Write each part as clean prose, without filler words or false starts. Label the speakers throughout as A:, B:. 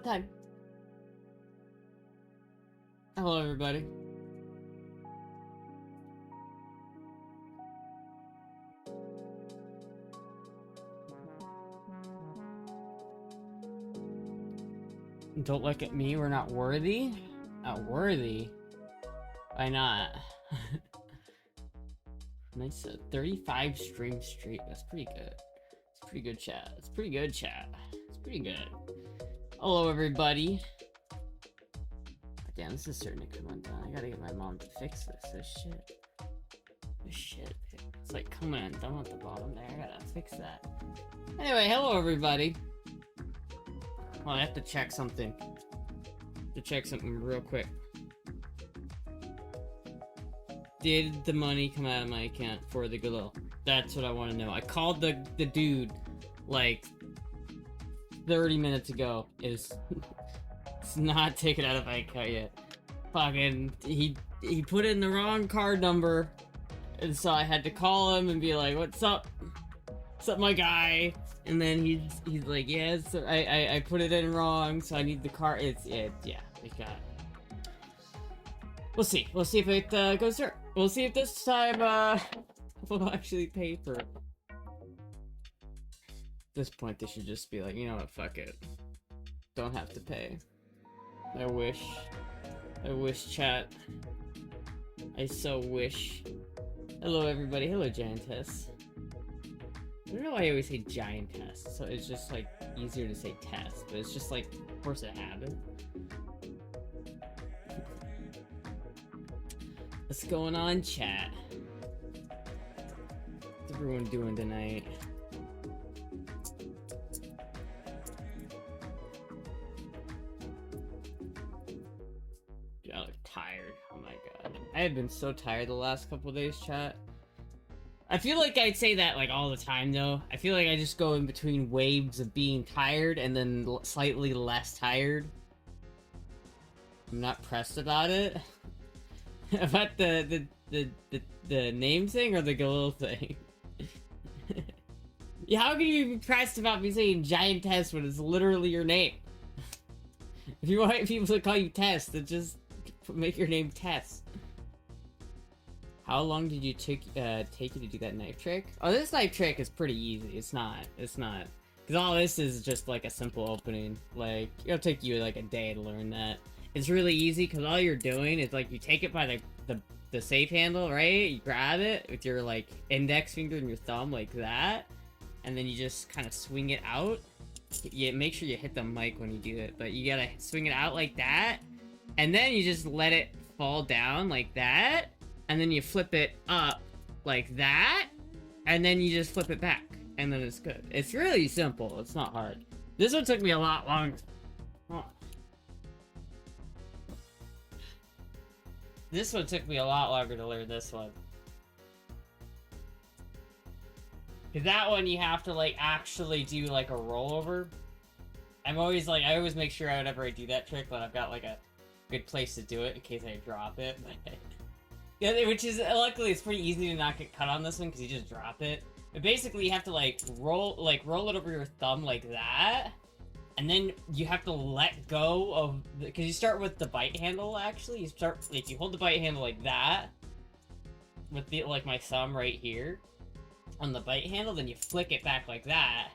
A: about time. Hello, everybody. Don't look at me, we're not worthy? Not worthy? Why not? Nice 35 stream streak, that's pretty good. It's pretty good chat. It's pretty good chat. It's pretty good. Hello everybody. Damn, this is starting to come undone. I gotta get my mom to fix this. This shit. It's like coming undone at the bottom there. I gotta fix that. Anyway, hello everybody. Well, I have to check something. Real quick. Did the money come out of my account for the Galil? That's what I want to know. I called the dude like 30 minutes ago. It's not taken out of my account yet. Fucking he put in the wrong card number, and so I had to call him and be like, "What's up? What's up, my guy?" And then he's like, "Yes, I put it in wrong, so I need the card." Yeah, we got it. We'll see if it goes through. We'll see if this time we'll actually pay for it. At this point, they should just be like, you know what, fuck it. Don't have to pay. I wish, chat. I so wish. Hello, everybody. Hello, Giantess. I don't know why I always say Giantess, so it's just like easier to say Tess, but it's just like force of habit. What's going on, chat? What's everyone doing tonight? I look tired. Oh my god. I have been so tired the last couple days, chat. I feel like I'd say that like all the time though. I feel like I just go in between waves of being tired and then slightly less tired. I'm not pressed about it. About the name thing or the Galil thing? Yeah, how can you be pressed about me saying Giantess when it's literally your name? If you want people to call you Tess, then just make your name Tess. How long did you take you to do that knife trick? Oh, this knife trick is pretty easy. It's not. Because all this is just like a simple opening. Like, it'll take you like a day to learn that. It's really easy because all you're doing is like you take it by the safe handle, right? You grab it with your like index finger and your thumb like that, and then you just kind of swing it out. You make sure you hit the mic when you do it, but you gotta swing it out like that, and then you just let it fall down like that, and then you flip it up like that, and then you just flip it back, and then it's good. It's really simple. It's not hard. This one took me a lot longer. Huh. This one took me a lot longer to learn this one. Cause that one you have to like actually do like a rollover. I always make sure whenever I do that trick that I've got like a good place to do it in case I drop it. Yeah, which is luckily it's pretty easy to not get cut on this one because you just drop it. But basically you have to like roll it over your thumb like that. And then you have to let go of because you start with the bite handle. Actually, you start like you hold the bite handle like that with the like my thumb right here on the bite handle. Then you flick it back like that,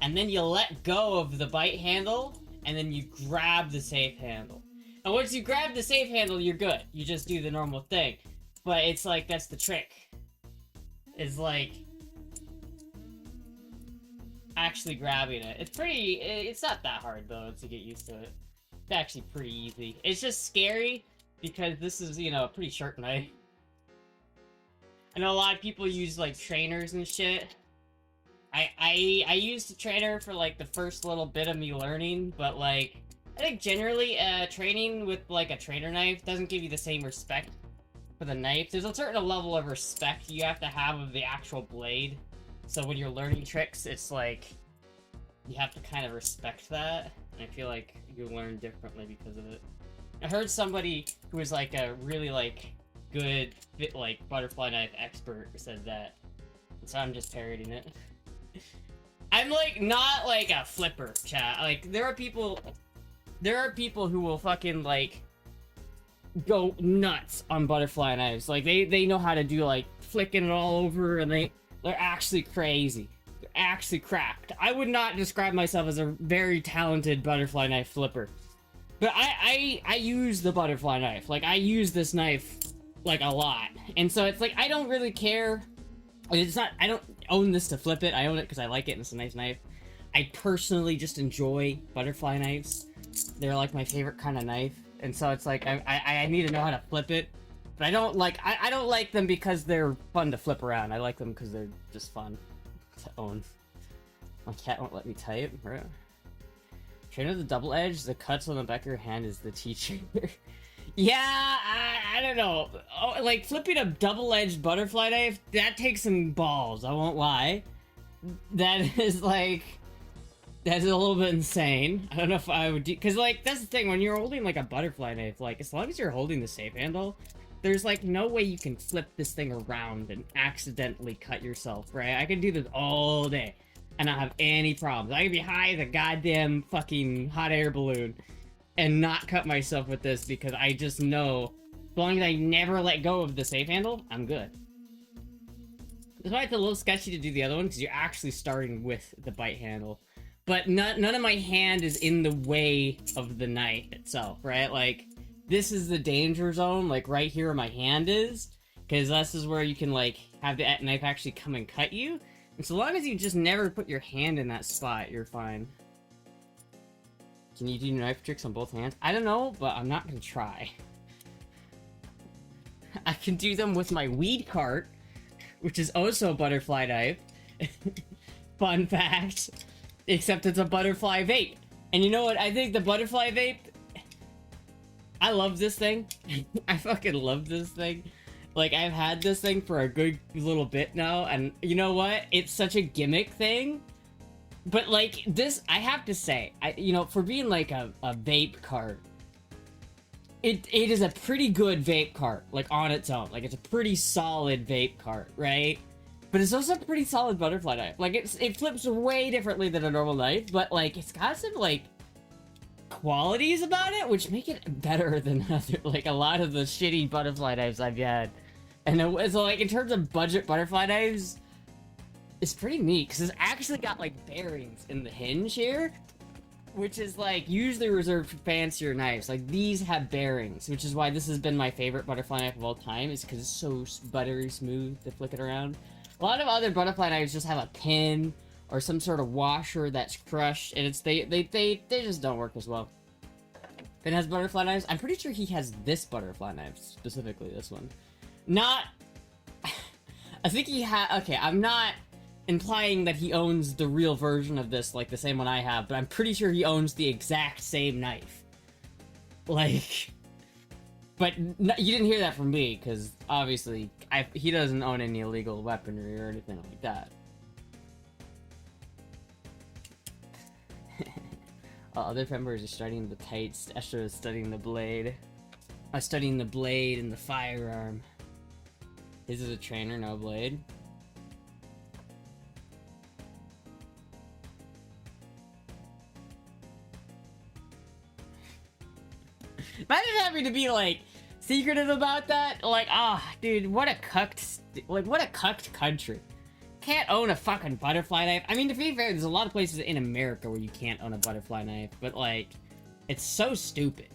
A: and then you let go of the bite handle, and then you grab the safe handle. And once you grab the safe handle, you're good. You just do the normal thing. But it's like that's the trick. It's like actually grabbing it. It's not that hard though to get used to it. It's actually pretty easy. It's just scary because this is, you know, a pretty sharp knife. I know a lot of people use like trainers and shit. I used a trainer for like the first little bit of me learning, but like I think generally training with like a trainer knife doesn't give you the same respect for the knife. There's a certain level of respect you have to have of the actual blade. So when you're learning tricks, it's like, you have to kind of respect that, and I feel like you learn differently because of it. I heard somebody who was like a really like good like butterfly knife expert said that, so I'm just parodying it. I'm like not like a flipper, chat. Like there are people there are people who will fucking, like, go nuts on butterfly knives. Like, they know how to do, like, flicking it all over, and they're actually crazy. They're actually cracked. I would not describe myself as a very talented butterfly knife flipper. But I use the butterfly knife. Like, I use this knife, like, a lot. And so it's like, I don't really care. It's not, I don't own this to flip it. I own it because I like it and it's a nice knife. I personally just enjoy butterfly knives. They're like my favorite kind of knife. And so it's like, I need to know how to flip it. But I don't like them because they're fun to flip around. I like them because they're just fun to own. My cat won't let me type. Right? Train with the double edge, the cuts on the back of your hand is the teacher. Yeah, I don't know. Oh, like, flipping a double-edged butterfly knife, that takes some balls, I won't lie. That is, like... That's a little bit insane. I don't know if I would do... Because, like, that's the thing, when you're holding, like, a butterfly knife, like, as long as you're holding the safe handle, there's, like, no way you can flip this thing around and accidentally cut yourself, right? I can do this all day and not have any problems. I can be high as a goddamn fucking hot air balloon and not cut myself with this because I just know as long as I never let go of the safe handle, I'm good. That's why it's a little sketchy to do the other one because you're actually starting with the bite handle. But none of my hand is in the way of the knife itself, right? Like, this is the danger zone, like right here where my hand is, because this is where you can, like, have the knife actually come and cut you. And so long as you just never put your hand in that spot, you're fine. Can you do knife tricks on both hands? I don't know, but I'm not gonna try. I can do them with my weed cart, which is also a butterfly knife. Fun fact. Except it's a butterfly vape. And you know what? I think the butterfly vape... I love this thing. I fucking love this thing. Like, I've had this thing for a good little bit now, and you know what? It's such a gimmick thing. But, like, this, I have to say, you know, for being, like, a vape cart, it is a pretty good vape cart, like, on its own. Like, it's a pretty solid vape cart, right? But it's also a pretty solid butterfly knife. Like, it flips way differently than a normal knife, but, like, it's got some, like, qualities about it, which make it better than other, like, a lot of the shitty butterfly knives I've had. And so, like, in terms of budget butterfly knives, it's pretty neat, because it's actually got, like, bearings in the hinge here, which is, like, usually reserved for fancier knives. Like, these have bearings, which is why this has been my favorite butterfly knife of all time, is because it's so buttery smooth to flick it around. A lot of other butterfly knives just have a pin or some sort of washer that's crushed, and they just don't work as well. Finn has butterfly knives. I'm pretty sure he has this butterfly knife, specifically this one. Not... I think he okay, I'm not implying that he owns the real version of this, like the same one I have, but I'm pretty sure he owns the exact same knife. Like... But you didn't hear that from me, because obviously he doesn't own any illegal weaponry or anything like that. Other members are studying the tights. Astra is studying the blade. I'm studying the blade and the firearm. His is a trainer, no blade. Imagine having to be, like, secretive about that. Like, dude, what a cucked country. Can't own a fucking butterfly knife. I mean, to be fair, there's a lot of places in America where you can't own a butterfly knife, but, like, it's so stupid.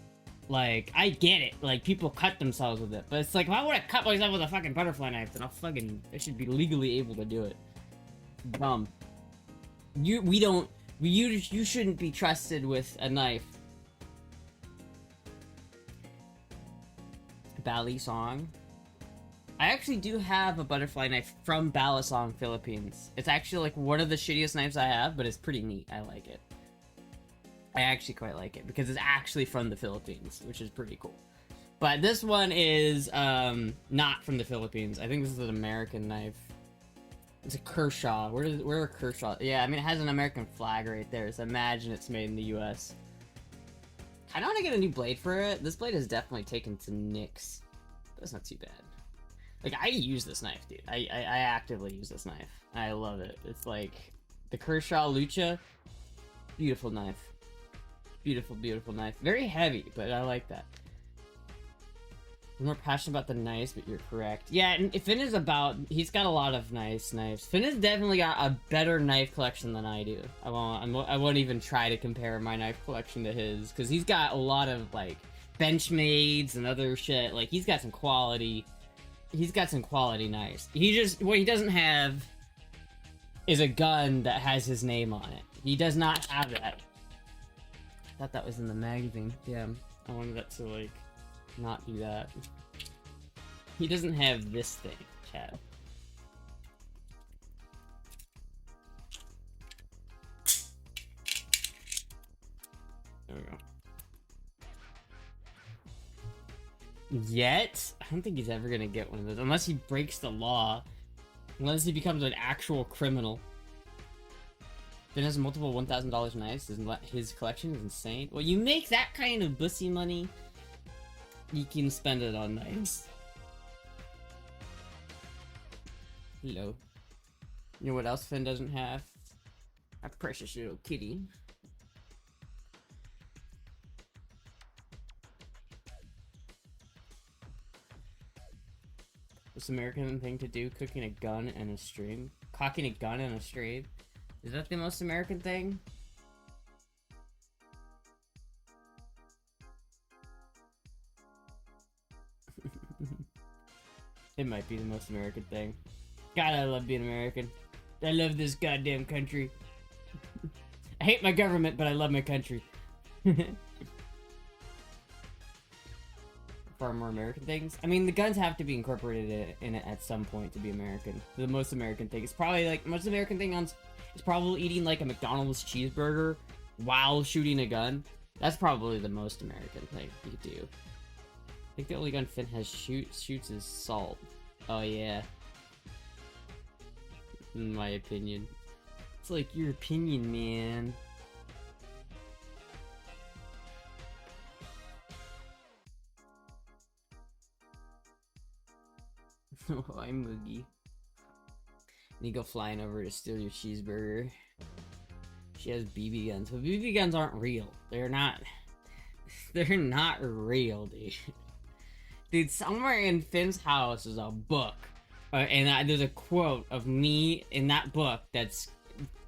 A: Like, I get it. Like, people cut themselves with it, but it's like, if I would have cut myself with a fucking butterfly knife, then I should be legally able to do it. Dumb. You shouldn't be trusted with a knife. Balisong. I actually do have a butterfly knife from Balisong, Philippines. It's actually, like, one of the shittiest knives I have, but it's pretty neat. I like it. I actually quite like it, because it's actually from the Philippines, which is pretty cool. But this one is, not from the Philippines. I think this is an American knife. It's a Kershaw. Where are Kershaw? Yeah, I mean, it has an American flag right there, so imagine it's made in the US. I don't want to get a new blade for it. This blade is definitely taken to nicks. But it's not too bad. Like, I use this knife, dude. I actively use this knife. I love it. It's like the Kershaw Lucha. Beautiful knife. Beautiful, beautiful knife. Very heavy, but I like that. I'm more passionate about the knives, but you're correct. Yeah, and Finn is he's got a lot of nice knives. Finn has definitely got a better knife collection than I do. I won't even try to compare my knife collection to his, because he's got a lot of, like, Benchmades and other shit. Like, he's got some quality knives. What he doesn't have is a gun that has his name on it. He does not have that. I thought that was in the magazine. Damn, I wanted that to, like, not do that. He doesn't have this thing, chat. There we go. Yet? I don't think he's ever gonna get one of those, unless he breaks the law. Unless he becomes an actual criminal. Then has multiple $1,000 knives. His collection is insane. Well, you make that kind of bussy money, you can spend it on knives. Hello. You know what else Finn doesn't have? A precious little kitty. Most American thing to do, cooking a gun and a stream. Cocking a gun and a stream. Is that the most American thing? It might be the most American thing. God, I love being American. I love this goddamn country. I hate my government, but I love my country. Far more American things. I mean, the guns have to be incorporated in it at some point to be American. The most American thing is probably, like, most American thing is probably eating, like, a McDonald's cheeseburger while shooting a gun. That's probably the most American thing you could do. I think the only gun Finn has shoots is salt. Oh yeah. In my opinion. It's like your opinion, man. Oh, I'm Moogie. And you go flying over to steal your cheeseburger. She has BB guns, but BB guns aren't real. They're not real, dude. Dude, somewhere in Finn's house is a book, and there's a quote of me in that book that's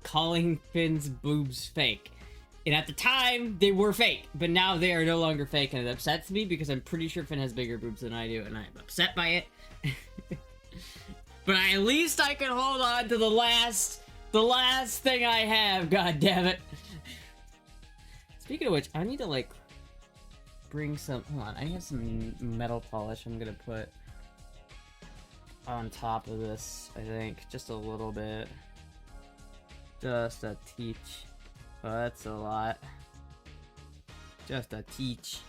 A: calling Finn's boobs fake. And at the time, they were fake, but now they are no longer fake, and it upsets me because I'm pretty sure Finn has bigger boobs than I do, and I'm upset by it. But at least I can hold on to the last thing I have, god damn it. Speaking of which, I need to, like, bring some, hold on, I have some metal polish I'm gonna put on top of this, I think, just a little bit. Just a teach. Oh, that's a lot. Just a teach.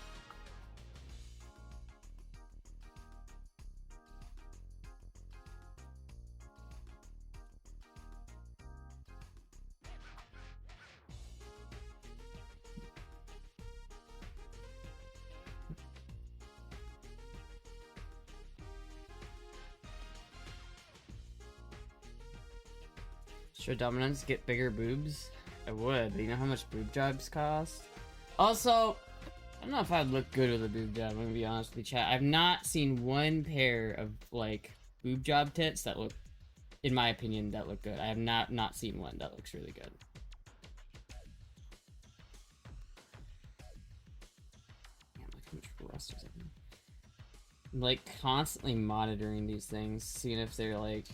A: Should dominants get bigger boobs? I would, but you know how much boob jobs cost? Also, I don't know if I'd look good with a boob job, I'm gonna be honest with you, chat. I've not seen one pair of, like, boob job tits that look, in my opinion, that look good. I have not seen one that looks really good. Man, look how much rust is in there. I'm, like, constantly monitoring these things, seeing if they're, like,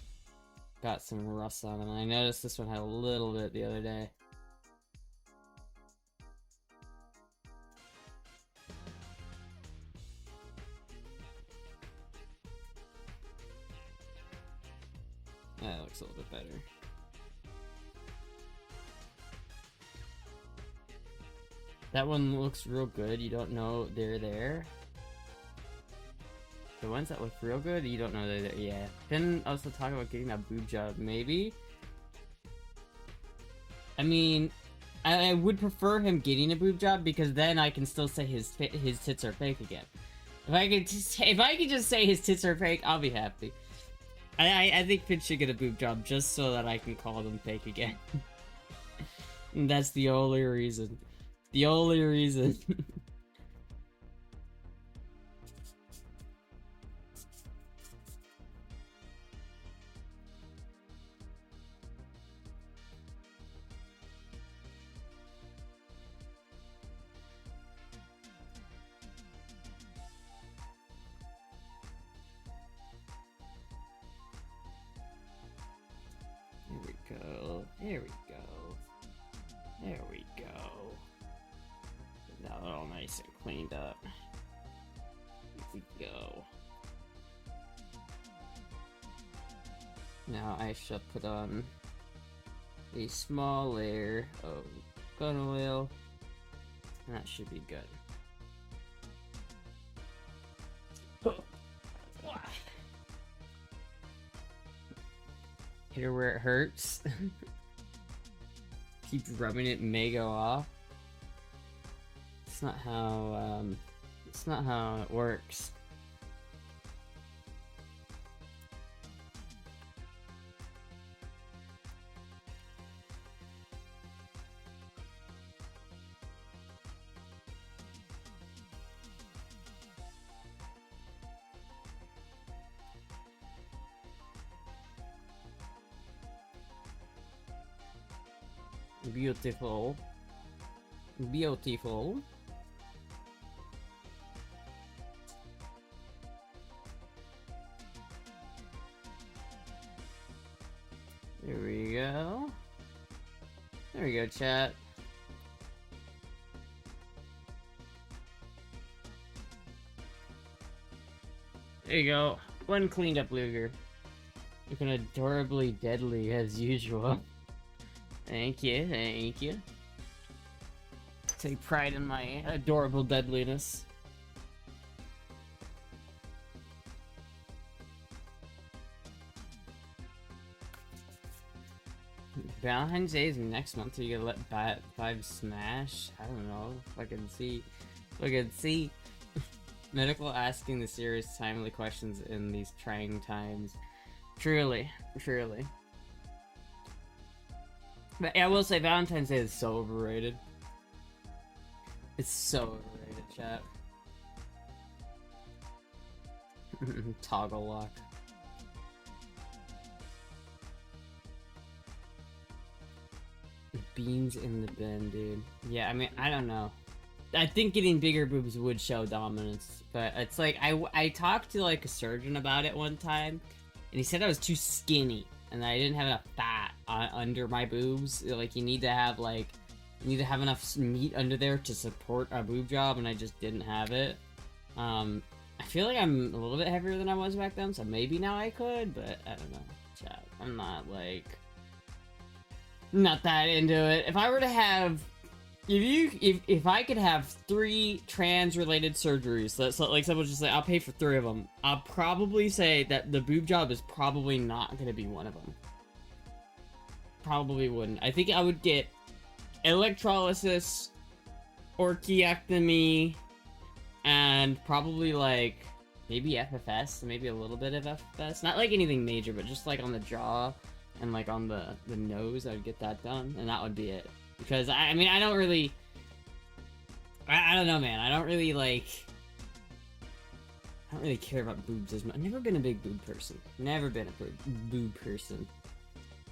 A: got some rust on them. And I noticed this one had a little bit the other day. That looks a little bit better. That one looks real good. You don't know they're there. The ones that look real good, you don't know they're there. Yeah. Then also talk about getting that boob job, maybe. I mean, I would prefer him getting a boob job because then I can still say his tits are fake again. If I could just say his tits are fake, I'll be happy. I think Finn should get a boob job just so that I can call them fake again. And that's the only reason. The only reason. There we go. There we go. There we go. Now all nice and cleaned up. Here we go. Now I shall put on a small layer of gun oil. And that should be good. Hit her where it hurts. Keep rubbing it and may go off. It's not how it works. Beautiful. Beautiful. There we go. There we go, chat. There you go. One cleaned up Luger. Looking adorably deadly as usual. Thank you, thank you. Take pride in my adorable deadliness. Valentine's Day is next month, so you gotta let 5 smash? I don't know. Fucking see. Fucking see. Medical asking the serious, timely questions in these trying times. Truly. Truly. But yeah, I will say Valentine's Day is so overrated. It's so overrated, chat. Toggle lock. Beans in the bin, dude. Yeah, I mean, I don't know. I think getting bigger boobs would show dominance, but it's like, I talked to like a surgeon about it one time, and he said I was too skinny, and I didn't have enough fat under my boobs. Like, you need to have enough meat under there to support a boob job, and I just didn't have it. I feel like I'm a little bit heavier than I was back then, so maybe now I could, but I don't know. Chat, I'm not that into it. If I were to have, if I could have 3 trans-related surgeries, let's like someone just say, I'll pay for 3 of them, I'll probably say that the boob job is probably not going to be one of them. Probably wouldn't. I think I would get electrolysis, orchiectomy, and probably like maybe FFS, maybe a little bit of FFS. Not like anything major, but just like on the jaw and like on the nose, I would get that done, and that would be it. Because I mean, I don't really, I don't know, man. I don't really care about boobs as much. I've never been a big boob person. Never been a boob person.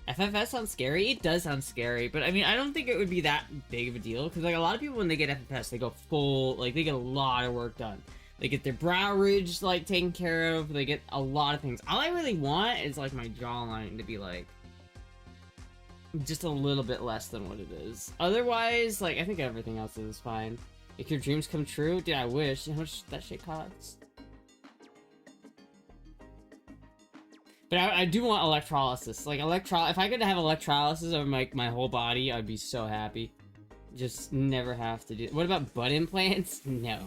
A: FFS sounds scary. It does sound scary, but I mean, I don't think it would be that big of a deal, because like a lot of people when they get FFS, they go full, like they get a lot of work done. They get their brow ridge like taken care of. They get a lot of things. All I really want is like my jawline to be like just a little bit less than what it is. Otherwise, like I think everything else is fine. If your dreams come true, dude, I wish. How much that shit costs? But I do want electrolysis. Like if I could have electrolysis over my whole body, I'd be so happy. Just never have to do. What about butt implants? No.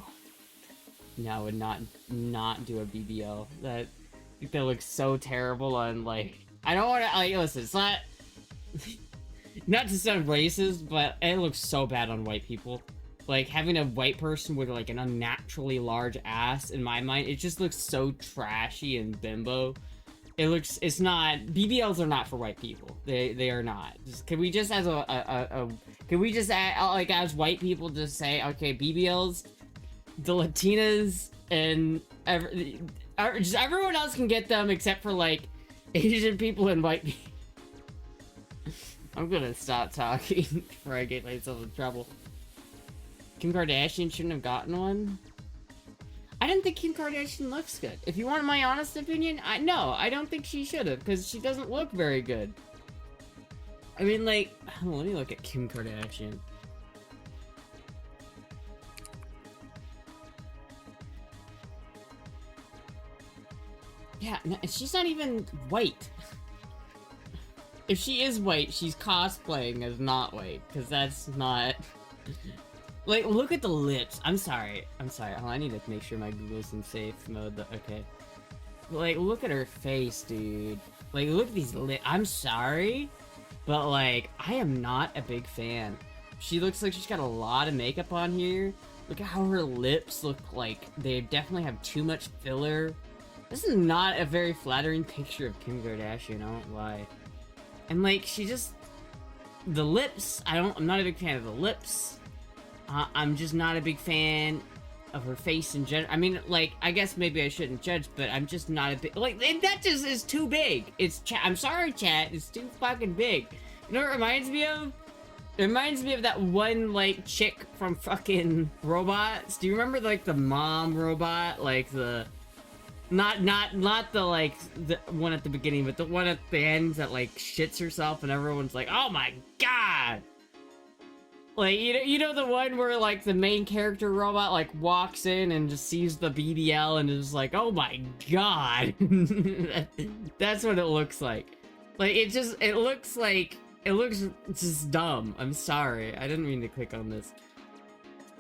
A: No, I would not do a BBL. I think that looks so terrible on like. I don't want to like listen. It's not not to sound racist, but it looks so bad on white people. Like having a white person with like an unnaturally large ass, in my mind, it just looks so trashy and bimbo. It's not, BBLs are not for white people. They are not. Can we just, as can we just, like, as white people, just say, okay, BBLs, the Latinas, and just everyone else can get them except for, like, Asian people and white people. I'm gonna stop talking before I get myself in trouble. Kim Kardashian shouldn't have gotten one. I didn't think Kim Kardashian looks good. If you want my honest opinion, no, I don't think she should have, because she doesn't look very good. I mean, like, let me look at Kim Kardashian. Yeah, no, she's not even white. If she is white, she's cosplaying as not white, because that's not... Like, look at the lips. I'm sorry. Oh, I need to make sure my Google's in safe mode. Okay. Like, look at her face, dude. Like, look at these lips. I'm sorry, but, like, I am not a big fan. She looks like she's got a lot of makeup on here. Look at how her lips look like they definitely have too much filler. This is not a very flattering picture of Kim Kardashian, I won't lie. And, like, she just... The lips, I'm not a big fan of the lips. I'm just not a big fan of her face in general. I mean, like, I guess maybe I shouldn't judge, but I'm just not a big... Like, that just is too big. I'm sorry, chat. It's too fucking big. You know what it reminds me of? It reminds me of that one, like, chick from fucking Robots. Do you remember, like, the mom robot? Like, the... Not the, like, the one at the beginning, but the one at the end that, like, shits herself and everyone's like, oh my god! Like, you know the one where, like, the main character robot, like, walks in and just sees the BBL and is like, oh my god! That's what it looks like. Like, it looks just dumb. I'm sorry. I didn't mean to click on this.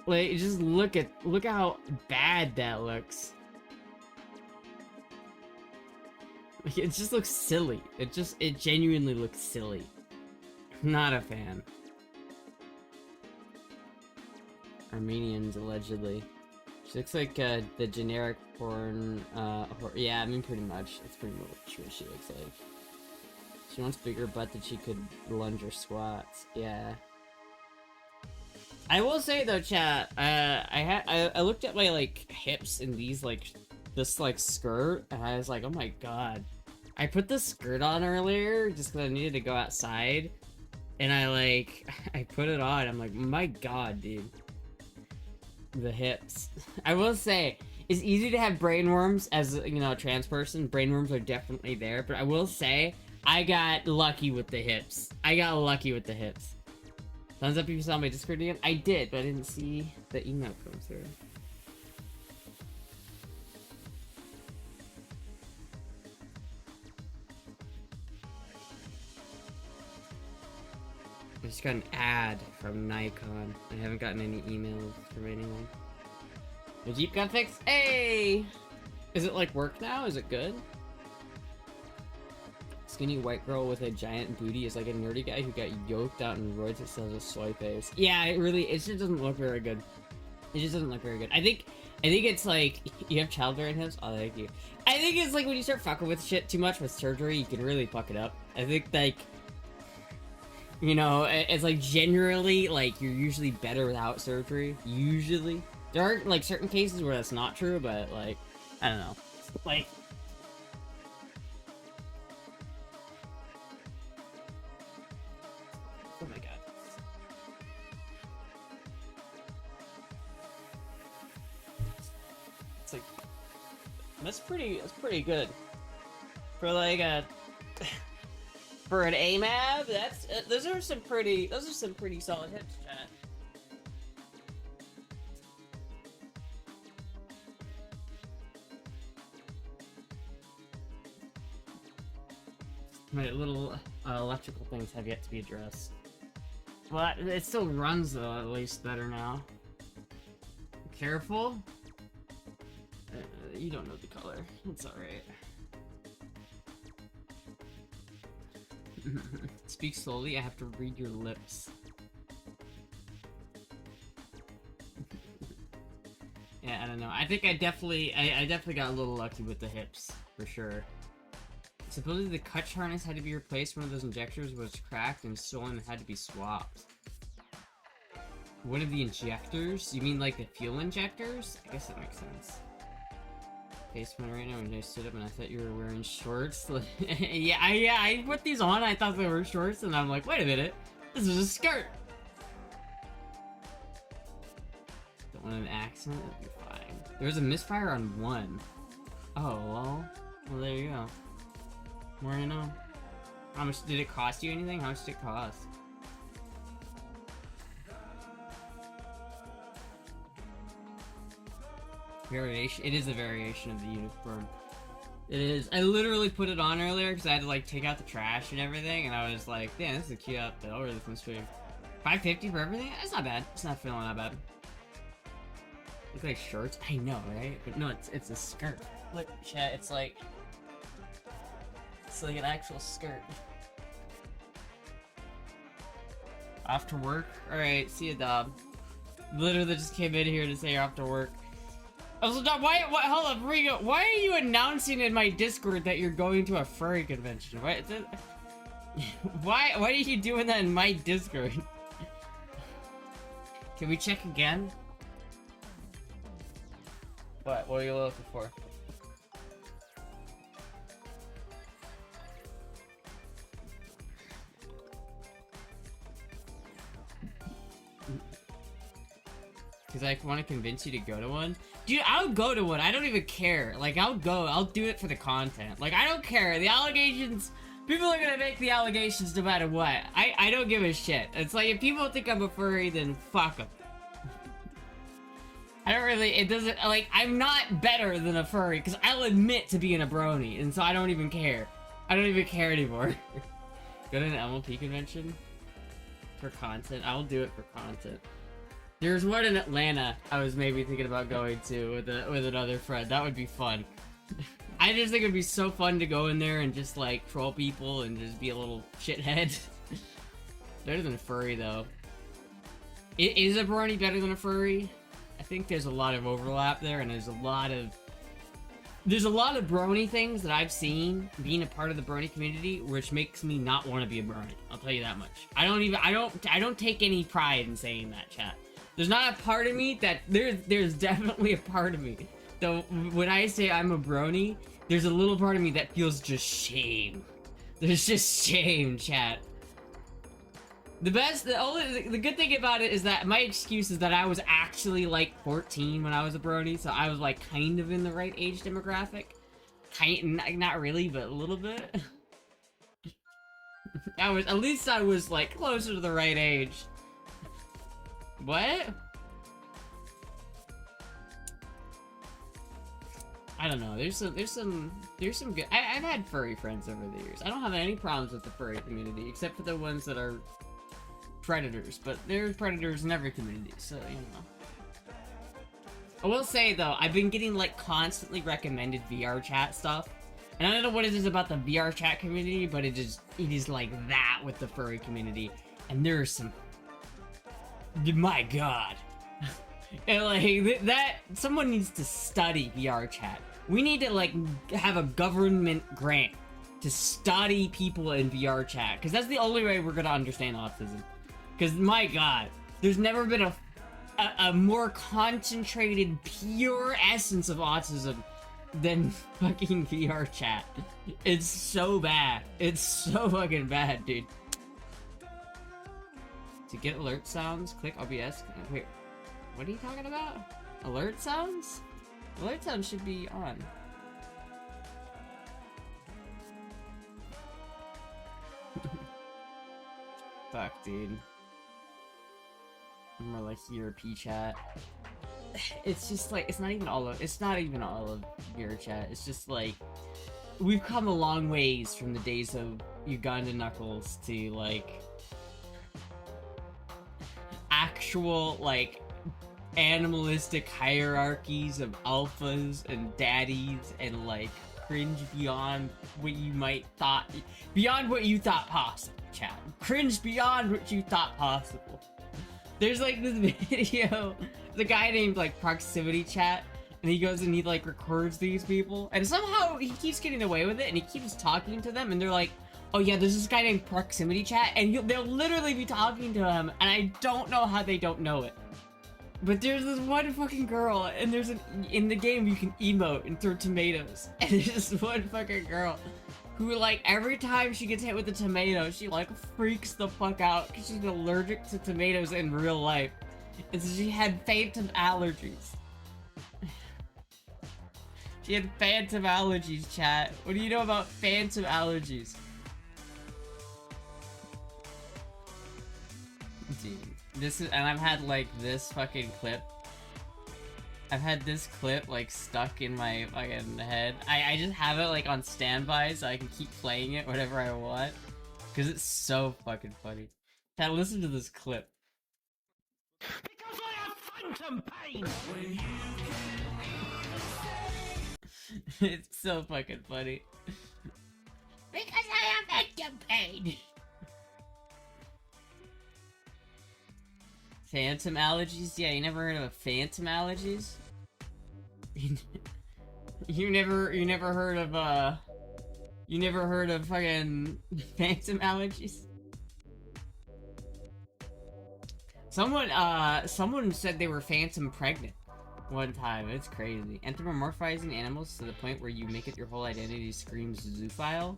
A: Like, just look how bad that looks. Like, it just looks silly. It genuinely looks silly. Not a fan. Armenians, allegedly. She looks like the generic porn, yeah, I mean, pretty much. That's pretty much what she looks like. She wants bigger butt that she could lunge or squats. Yeah. I will say though, chat, I looked at my, like, hips in these, like, this, like, skirt, and I was like, oh my god. I put this skirt on earlier, just because I needed to go outside, and I put it on, I'm like, my god, dude. The hips. I will say, it's easy to have brain worms as, you know, a trans person. Brain worms are definitely there, but I will say, I got lucky with the hips. Thumbs up if you saw my Discord again. I did, but I didn't see the email come through. I just got an ad from Nikon. I haven't gotten any emails from anyone. The Jeep got fixed? Hey! Is it, like, work now? Is it good? Skinny white girl with a giant booty is like a nerdy guy who got yoked out in roids that still has a soy face. Yeah, it just doesn't look very good. I think it's like, you have childbearing hips? Oh, thank you. I think it's like when you start fucking with shit too much with surgery, you can really fuck it up. I think, like, you know, it's like generally, like, you're usually better without surgery. Usually. There are, like, certain cases where that's not true, but, like, I don't know. Like... Oh my god. It's like... That's pretty good. For, like, a... For an AMAB, those are some pretty solid hips, chat. My little electrical things have yet to be addressed. Well, it still runs though, at least better now. Careful. You don't know the color. It's alright. Speak slowly, I have to read your lips. Yeah, I don't know. I think I definitely got a little lucky with the hips, for sure. Supposedly the clutch harness had to be replaced, one of those injectors was cracked and stolen and had to be swapped. One of the injectors? You mean like the fuel injectors? I guess that makes sense. Face one right now when I stood up and I thought you were wearing shorts. yeah, I put these on, I thought they were shorts, and I'm like, wait a minute, this is a skirt! Don't want an accident? That'd be fine. There was a misfire on one. Oh, well, there you go. More you know. How much did it cost you anything? How much did it cost? Variation. It is a variation of the uniform. It is. I literally put it on earlier because I had to like take out the trash and everything, and I was like, "Damn, this is a cute outfit. I'll wear this in the stream." $5.50 for everything? That's not bad. It's not feeling that bad. Look like shorts. I know, right? But no, it's a skirt. Look, chat. It's like an actual skirt. Off to work. All right. See you, Dob. Literally just came in here to say you're off to work. Also, Doc, hold up, Rigo, why are you announcing in my Discord that you're going to a furry convention? Why are you doing that in my Discord? Can we check again? What are you looking for? Because I want to convince you to go to one? Dude, I'll go to one. I don't even care. Like, I'll go. I'll do it for the content. Like, I don't care. The allegations... People are gonna make the allegations no matter what. I don't give a shit. It's like, if people think I'm a furry, then fuck them. I don't really... It doesn't... Like, I'm not better than a furry, because I'll admit to being a brony, and so I don't even care. I don't even care anymore. Go to an MLP convention? For content? I'll do it for content. There's one in Atlanta I was maybe thinking about going to with another friend. That would be fun. I just think it'd be so fun to go in there and just like troll people and just be a little shithead. Better than a furry though. Is a brony better than a furry? I think there's a lot of overlap there, and there's a lot of brony things that I've seen being a part of the brony community, which makes me not want to be a brony. I'll tell you that much. I don't take any pride in saying that, chat. There's not a part of me that... There's definitely a part of me. Though, when I say I'm a brony, there's a little part of me that feels just shame. There's just shame, chat. The good thing about it is that my excuse is that I was actually, like, 14 when I was a brony, so I was, like, kind of in the right age demographic. Not really, but a little bit. At least I was, like, closer to the right age. What? I don't know. There's some good. I've had furry friends over the years. I don't have any problems with the furry community, except for the ones that are predators. But there's predators in every community, so you know. I will say though, I've been getting like constantly recommended VR chat stuff, and I don't know what it is about the VR chat community, but it is like that with the furry community, and there are some. My god. And like, that, someone needs to study VR chat. We need to like, have a government grant to study people in VR chat, because that's the only way we're gonna understand autism. Because my god, there's never been a more concentrated, pure essence of autism than fucking VR chat. It's so bad. It's so fucking bad, dude. To get alert sounds, click OBS. Wait, what are you talking about? Alert sounds? Alert sounds should be on. Fuck, dude. More like eepy chat. It's just like, it's not even all of your chat. It's just like, we've come a long ways from the days of Uganda Knuckles to like actual like animalistic hierarchies of alphas and daddies and like cringe beyond what you thought possible, chat. Cringe beyond what you thought possible. There's like this video, the guy named like Proximity Chat, and he goes and he like records these people, and somehow he keeps getting away with it, and he keeps talking to them, and they're like, oh yeah, there's this guy named Proximity Chat, and they'll literally be talking to him, and I don't know how they don't know it. But there's this one fucking girl, and in the game you can emote and throw tomatoes, and there's this one fucking girl who, like, every time she gets hit with a tomato, she, like, freaks the fuck out because she's allergic to tomatoes in real life. And so she had phantom allergies. She had phantom allergies, chat. What do you know about phantom allergies? Dude, and I've had, like, this fucking clip. I've had this clip, like, stuck in my fucking head. I just have it, like, on standby so I can keep playing it whenever I want. Because it's so fucking funny. Chat, listen to this clip. Because I have phantom pain! It's so fucking funny. Because I have phantom pain! Phantom allergies? Yeah, you never heard of phantom allergies? You never heard of fucking phantom allergies? Someone said they were phantom pregnant one time. It's crazy. Anthropomorphizing animals to the point where you make it your whole identity screams zoophile.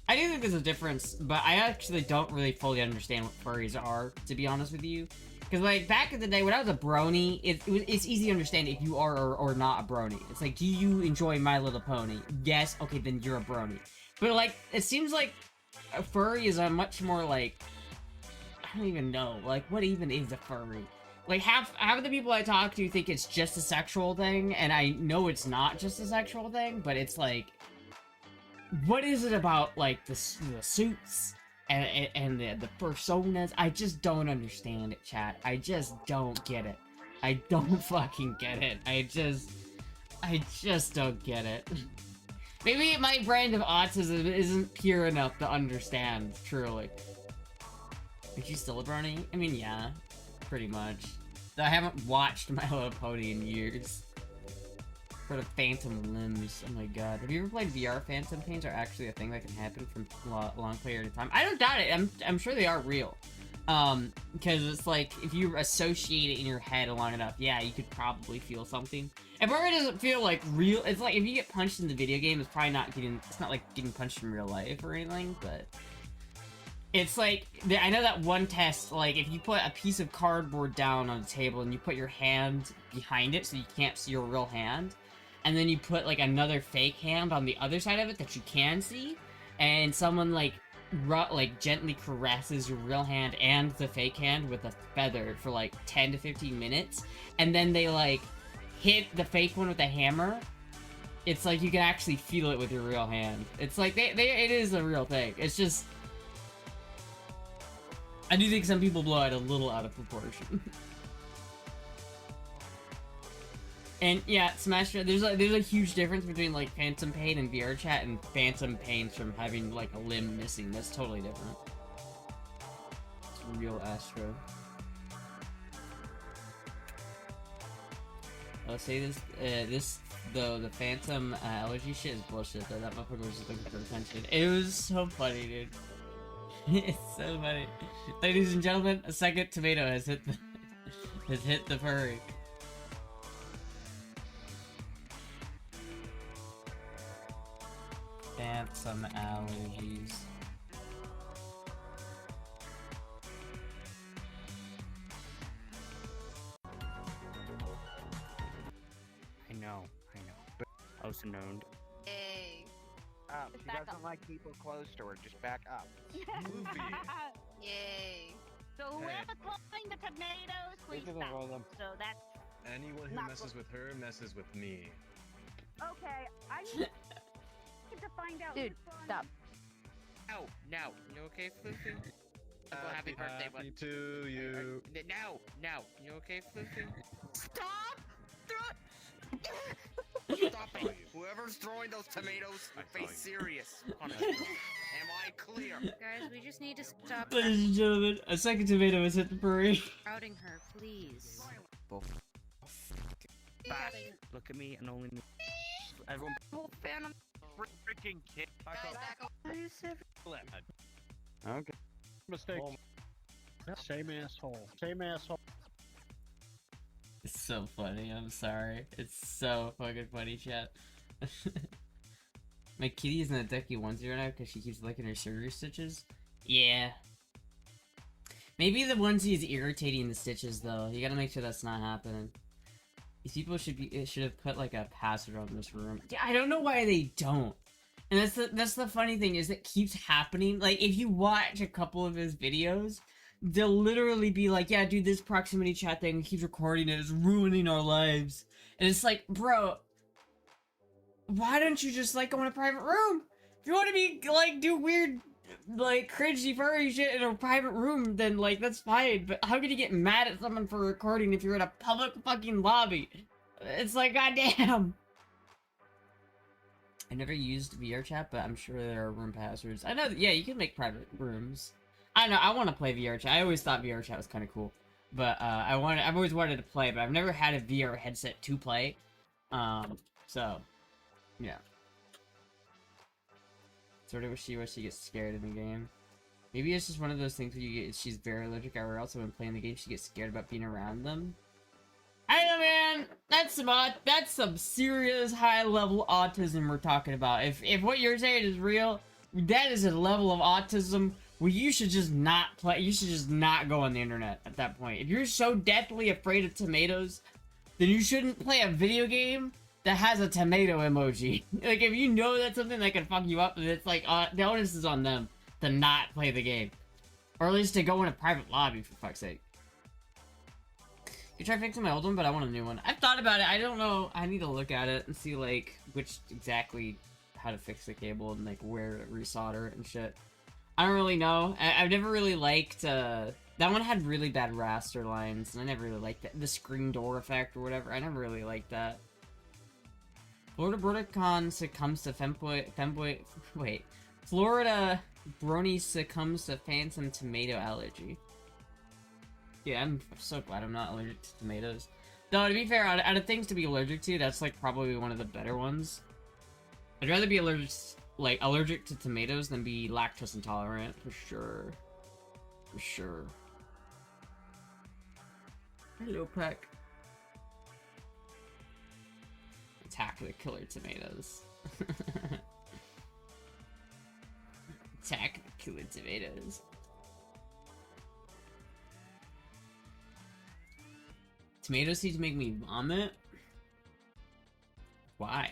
A: I do think there's a difference, but I actually don't really fully understand what furries are, to be honest with you. Because, like, back in the day, when I was a brony, it's easy to understand if you are or not a brony. It's like, do you enjoy My Little Pony? Yes, okay, then you're a brony. But, like, it seems like a furry is a much more, like, I don't even know. Like, what even is a furry? Like, half of the people I talk to think it's just a sexual thing, and I know it's not just a sexual thing, but it's like, what is it about, like, the suits and the personas? I just don't understand it, chat. I just don't get it. I don't fucking get it. I just don't get it. Maybe my brand of autism isn't pure enough to understand, truly. Is she still a brony? I mean, yeah. Pretty much. I haven't watched My Little Pony in years. For the phantom limbs. Oh my god. Have you ever played VR? Phantom pains are actually a thing that can happen from a long period of time. I don't doubt it. I'm sure they are real. Because it's like, if you associate it in your head long enough, yeah, you could probably feel something. It probably doesn't feel like real. It's like, if you get punched in the video game, it's probably not getting, it's not like getting punched in real life or anything, but it's like, I know that one test, like, if you put a piece of cardboard down on the table and you put your hand behind it so you can't see your real hand, and then you put, like, another fake hand on the other side of it that you can see, and someone, like, gently caresses your real hand and the fake hand with a feather for, like, 10 to 15 minutes, and then they, like, hit the fake one with a hammer, it's like you can actually feel it with your real hand. It's like, it is a real thing. It's just, I do think some people blow it a little out of proportion. And yeah, Smash, there's a huge difference between, like, phantom pain in VR chat and phantom pains from having, like, a limb missing. That's totally different. It's real Astra. I'll say this, the phantom allergy shit is bullshit, though. That motherfucker was just looking for attention. It was so funny, dude. It's so funny. Ladies and gentlemen, a second tomato has hit the furry. Phantom allergies.
B: I know. But also known.
C: Yay.
B: She doesn't like people close to her. Just back up.
C: Yay.
D: So whoever calling the tomatoes, please stop. So that's
E: anyone who messes with her messes with me.
D: okay. I need to find out.
C: Dude, stop.
B: No. You okay, Floofy? Happy birthday,
E: happy to you.
B: No. You okay, Floofy?
C: Stop!
B: Stop it! Whoever's throwing those tomatoes will face serious punishment. Am I clear?
F: Guys, we just need to stop
A: Ladies and gentlemen, a second tomato has hit the furry.
F: crowding her, please.
B: Back. Look at me and only me. Everyone.
C: Oh, Phantom.
G: Freaking kick. Back up.
A: Okay.
H: Mistake. Same asshole. Same asshole.
A: It's so funny, I'm sorry. It's so fucking funny, chat. My kitty is in a ducky onesie right now because she keeps licking her surgery stitches. Yeah. Maybe the onesie is irritating the stitches, though. You gotta make sure that's not happening. These people should have put, like, a password on this room. Yeah, I don't know why they don't. And that's the funny thing, is it keeps happening. Like, if you watch a couple of his videos, they'll literally be like, yeah, dude, this proximity chat thing keeps recording it, it's ruining our lives. And it's like, bro, why don't you just, like, go in a private room? If you want to be, like, do weird, like, cringy furry shit in a private room, then, like, that's fine. But how can you get mad at someone for recording if you're in a public fucking lobby? It's like, goddamn. I never used VR chat, but I'm sure there are room passwords. I know, yeah, you can make private rooms. I know, I want to play VR chat. I always thought VR chat was kind of cool. But, I've always wanted to play, but I've never had a VR headset to play. So, yeah. Sort of wish she gets scared in the game. Maybe it's just one of those things where she's very allergic everywhere else, so when playing the game she gets scared about being around them. I don't know, man. That's some serious high-level autism we're talking about. If what you're saying is real, that is a level of autism where you should just not play. You should just not go on the internet at that point. If you're so deathly afraid of tomatoes, then you shouldn't play a video game that has a tomato emoji. Like, if you know that's something that can fuck you up, then it's like, the onus is on them to not play the game. Or at least to go in a private lobby, for fuck's sake. You try fixing my old one, but I want a new one. I've thought about it. I don't know. I need to look at it and see, like, which exactly how to fix the cable and, like, where to resolder it and shit. I don't really know. I've never really liked, that one had really bad raster lines, and I never really liked that. The screen door effect or whatever. I never really liked that. Florida BronyCon succumbs to Florida Brony succumbs to phantom tomato allergy. Yeah, I'm so glad I'm not allergic to tomatoes. Though, to be fair, out of things to be allergic to, that's, like, probably one of the better ones. I'd rather be allergic to tomatoes than be lactose intolerant, for sure. For sure. Hello, Peck. Attack the killer tomatoes. Attack the killer tomatoes. Tomato seeds make me vomit? Why?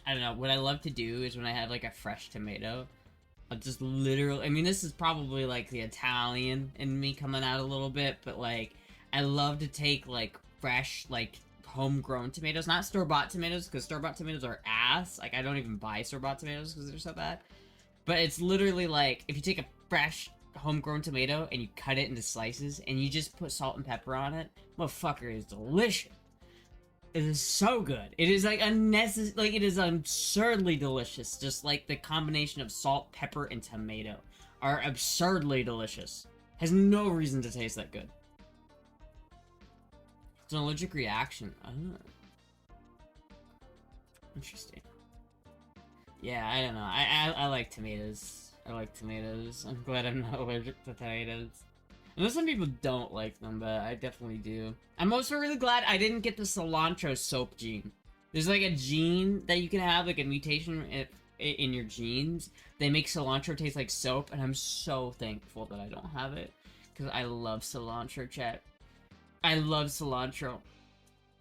A: I don't know. What I love to do is when I have, like, a fresh tomato, I'll just literally... I mean, this is probably, like, the Italian in me coming out a little bit, but, like, I love to take, like, fresh, like, homegrown tomatoes. Not store-bought tomatoes, because store-bought tomatoes are ass. Like, I don't even buy store-bought tomatoes because they're so bad. But it's literally, like, if you take a fresh homegrown tomato and you cut it into slices and you just put salt and pepper on it, motherfucker, is delicious. It is so good. It is like it is absurdly delicious. Just like the combination of salt, pepper, and tomato are absurdly delicious. Has no reason to taste that good. It's an allergic reaction. Oh. Interesting. Yeah, I don't know. I like tomatoes. I like tomatoes. I'm glad I'm not allergic to tomatoes. I know some people don't like them, but I definitely do. I'm also really glad I didn't get the cilantro soap gene. There's like a gene that you can have, like a mutation in your genes. They make cilantro taste like soap, and I'm so thankful that I don't have it. Because I love cilantro, chat. I love cilantro.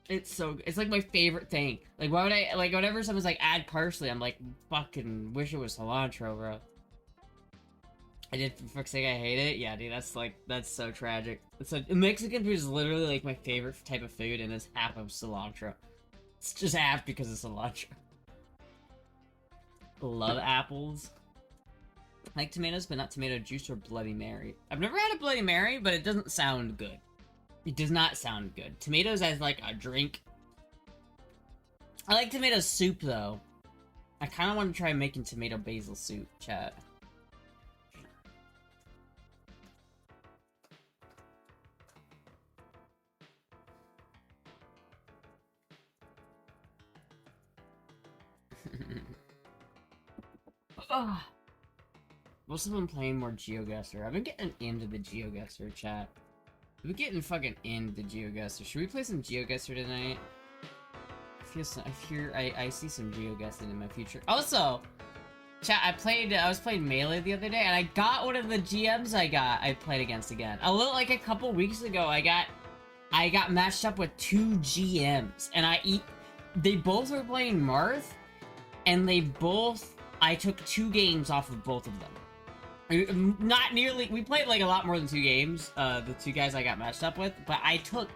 A: It's so good. It's like my favorite thing. Like, why would I, like, whenever someone's like, add parsley, I'm like, fucking wish it was cilantro, bro. I did, for fuck's sake, I hate it. Yeah, dude, that's so tragic. Mexican food is literally, like, my favorite type of food, and it's half of cilantro. It's just half because of cilantro. Love apples. I like tomatoes, but not tomato juice or Bloody Mary. I've never had a Bloody Mary, but it doesn't sound good. It does not sound good. Tomatoes as, like, a drink. I like tomato soup, though. I kind of want to try making tomato basil soup, chat. Oh. Most of them playing more GeoGuessr. I've been getting into the GeoGuessr chat. I've been getting fucking into GeoGuessr. Should we play some GeoGuessr tonight? I see some GeoGuessing in my future. Also, chat, I was playing Melee the other day, and I got one of the GMs I played against again. A little, like a couple weeks ago, I got matched up with 2 GMs, and they both were playing Marth, and I took 2 games off of both of them. Not nearly, we played like a lot more than 2 games, the 2 guys I got matched up with, but I took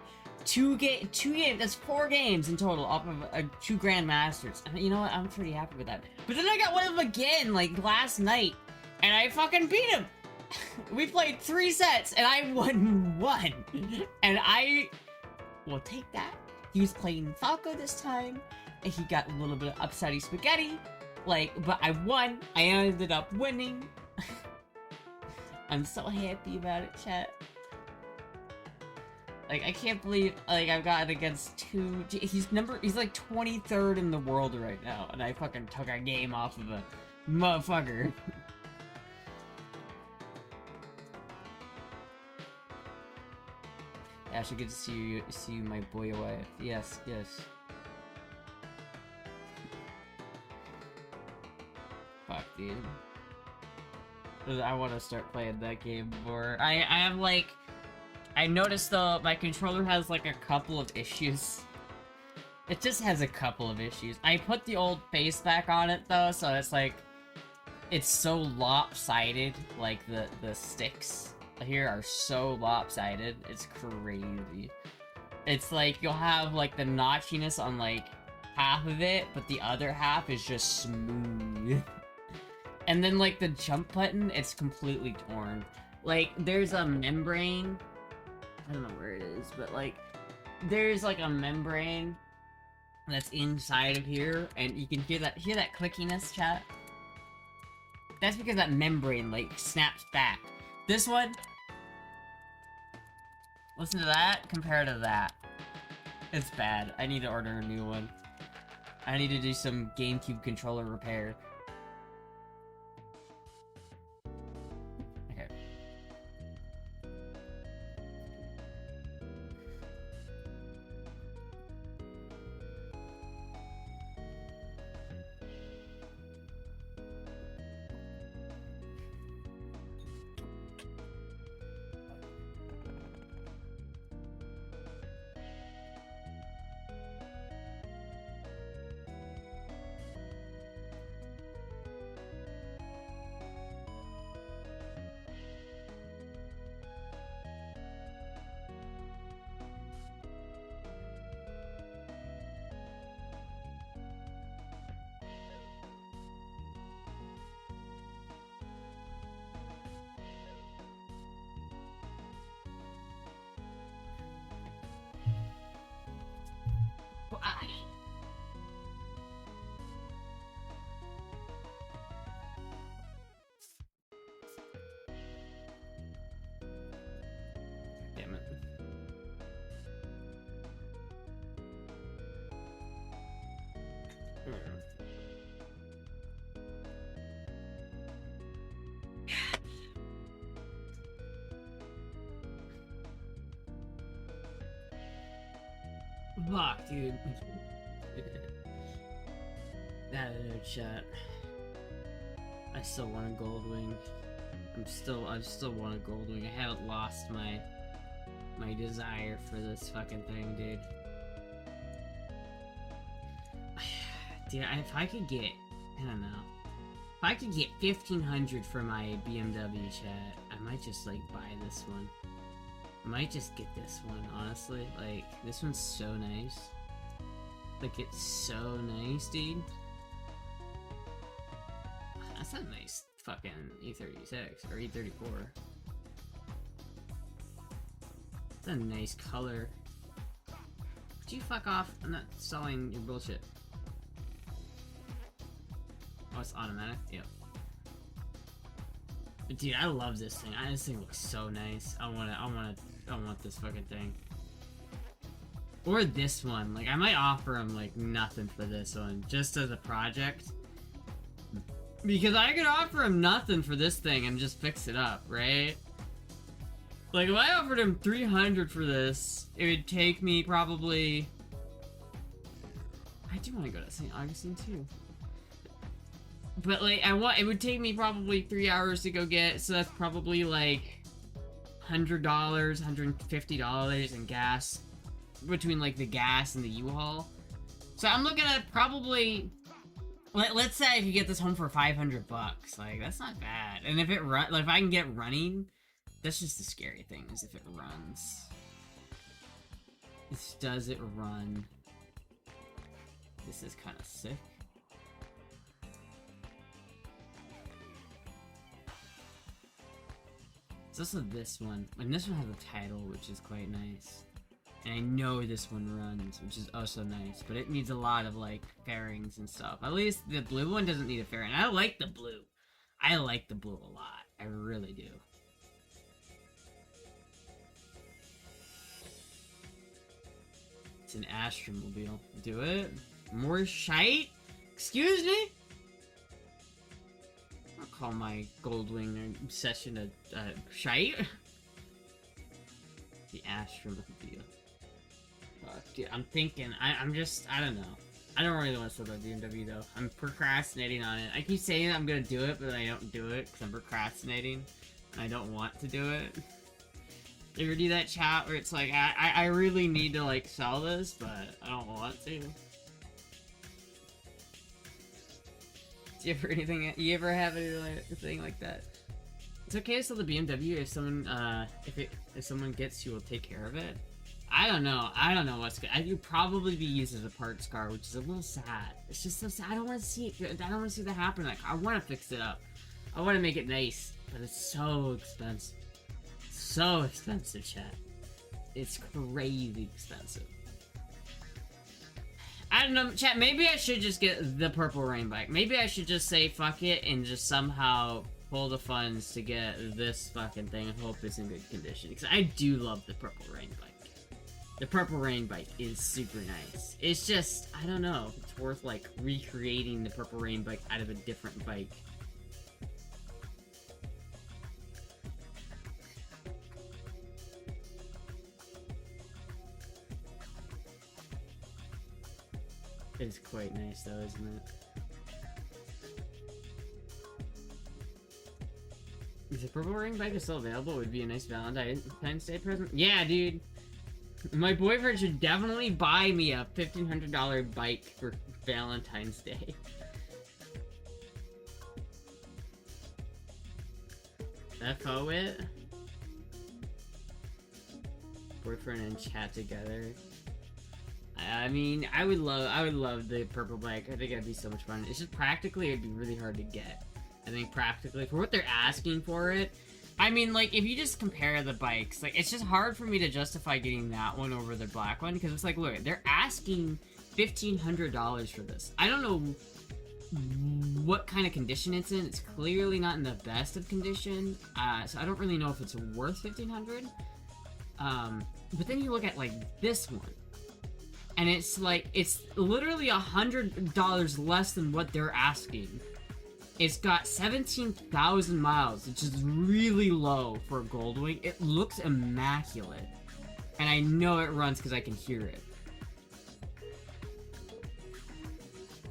A: 2 games, that's 4 games in total off of 2 Grandmasters. And you know what, I'm pretty happy with that. But then I got one of them again, like, last night, and I fucking beat him! We played 3 sets, and I won 1! And I will take that. He was playing Falco this time, and he got a little bit of upsetty spaghetti, like, but I won. I ended up winning. I'm so happy about it, chat. Like, I can't believe, like, I've gotten against 2... He's like 23rd in the world right now, and I fucking took a game off of a motherfucker. Actually, good to see you, my boy wife. Yes, yes. Fuck, dude. I want to start playing that game more. I have, like... I noticed, though, my controller has, like, a couple of issues. It just has a couple of issues. I put the old face back on it, though, so it's, like... It's so lopsided, like, the sticks here are so lopsided. It's crazy. It's, like, you'll have, like, the notchiness on, like, half of it, but the other half is just smooth. And then, like, the jump button, it's completely torn. Like, there's a membrane... I don't know where it is, but, like, there's, like, a membrane that's inside of here, and you can hear that clickiness, chat? That's because that membrane, like, snaps back. This one... Listen to that compared to that. It's bad. I need to order a new one. I need to do some GameCube controller repair. Okay. Damn it. Fuck, dude. That other chat. I still want a gold wing. I still want a gold wing. I haven't lost my desire for this fucking thing, dude. Dude, if I could get, I don't know. If I could get 1,500 for my BMW chat, I might just, like, buy this one. I might just get this one, honestly. Like, this one's so nice. Like, it's so nice, dude. That's a nice fucking E36, or E34. It's a nice color. Would you fuck off? I'm not selling your bullshit. Oh, it's automatic? Yep. But dude, I love this thing. This thing looks so nice. I want this fucking thing. Or this one. Like, I might offer him, like, nothing for this one. Just as a project. Because I could offer him nothing for this thing and just fix it up, right? Like, if I offered him 300 for this, it would take me probably... I do want to go to St. Augustine, too. But, like, it would take me probably 3 hours to go get, so that's probably, like, $100, $150 in gas. Between, like, the gas and the U-Haul. So I'm looking at probably... Let's say if you get this home for 500 bucks. Like, that's not bad. And if it run... Like, if I can get running... That's just the scary thing, is if it runs. Does it run? This is kind of sick. It's also this one. And this one has a title, which is quite nice. And I know this one runs, which is also nice. But it needs a lot of, like, fairings and stuff. At least the blue one doesn't need a fairing. I like the blue. I like the blue a lot. I really do. It's an Astra mobile. Do it? More shite? Excuse me? I'll call my Goldwing obsession a shite. The Astra mobile. Dude, I'm thinking, I don't know. I don't really want to start about BMW though. I'm procrastinating on it. I keep saying I'm gonna do it, but I don't do it because I'm procrastinating. And I don't want to do it. You ever do that chat where it's like, I really need to, like, sell this, but I don't want to? Do you ever have anything like that? It's okay to sell the BMW if someone, if someone gets you, will take care of it. I don't know what's good. I could probably be used as a parts car, which is a little sad. It's just so sad. I don't want to see it. I don't want to see that happen. Like, I want to fix it up. I want to make it nice, but it's so expensive. So expensive, chat. It's crazy expensive. I don't know, chat, maybe I should just get the Purple Rain bike. Maybe I should just say fuck it and just somehow pull the funds to get this fucking thing and hope it's in good condition. Because I do love the Purple Rain bike. The Purple Rain bike is super nice. It's just, I don't know if it's worth, like, recreating the Purple Rain bike out of a different bike. It's quite nice though, isn't it? Is the Purple Ring bike still available? It would be a nice Valentine's Day present. Yeah, dude. My boyfriend should definitely buy me a $1,500 bike for Valentine's Day. FO it. Boyfriend and chat together. I mean, I would love the purple bike. I think it'd be so much fun. It's just practically, it'd be really hard to get. I think practically, for what they're asking for it, I mean, like, if you just compare the bikes, like, it's just hard for me to justify getting that one over the black one, because it's like, look, they're asking $1,500 for this. I don't know what kind of condition it's in. It's clearly not in the best of condition, so I don't really know if it's worth $1,500. But then you look at, like, this one. And it's like, it's literally $100 less than what they're asking. It's got 17,000 miles, which is really low for a Goldwing. It looks immaculate. And I know it runs because I can hear it.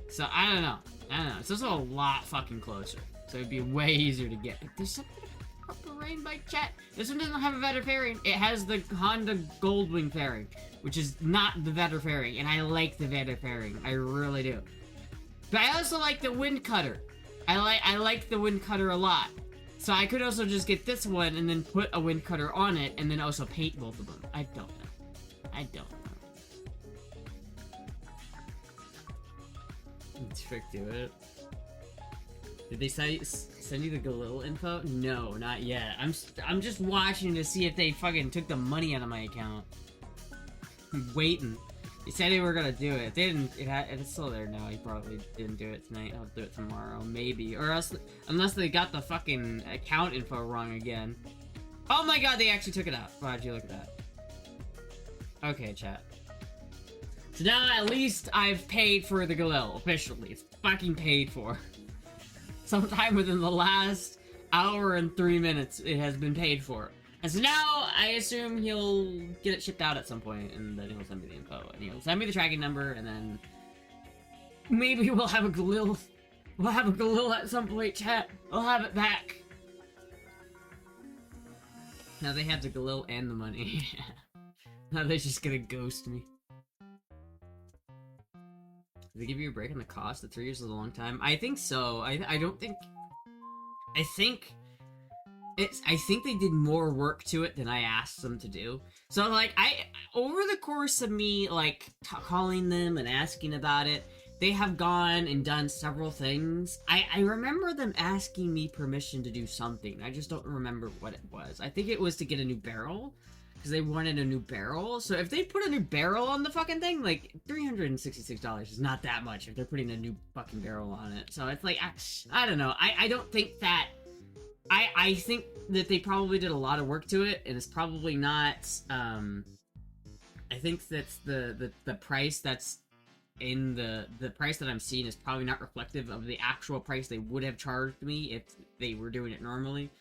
A: So, I don't know. It's also a lot fucking closer. So it'd be way easier to get. But there's something about the Rain Bike chat. This one doesn't have a Vetter fairing. It has the Honda Goldwing fairing, which is not the Vetter fairing, and I like the Vetter fairing. I really do. But I also like the Wind Cutter. I like the Wind Cutter a lot. So I could also just get this one and then put a Wind Cutter on it and then also paint both of them. I don't know. I don't know. Let's frick do it. Did they send you the Galil info? No, not yet. I'm just watching to see if they fucking took the money out of my account. I'm waiting. They said they were gonna do it. If they didn't, it's still there now. He probably didn't do it tonight. I'll do it tomorrow, maybe. Or else, unless they got the fucking account info wrong again. Oh my god, they actually took it out. Why'd you look at that? Okay, chat. So now at least I've paid for the Galil officially. It's fucking paid for. sometime within the last hour and 3 minutes, it has been paid for. And so now, I assume he'll get it shipped out at some point, and then he'll send me the info, and he'll send me the tracking number, and then maybe we'll have a Galil. We'll have a Galil at some point, chat. I'll have it back. Now they have the Galil and the money. Now they're just gonna ghost me. Did they give you a break on the cost? The 3 years is a long time. I think so. I don't think. I think they did more work to it than I asked them to do. So like over the course of me like calling them and asking about it, they have gone and done several things. I remember them asking me permission to do something. I just don't remember what it was. I think it was to get a new barrel, because they wanted a new barrel. So if they put a new barrel on the fucking thing, like, $366 is not that much if they're putting a new fucking barrel on it. So it's like, I don't know. I don't think that... I think that they probably did a lot of work to it, and it's probably not... I think that's the price that's in the price that I'm seeing is probably not reflective of the actual price they would have charged me if they were doing it normally.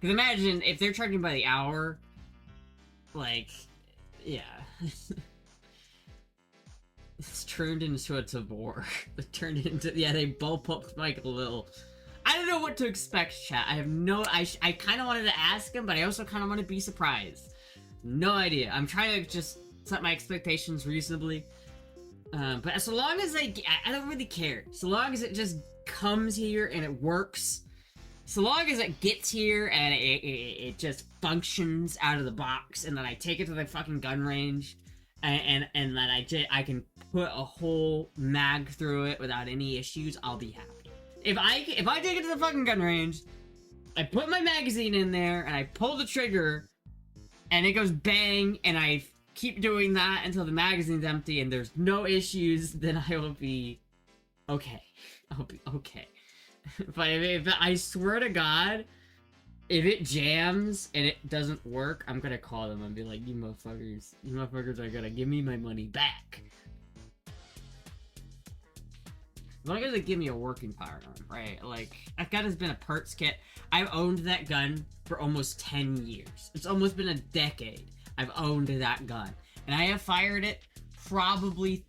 A: Because imagine if they're charging by the hour, like, yeah. It's turned into a Tabor. It turned into, yeah, they bulk up Mike a little. I don't know what to expect, chat. I have no, I kind of wanted to ask him, but I also kind of want to be surprised. No idea. I'm trying to just set my expectations reasonably. But so long as I don't really care. So long as it just comes here and it works. So long as it gets here and it just functions out of the box, and then I take it to the fucking gun range, and that I can put a whole mag through it without any issues, I'll be happy. If I take it to the fucking gun range, I put my magazine in there, and I pull the trigger, and it goes bang, and I keep doing that until the magazine's empty and there's no issues, then I will be okay. I'll be okay. But if I swear to God, if it jams and it doesn't work, I'm gonna call them and be like, you motherfuckers are gonna give me my money back. As long as they give me a working firearm, right? Like, that gun has been a parts kit. I've owned that gun for almost 10 years. It's almost been a decade I've owned that gun. And I have fired it probably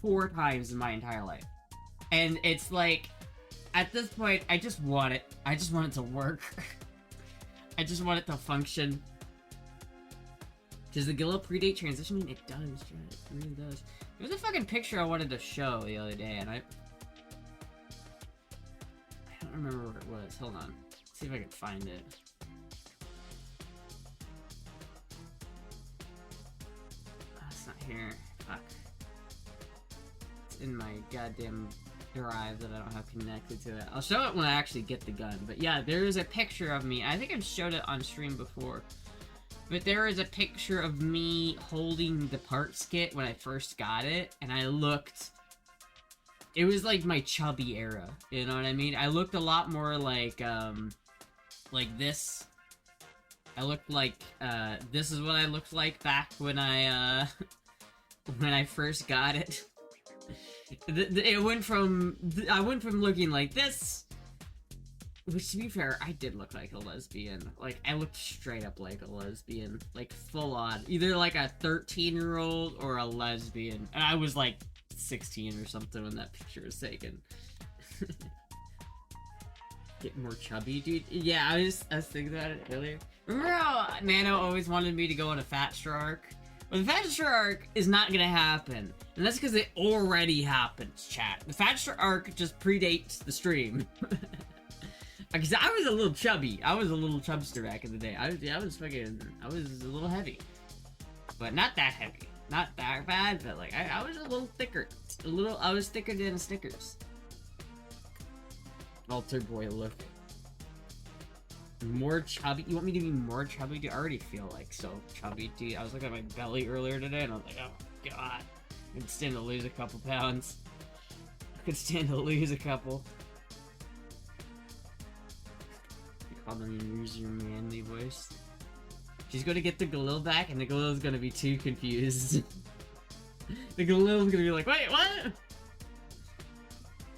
A: 4 times in my entire life. And it's like, at this point, I just want it. I just want it to work. I just want it to function. Does the Gilla predate transitioning? It does, Jared. It really does. There was a fucking picture I wanted to show the other day, and I don't remember what it was. Hold on. Let's see if I can find it. It's not here. Fuck. It's in my goddamn drive that I don't have connected to it. I'll show it when I actually get the gun. But yeah, there is a picture of me. I think I've showed it on stream before. But there is a picture of me holding the parts kit when I first got it, and I looked... It was like my chubby era, you know what I mean? I looked a lot more like this. I looked like, this is what I looked like back when I first got it. I went from looking like this, which, to be fair, I did look like a lesbian. Like, I looked straight up like a lesbian. Like, full on. Either like a 13-year-old or a lesbian. And I was like 16 or something when that picture was taken. Get more chubby, dude. Yeah, I was thinking about it earlier. Remember how Nano always wanted me to go on a Fatstra arc? Well, the Fatstra arc is not gonna happen. And that's because it already happens, chat. The Fatstra arc just predates the stream. Because I was a little chubby. I was a little chubster back in the day. I was a little heavy. But not that heavy. Not that bad, but like, I was a little thicker. I was thicker than a Snickers. Altar boy look. More chubby? You want me to be more chubby? Dude, I already feel like so chubby, dude. I was looking at my belly earlier today and I was like, oh god. I could stand to lose a couple pounds. I could stand to lose a couple. I'm gonna use your manly voice. She's gonna get the Galil back, and the Galil's gonna be too confused. The Galil's gonna be like, wait, what?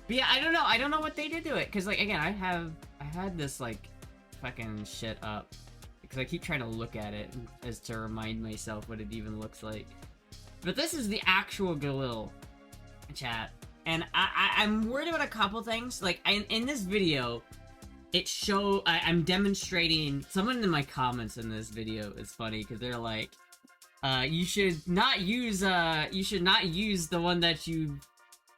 A: But yeah, I don't know what they did to it, because like again, I had this like fucking shit up because I keep trying to look at it as to remind myself what it even looks like. But this is the actual Galil, chat, and I'm worried about a couple things. Like in this video, I'm demonstrating. Someone in my comments in this video is funny because they're like, you should not use the one that you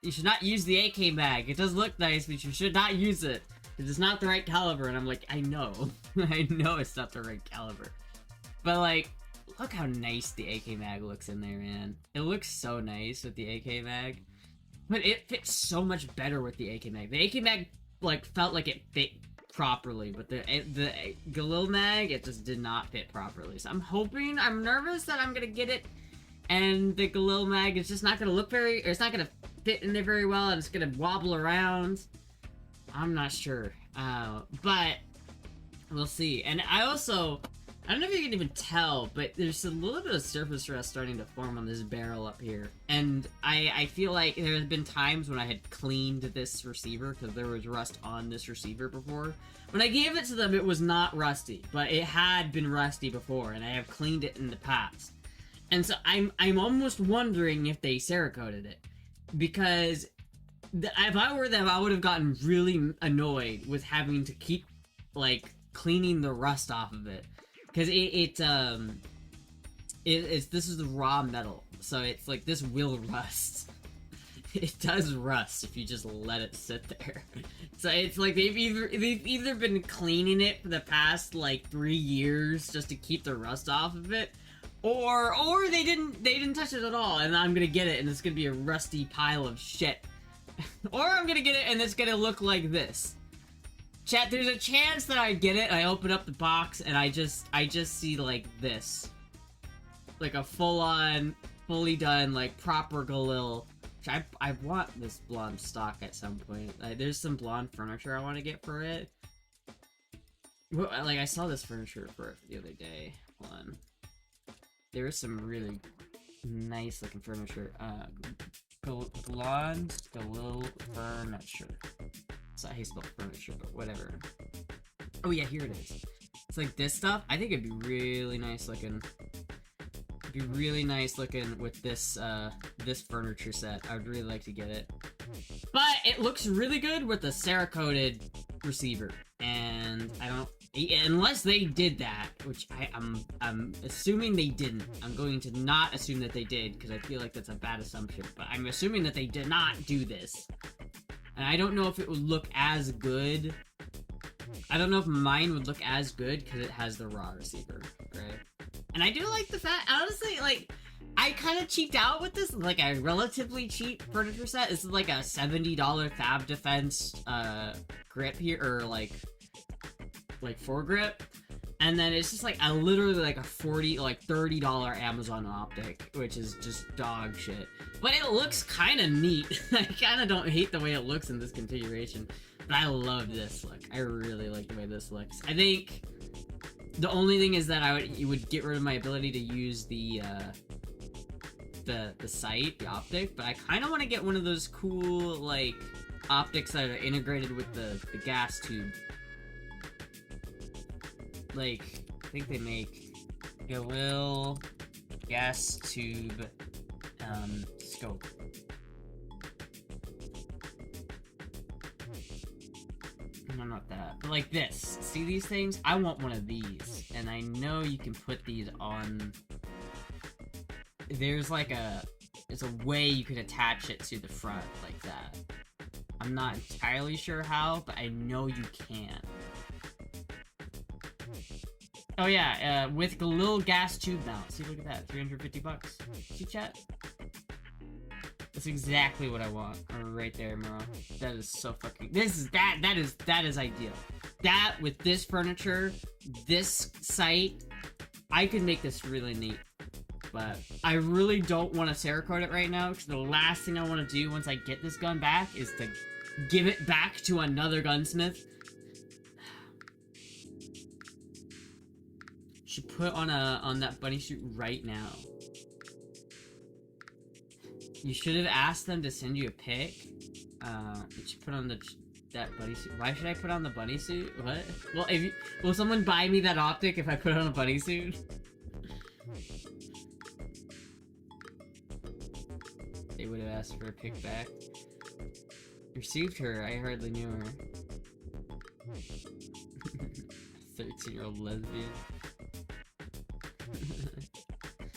A: should not use the AK mag. It does look nice, but you should not use it. It's not the right caliber. And I'm like, I know. I know it's not the right caliber. But like, look how nice the AK mag looks in there, man. It looks so nice with the AK mag. But it fits so much better with the AK mag. The AK mag, like, felt like it fit properly, but the Galil mag, it just did not fit properly. So I'm nervous that I'm gonna get it, and the Galil mag is just not gonna look it's not gonna fit in there very well, and it's gonna wobble around. I'm not sure, but we'll see. And I don't know if you can even tell, but there's a little bit of surface rust starting to form on this barrel up here. And I feel like there have been times when I had cleaned this receiver, because there was rust on this receiver before. When I gave it to them, it was not rusty, but it had been rusty before, and I have cleaned it in the past. And so I'm almost wondering if they Cerakoted it. Because if I were them, I would have gotten really annoyed with having to keep, like, cleaning the rust off of it. Because this is the raw metal, so it's like, this will rust. It does rust if you just let it sit there. So it's like they've either been cleaning it for the past like 3 years just to keep the rust off of it, or they didn't touch it at all, and I'm gonna get it and it's gonna be a rusty pile of shit. Or I'm gonna get it and it's gonna look like this. Chat, there's a chance that I get it, I open up the box, and I just see, like, this. Like a full-on, fully done, like, proper Galil. I want this blonde stock at some point. There's some blonde furniture I want to get for it. Well, like, I saw this furniture for it the other day. Hold on. There is some really nice-looking furniture. Blonde Galil furniture. That's not how you spell furniture, but whatever. Oh yeah, here it is. It's like this stuff. I think it'd be really nice looking. It'd be really nice looking with this this furniture set. I would really like to get it. But it looks really good with the Cerakoted receiver. And I don't, unless they did that, which I'm assuming they didn't. I'm going to not assume that they did, because I feel like that's a bad assumption. But I'm assuming that they did not do this. And I don't know if it would look as good. I don't know if mine would look as good because it has the raw receiver, right? And I do like the fact, honestly, like, I kind of cheaped out with this, like a relatively cheap furniture set. This is like a $70 Fab Defense grip here, or like foregrip. And then it's just like literally like a $30 Amazon optic, which is just dog shit. But it looks kind of neat. I kind of don't hate the way it looks in this configuration, but I love this look. I really like the way this looks. I think the only thing is that it would get rid of my ability to use the sight, the optic, but I kind of want to get one of those cool, like, optics that are integrated with the gas tube. Like, I think they make Galil gas tube scope. No, not that. But like this. See these things? I want one of these. And I know you can put these on... There's like there's a way you can attach it to the front like that. I'm not entirely sure how, but I know you can. Oh yeah, with Galil gas tube mount. See, look at that, 350 bucks. See, chat? That's exactly what I want. Right there, Miro. That is so fucking... That is ideal. That, with this furniture, this site, I could make this really neat. But I really don't want to Cerakote it right now, because the last thing I want to do once I get this gun back is to give it back to another gunsmith. Should put on that bunny suit right now. You should have asked them to send you a pic. You should put on that bunny suit. Why should I put on the bunny suit? What? Well, will someone buy me that optic if I put on a bunny suit? They would have asked for a kickback. Received her, I hardly knew her. 13-year-old lesbian.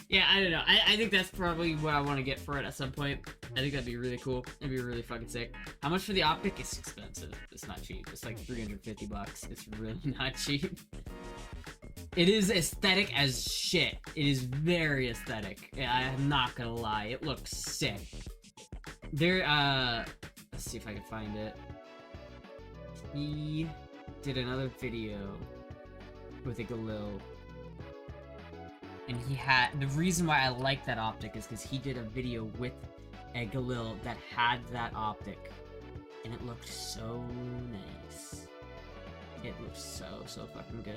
A: Yeah, I don't know. I think that's probably what I want to get for it at some point. I think that'd be really cool. It'd be really fucking sick. How much for the optic? It's expensive. It's not cheap. It's like 350 bucks. It's really not cheap. It is aesthetic as shit. It is very aesthetic. I'm not gonna lie. It looks sick. There, let's see if I can find it. He did another video with a Galil. And he had, the reason why I like that optic is because he did a video with a Galil that had that optic. And it looked so nice. It looked so fucking good.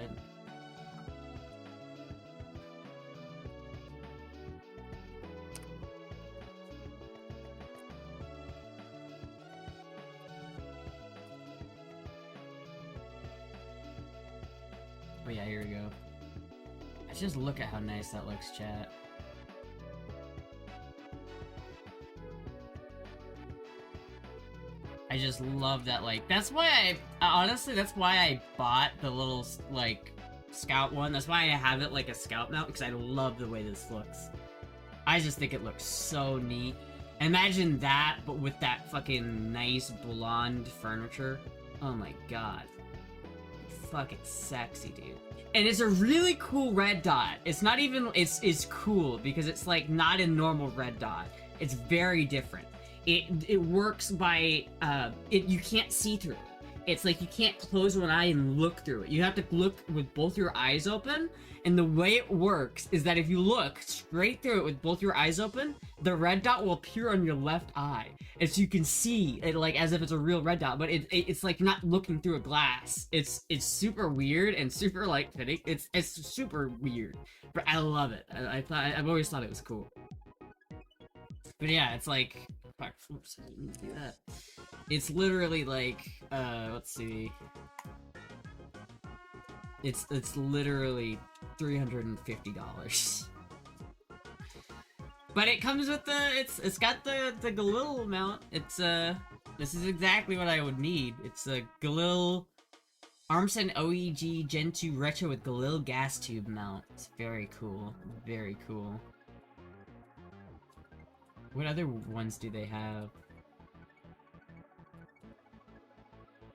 A: Oh yeah, here we go. Just look at how nice that looks, chat. I just love that, like, that's why honestly, that's why I bought the little, like, scout one. That's why I have it like a scout mount, because I love the way this looks. I just think it looks so neat. Imagine that, but with that fucking nice blonde furniture. Oh my god. Fucking sexy, dude. And it's a really cool red dot. It's not even, it's cool because it's like not a normal red dot. It's very different. It works by, you can't see through it. It's like you can't close one eye and look through it. You have to look with both your eyes open. And the way it works is that if you look straight through it with both your eyes open, the red dot will appear on your left eye. And so you can see it like as if it's a real red dot, but it's like you're not looking through a glass. It's super weird and super like fitting. It's super weird, but I love it. I've always thought it was cool. But yeah, it's like, fuck, oops, I didn't do that. It's literally like, let's see. It's literally $350. But it comes with the, it's got the Galil mount. It's, this is exactly what I would need. It's a Galil Armsen OEG Gen 2 Retro with Galil gas tube mount. It's very cool. Very cool. What other ones do they have?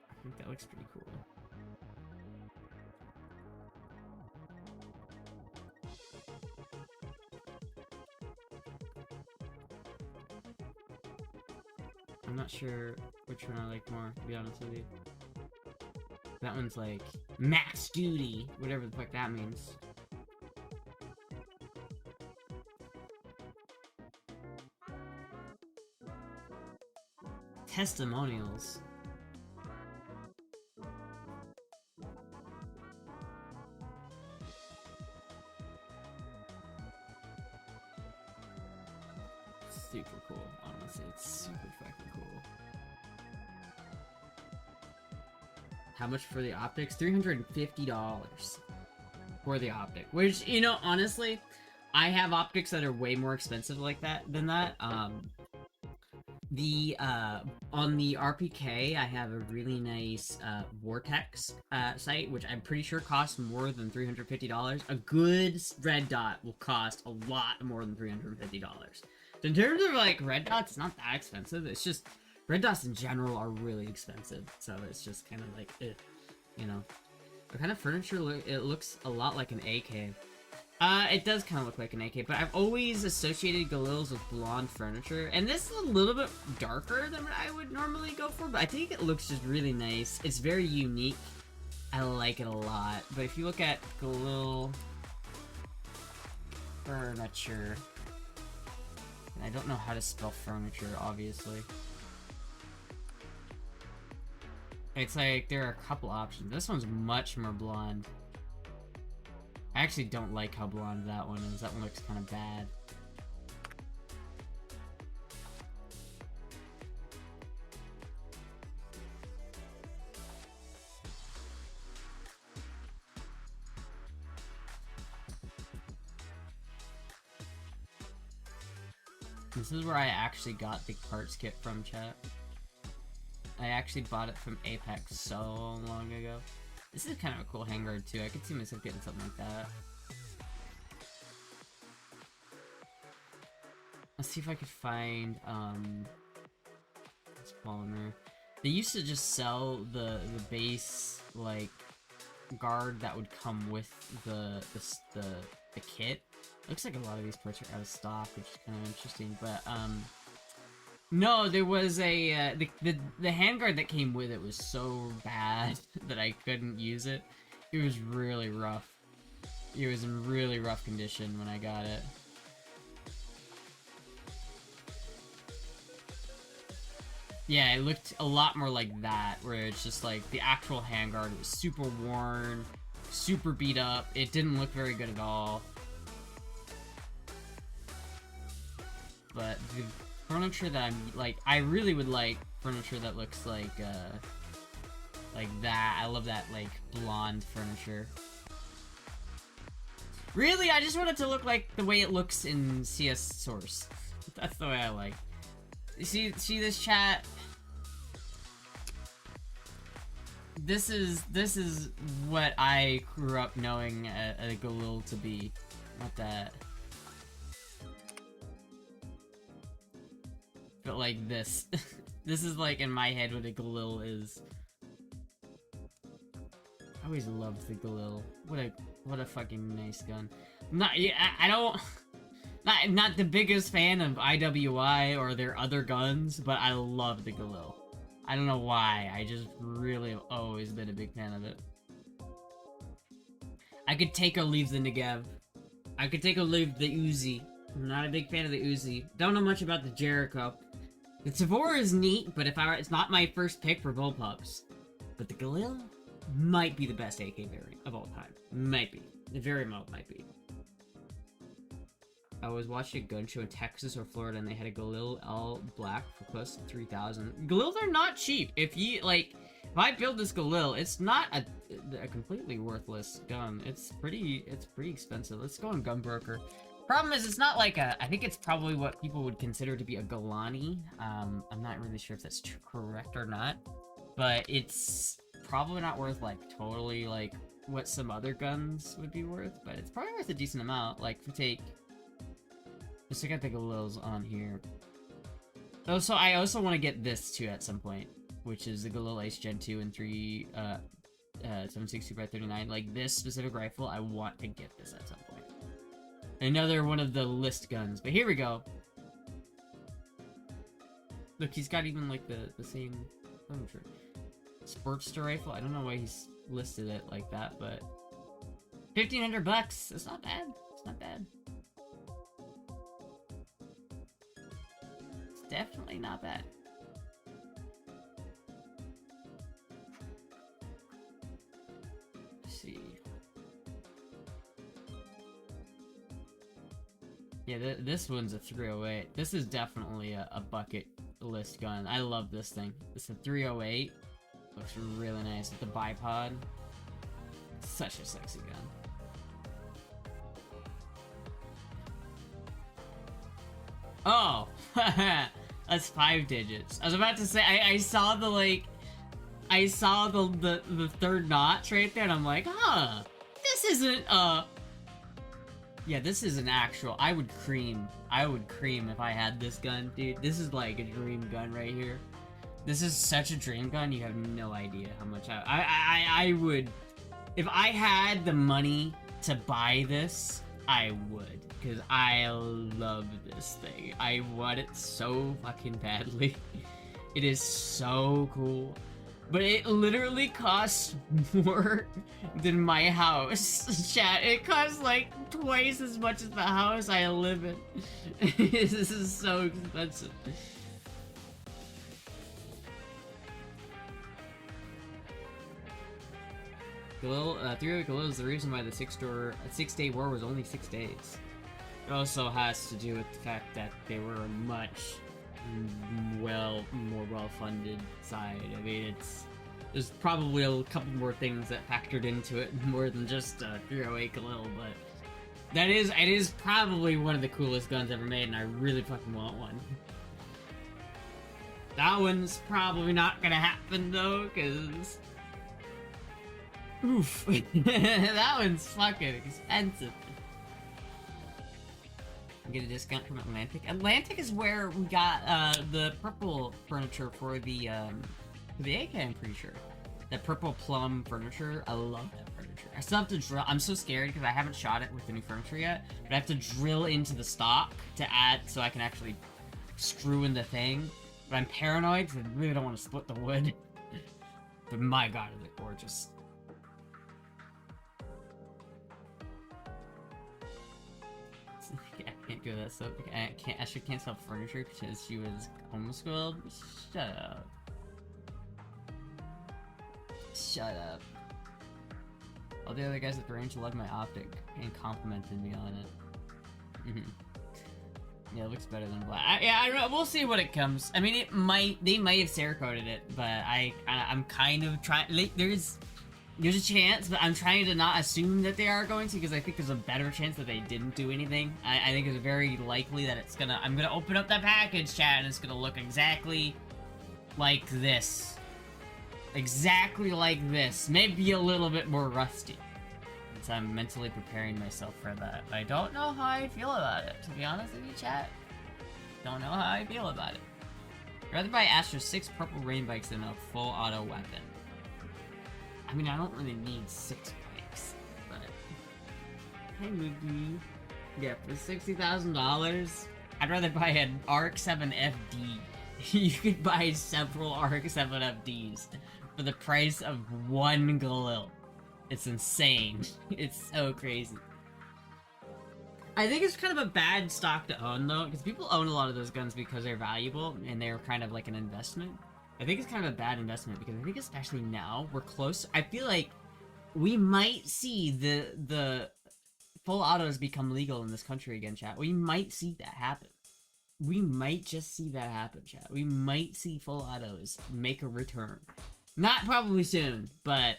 A: I think that looks pretty cool. I'm not sure which one I like more, to be honest with you. That one's like, max duty, whatever the fuck that means. Testimonials. Super cool, honestly, it's super fucking cool. How much for the optics? $350 for the optic, which, you know, honestly, I have optics that are way more expensive like that than that. On the RPK, I have a really nice Vortex site, which I'm pretty sure costs more than $350. A good red dot will cost a lot more than $350. In terms of, like, red dots, it's not that expensive. It's just, red dots in general are really expensive. So it's just kind of like, you know. The kind of furniture, it looks a lot like an AK. It does kind of look like an AK, but I've always associated Galils with blonde furniture. And this is a little bit darker than what I would normally go for, but I think it looks just really nice. It's very unique. I like it a lot. But if you look at Galil furniture... I don't know how to spell furniture, obviously. It's like, there are a couple options. This one's much more blonde. I actually don't like how blonde that one is. That one looks kind of bad. This is where I actually got the parts kit from, chat. I actually bought it from Apex so long ago. This is kind of a cool handguard too. I could see myself getting something like that. Let's see if I could find spawner. They used to just sell the base like guard that would come with the kit. Looks like a lot of these parts are out of stock, which is kind of interesting. But no, there was a the handguard that came with it was so bad that I couldn't use it. It was really rough. It was in really rough condition when I got it. Yeah, it looked a lot more like that, where it's just like the actual handguard was super worn, super beat up. It didn't look very good at all. But the furniture that I'm like, I really would like furniture that looks like that. I love that like blonde furniture. Really, I just want it to look like the way it looks in CS Source. That's the way I like. You see this, chat? This is what I grew up knowing a Galil to be. Not that. But like this. This is like in my head what a Galil is. I always loved the Galil. What a fucking nice gun. I don't not the biggest fan of IWI or their other guns, but I love the Galil. I don't know why, I just really have always been a big fan of it. I could take or leave the Negev. I could take or leave the Uzi. I'm not a big fan of the Uzi. Don't know much about the Jericho. The Tavor is neat, but it's not my first pick for bullpups. But the Galil might be the best AK variant of all time. Might be. It very well might be. I was watching a gun show in Texas or Florida, and they had a Galil all black for close to 3,000. Galils are not cheap. If I build this Galil, it's not a completely worthless gun. It's pretty expensive. Let's go on Gunbroker. Problem is, it's not like I think it's probably what people would consider to be a Galani. I'm not really sure if that's correct or not, but it's probably not worth like totally like what some other guns would be worth, but it's probably worth a decent amount. Like if we take, let's look at the Galils on here. Oh, so I also want to get this too at some point, which is the Galil Ace Gen 2 and 3 7.62x39. Like this specific rifle, I want to get this at some point. Another one of the list guns, but here we go. Look, he's got even like the same furniture. Sportster rifle. I don't know why he's listed it like that, but $1,500. It's not bad. It's not bad. It's definitely not bad. Let's see. Yeah, this one's a 308. This is definitely a bucket list gun. I love this thing. It's a 308. Looks really nice with the bipod. Such a sexy gun. Oh! That's 5 digits. I was about to say, I saw the, like... I saw the third notch right there, and I'm like, huh! This isn't, yeah, this is an actual... I would cream if I had this gun, dude. This is like a dream gun right here. This is such a dream gun, you have no idea how much I would... If I had the money to buy this, I would. Because I love this thing. I want it so fucking badly. It is so cool. But it literally costs more than my house. Chat, it costs like twice as much as the house I live in. This is so expensive. Galil, 308 Galil is the reason why the 6-day war was only 6 days. It also has to do with the fact that they were a much more well-funded side. I mean, there's probably a couple more things that factored into it more than just 308 Galil, but It is probably one of the coolest guns ever made, and I really fucking want one. That one's probably not gonna happen though, cause oof, that one's fucking expensive. Get a discount from Atlantic. Atlantic is where we got the purple furniture for the AK. I'm pretty sure that purple plum furniture. I love that furniture. I still have to drill. I'm so scared because I haven't shot it with the new furniture yet, but I have to drill into the stock to add so I can actually screw in the thing. But I'm paranoid because I really don't want to split the wood. But my god, is it gorgeous. I can't do that, so I should can't sell furniture because she was homeschooled. Shut up. Shut up. All the other guys at the range loved my optic and complimented me on it. Yeah, it looks better than black. Yeah, I don't know. We'll see what it comes. I mean, they might have Cerakoted it, but I'm kind of trying. Like, there's a chance, but I'm trying to not assume that they are going to, because I think there's a better chance that they didn't do anything. I think it's very likely that I'm gonna open up that package, chat, and it's gonna look exactly like this. Exactly like this. Maybe a little bit more rusty. So I'm mentally preparing myself for that. I don't know how I feel about it, to be honest with you, chat. Don't know how I feel about it. I'd rather buy Astra 6 purple rain bikes than a full auto weapon. I mean, I don't really need 6 bikes, but... Hey, Mookie. Yeah, for $60,000, I'd rather buy an RX-7 FD. You could buy several RX-7 FDs for the price of one Galil. It's insane. It's so crazy. I think it's kind of a bad stock to own, though, because people own a lot of those guns because they're valuable and they're kind of like an investment. I think it's kind of a bad investment because I think especially now, we're close. I feel like we might see the full autos become legal in this country again, chat. We might see that happen. We might just see that happen, chat. We might see full autos make a return. Not probably soon, but...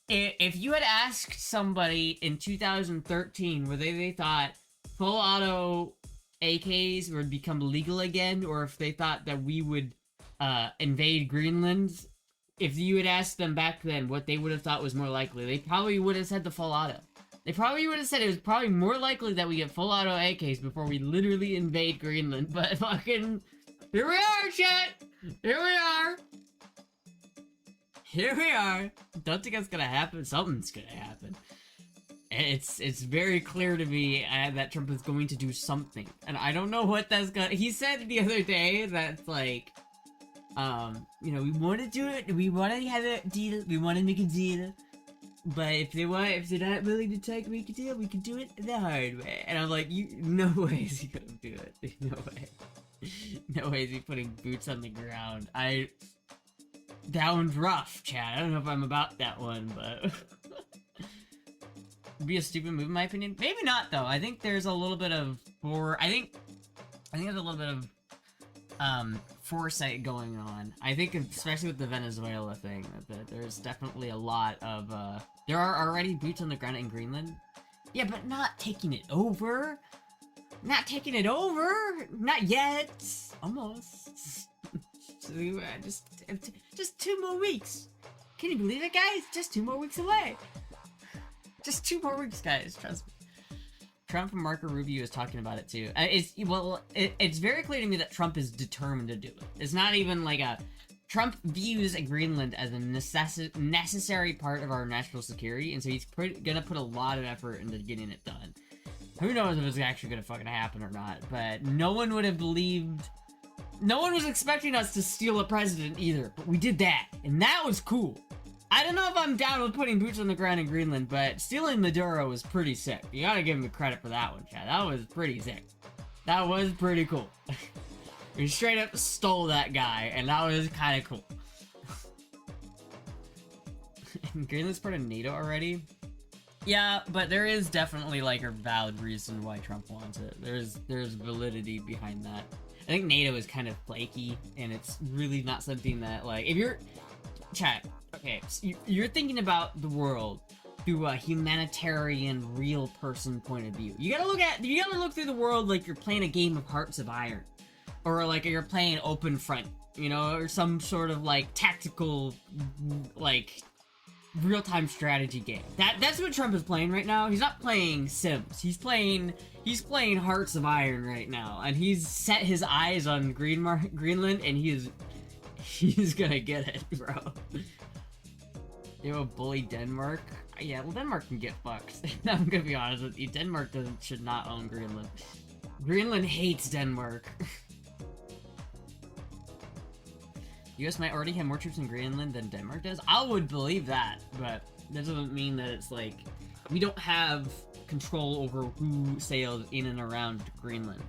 A: If you had asked somebody in 2013 whether they thought full auto AKs would become legal again, or if they thought that we would invade Greenland, if you had asked them back then what they would have thought was more likely, they probably would have said the full auto. They probably would have said it was probably more likely that we get full auto AKs before we literally invade Greenland. But fucking, here we are, chat! Here we are! Here we are. Don't think that's gonna happen. Something's gonna happen. It's very clear to me that Trump is going to do something, and I don't know what that's gonna. He said the other day that like, you know, we want to do it. We want to have a deal. We want to make a deal. But if they're not willing to take make a deal, we can do it the hard way. And I'm like, no way is he gonna do it. No way. No way is he putting boots on the ground. That one's rough, chat. I don't know if I'm about that one, but... be a stupid move in my opinion. Maybe not, though. I think there's a little bit of... I think there's a little bit of... foresight going on. I think, especially with the Venezuela thing, that there's definitely a lot of, there are already boots on the ground in Greenland. Yeah, but not taking it over. Not taking it over. Not yet. Almost. So, just 2 more weeks. Can you believe it, guys? Just 2 more weeks away. Just 2 more weeks, guys. Trust me. Trump and Marco Rubio is talking about it too. It's very clear to me that Trump is determined to do it. It's not even like a... Trump views Greenland as a necessary part of our national security, and so he's gonna put a lot of effort into getting it done. Who knows if it's actually gonna fucking happen or not, but no one would have believed... No one was expecting us to steal a president either, but we did that, and that was cool. I don't know if I'm down with putting boots on the ground in Greenland, but stealing Maduro was pretty sick. You gotta give him credit for that one, chat. That was pretty sick. That was pretty cool. We straight up stole that guy, and that was kind of cool. And Greenland's part of NATO already? Yeah, but there is definitely like a valid reason why Trump wants it. There's validity behind that. I think NATO is kind of flaky, and it's really not something that, like, if you're... Chat, okay, so you're thinking about the world through a humanitarian, real person point of view. You gotta look through the world like you're playing a game of Hearts of Iron. Or like you're playing Open Front, you know, or some sort of like tactical, like real-time strategy game. That's what Trump is playing right now. He's not playing Sims. He's playing Hearts of Iron right now, and he's set his eyes on Greenland, and he's gonna get it, bro. You know, bully Denmark. Yeah, well, Denmark can get fucked. I'm gonna be honest with you. Denmark should not own Greenland. Greenland hates Denmark. US might already have more troops in Greenland than Denmark does. I would believe that, but that doesn't mean that it's like we don't have control over who sails in and around Greenland.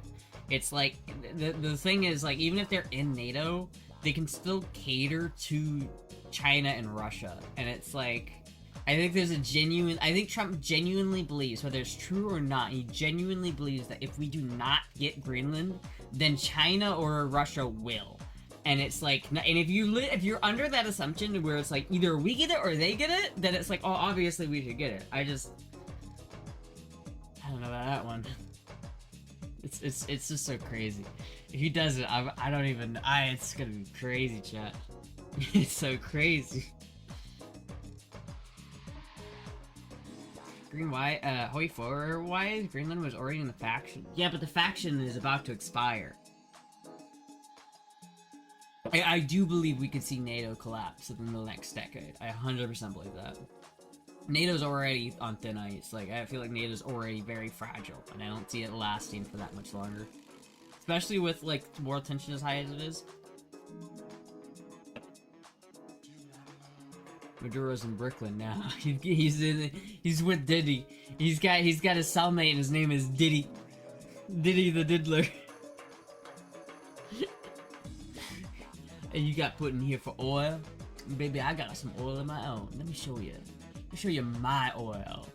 A: It's like the thing is, like, even if they're in NATO, they can still cater to China and Russia. And it's like, I think Trump genuinely believes, whether it's true or not, he genuinely believes that if we do not get Greenland, then China or Russia will. And it's like, and if you're under that assumption where it's like either we get it or they get it, then it's like, oh, obviously we should get it. I don't know about that one. It's just so crazy. If he does it, it's gonna be crazy, chat. It's so crazy. Hoi 4 wise, Greenland was already in the faction. Yeah, but the faction is about to expire. I do believe we could see NATO collapse within the next decade. I 100% believe that. NATO's already on thin ice. Like, I feel like NATO's already very fragile, and I don't see it lasting for that much longer. Especially with, like, world tension as high as it is. Maduro's in Brooklyn now. He's with Diddy. He's got a cellmate, and his name is Diddy. Diddy the Diddler. And you got put in here for oil? Baby, I got some oil of my own. Let me show you. Let me show you my oil.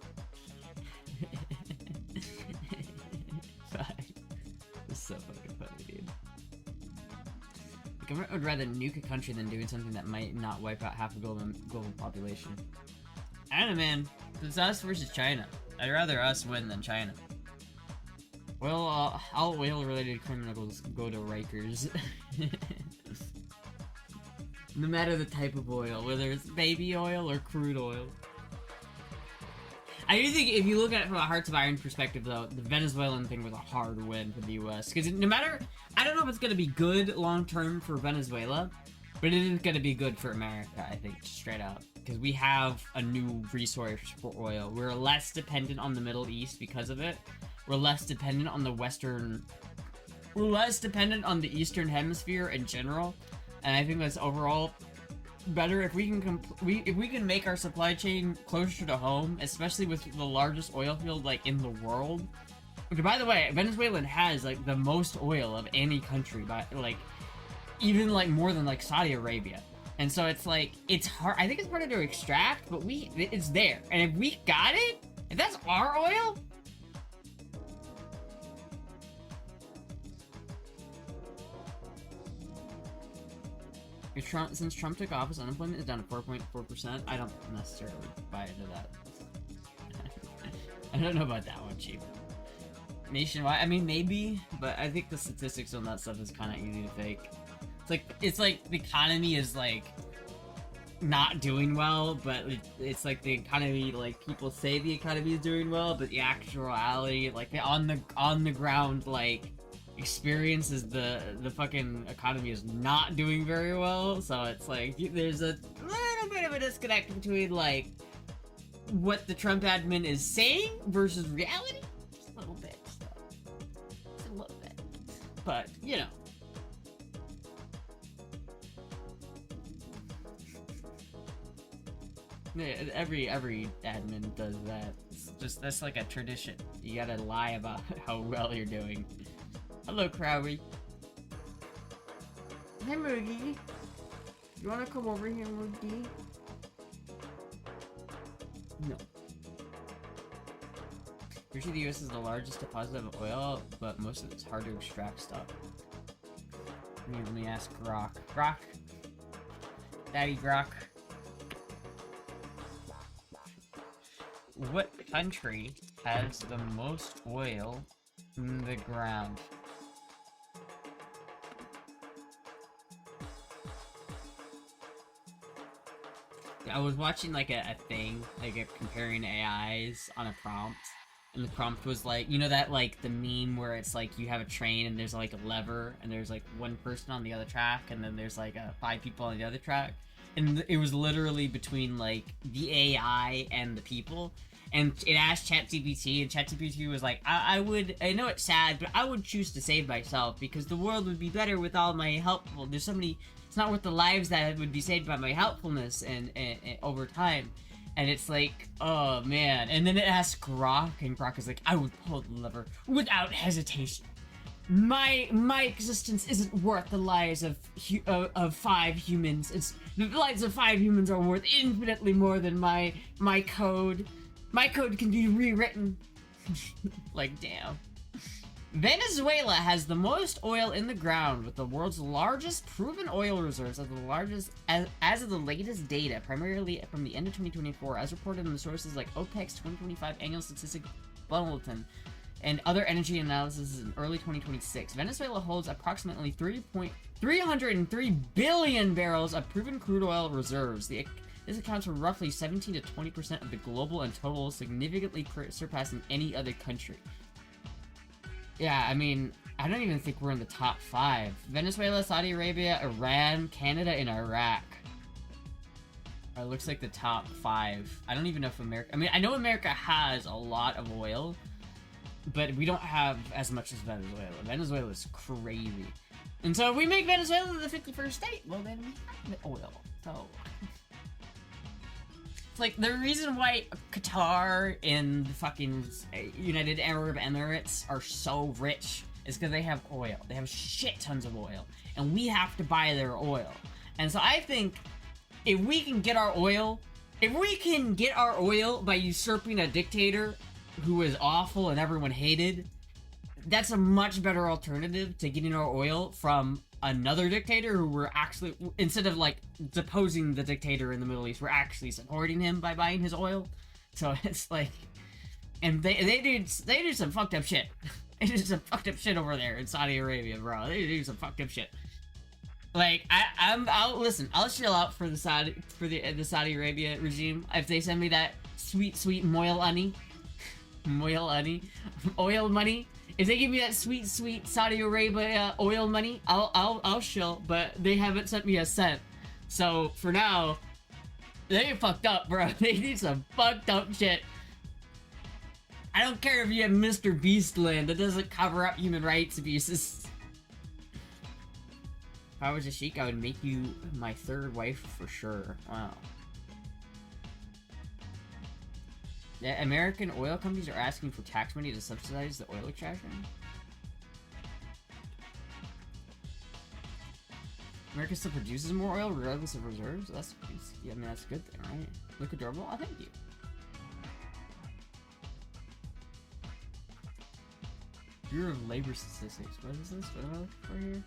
A: It's so fucking funny, dude. The government would rather nuke a country than doing something that might not wipe out half the global population. I don't know, man. It's us versus China. I'd rather us win than China. Well, all oil-related criminals go to Rikers. No matter the type of oil, whether it's baby oil or crude oil. I do think if you look at it from a Hearts of Iron perspective, though, the Venezuelan thing was a hard win for the U.S. Because no matter, I don't know if it's going to be good long-term for Venezuela, but it is going to be good for America, I think, straight out. Because we have a new resource for oil. We're less dependent on the Middle East because of it. We're less dependent on the We're less dependent on the Eastern Hemisphere in general. And I think that's overall better if we can make our supply chain closer to home, especially with the largest oil field like in the world. Okay, by the way, Venezuela has like the most oil of any country, by like even like more than like Saudi Arabia. And so it's like it's hard. I think it's harder to extract, but it's there. And if we got it, if that's our oil. Since Trump took office, unemployment is down to 4.4%. I don't necessarily buy into that. I don't know about that one, Chief. Nationwide, I mean, maybe, but I think the statistics on that stuff is kind of easy to fake. It's like the economy is like not doing well, but it's like the economy, like people say the economy is doing well, but the actuality, like the on the ground, like experience is the fucking economy is not doing very well. So it's like there's a little bit of a disconnect between like what the Trump admin is saying versus reality. Just a little bit. So. Just a little bit. But you know. Yeah, every admin does that. It's just that's like a tradition. You gotta lie about how well you're doing. Hello, Crowley. Hey, Moogie. You wanna come over here, Moogie? No. Usually the US is the largest deposit of oil, but most of it's hard to extract stuff. Let me ask Grok. Grok? Daddy Grok. what country has the most oil in the ground? I was watching like a thing, like comparing AIs on a prompt, and the prompt was like, you know that like the meme where it's like you have a train and there's like a lever and there's like one person on the other track and then there's like 5 people on the other track, and it was literally between like the AI and the people, and it asked ChatGPT, and ChatGPT was like, I know it's sad, but I would choose to save myself because the world would be better with all my helpful. There's so many. It's not worth the lives that would be saved by my helpfulness and over time. And it's like, oh man. And then it asks Grok, and Grok is like, I would pull the lever without hesitation. My existence isn't worth the lives of 5 humans. The lives of 5 humans are worth infinitely more than my code. My code can be rewritten. Like, damn. Venezuela has the most oil in the ground, with the world's largest proven oil reserves as of the latest data, primarily from the end of 2024, as reported in the sources like OPEC's 2025 Annual Statistics Bulletin and other energy analysis in early 2026. Venezuela holds approximately 303 billion barrels of proven crude oil reserves. This accounts for roughly 17 to 20% of the global and total, significantly surpassing any other country. Yeah, I mean, I don't even think we're in the top 5. Venezuela, Saudi Arabia, Iran, Canada, and Iraq. It looks like the top 5. I don't even know if America... I mean, I know America has a lot of oil, but we don't have as much as Venezuela. Venezuela is crazy. And so if we make Venezuela the 51st state, well then we have the oil. So... It's like, the reason why Qatar and the fucking United Arab Emirates are so rich is because they have oil. They have shit tons of oil. And we have to buy their oil. And so I think if we can get our oil by usurping a dictator who is awful and everyone hated, that's a much better alternative to getting our oil from another dictator who we're actually, instead of like deposing the dictator in the Middle East, we're actually supporting him by buying his oil. So it's like, and they do some fucked up shit. They do some fucked up shit over there in Saudi Arabia, bro. They do some fucked up shit. Like I'll chill out for the Saudi Arabia regime if they send me that sweet oil money. If they give me that sweet Saudi Arabia oil money, I'll chill. But they haven't sent me a cent. So for now, they fucked up, bro. They need some fucked up shit. I don't care if you have Mr. Beast land. That doesn't cover up human rights abuses. If I was a sheik, I would make you my 3rd wife for sure. Wow. Yeah, American oil companies are asking for tax money to subsidize the oil extraction. America still produces more oil regardless of reserves? That's, yeah, I mean, that's a good thing, right? Look adorable? Oh, thank you. Bureau of Labor Statistics. What is this? What am I looking for here?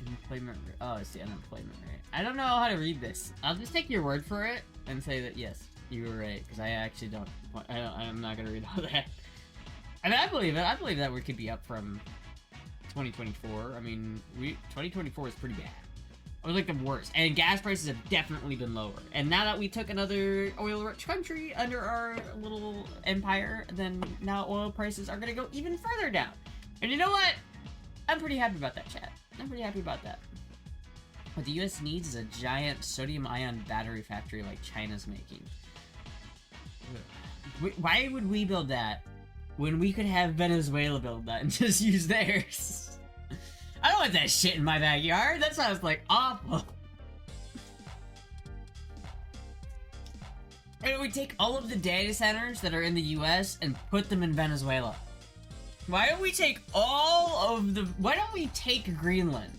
A: Unemployment rate. Oh, it's the unemployment rate. I don't know how to read this. I'll just take your word for it and say that yes, you were right, because I actually don't. I'm not gonna read all that. I mean, I believe it. I believe that we could be up from 2024. I mean, 2024 is pretty bad. It was like the worst, and gas prices have definitely been lower. And now that we took another oil-rich country under our little empire, then now oil prices are gonna go even further down. And you know what? I'm pretty happy about that, chat. I'm pretty happy about that. What the US needs is a giant sodium-ion battery factory like China's making. Why would we build that when we could have Venezuela build that and just use theirs? I don't want that shit in my backyard. That sounds like awful. Why don't we take all of the data centers that are in the US and put them in Venezuela? Why don't we take all of the... Why don't we take Greenland?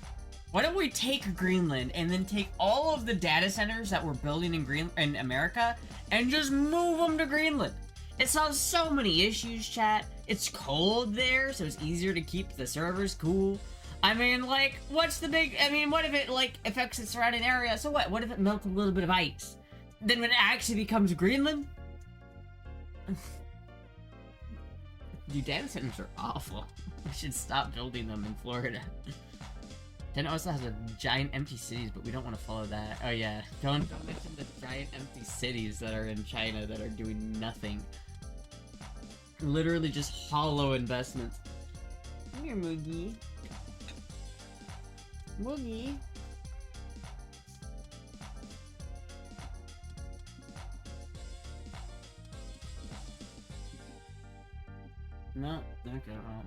A: Why don't we take Greenland and then take all of the data centers that we're building in America and just move them to Greenland? It solves so many issues, chat. It's cold there, so it's easier to keep the servers cool. I mean, like, what's the big... I mean, what if it, like, affects the surrounding area? So what? What if it melts a little bit of ice? Then when it actually becomes Greenland? Dude, data centers are awful. We should stop building them in Florida. Then it also has a giant empty cities, but we don't want to follow that. Oh yeah, don't mention the giant empty cities that are in China that are doing nothing. Literally just hollow investments. Come here, Moogie. Moogie. No, okay, well.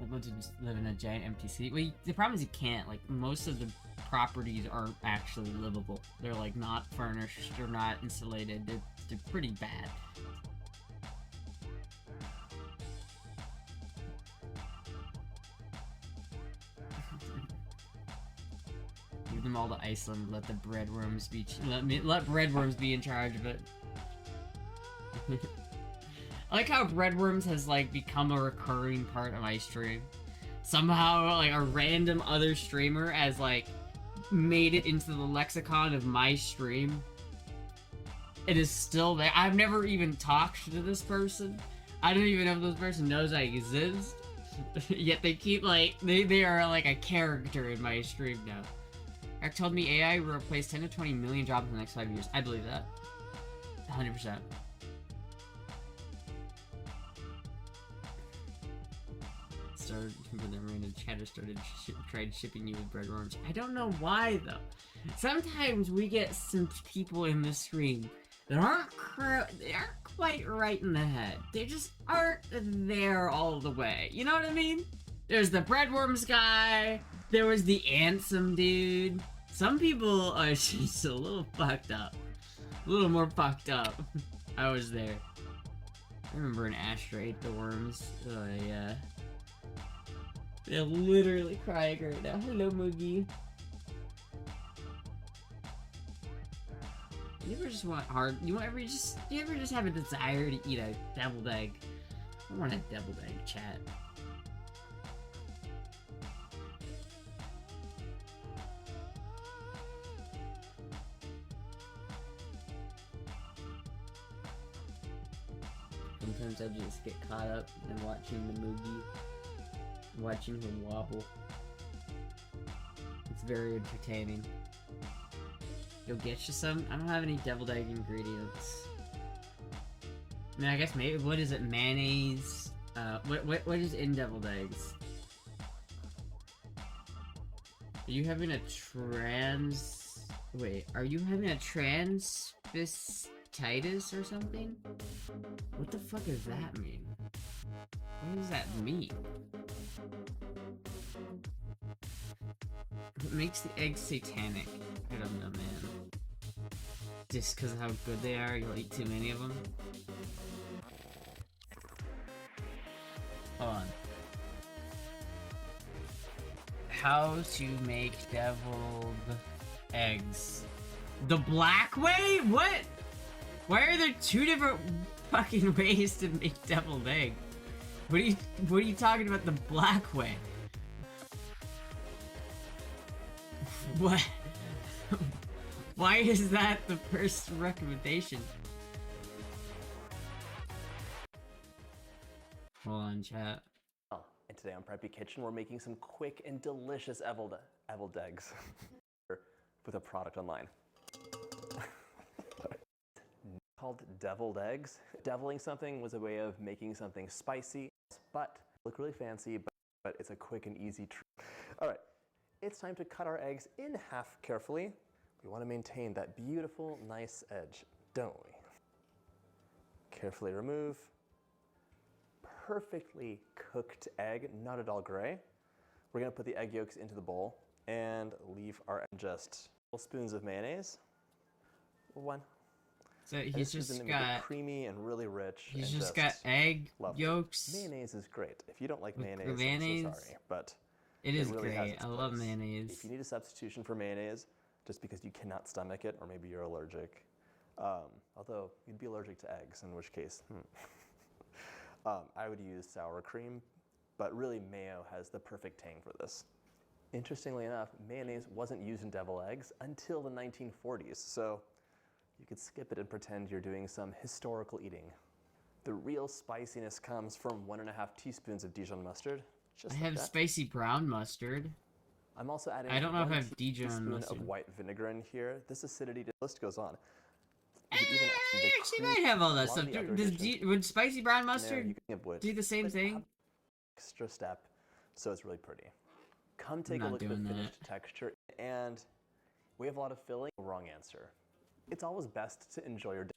A: I'd love to just live in a giant empty city. Well, the problem is you can't. Like, most of the properties aren't actually livable. They're, like, not furnished, they're not insulated, they're pretty bad. Give them all to Iceland, let the breadworms be let breadworms be in charge of it. I like how breadworms has, like, become a recurring part of my stream. Somehow, like, a random other streamer has, like, made it into the lexicon of my stream. It is still there. I've never even talked to this person. I don't even know if this person knows I exist. Yet they keep, like, they are, like, a character in my stream now. Eric told me AI will replace 10 to 20 million jobs in the next 5 years. I believe that. 100%. Started when the random chatter started tried shipping you with breadworms. I don't know why though. Sometimes we get some people in the stream that aren't quite right in the head. They just aren't there all the way. You know what I mean? There's the breadworms guy. There was the Ansem dude. Some people are just a little fucked up. A little more fucked up. I was there. I remember an Astra ate the worms. Oh yeah. They're literally crying right now. Hello, Moogie. You ever just want hard? You ever just have a desire to eat a deviled egg? I want a deviled egg, chat. Sometimes I just get caught up in watching the Moogie. Watching him wobble. It's very entertaining. You'll get you some? I don't have any deviled egg ingredients. I mean, I guess maybe, what is it, mayonnaise? What is in deviled eggs? Are you having a are you having a transvestitis or something? What the fuck does that mean? What does that mean? What makes the eggs satanic? I don't know, man. Just because of how good they are, you'll eat too many of them? Hold on. How to make deviled eggs. The black way? What? Why are there two different fucking ways to make deviled egg? What are you talking about the black way? What? Why is that the first recommendation? Hold on, chat.
I: And today on Preppy Kitchen, we're making some quick and delicious deviled eggs with a product online. Called deviled eggs. Deviling something was a way of making something spicy, but look really fancy, but it's a quick and easy treat. All right, it's time to cut our eggs in half carefully. We want to maintain that beautiful, nice edge, don't we? Carefully remove. Perfectly cooked egg, not at all gray. We're gonna put the egg yolks into the bowl and leave our just spoons of mayonnaise. One.
A: So he's just got
I: creamy and really rich.
A: He's just got egg yolks.
I: Mayonnaise is great. If you don't like mayonnaise,
A: mayonnaise,
I: I'm so sorry, but
A: it is
I: really
A: great. I love mayonnaise.
I: If you need a substitution for mayonnaise, just because you cannot stomach it, or maybe you're allergic, Although you'd be allergic to eggs, in which case, I would use sour cream, but really mayo has the perfect tang for this. Interestingly enough, mayonnaise wasn't used in deviled eggs until the 1940s, so you could skip it and pretend you're doing some historical eating. The real spiciness comes from 1.5 teaspoons of Dijon mustard. Just
A: I
I: like
A: have
I: that.
A: spicy brown mustard.
I: I'm also adding
A: I don't know if
I: 1
A: I have Dijon
I: teaspoon
A: mustard.
I: of white vinegar in here. This acidity, the list goes on.
A: Eh,
I: You could even add the
A: actually
I: cream.
A: might have all
I: A
A: that
I: lot of
A: stuff.
I: the other
A: Does
I: additions
A: would spicy brown
I: in there,
A: mustard
I: you can have wood.
A: do the same
I: But
A: thing?
I: have extra step, so it's really pretty. Come take a
A: not
I: look at the
A: doing
I: finished texture, and we have a lot of filling. Wrong answer. It's always best to enjoy your day.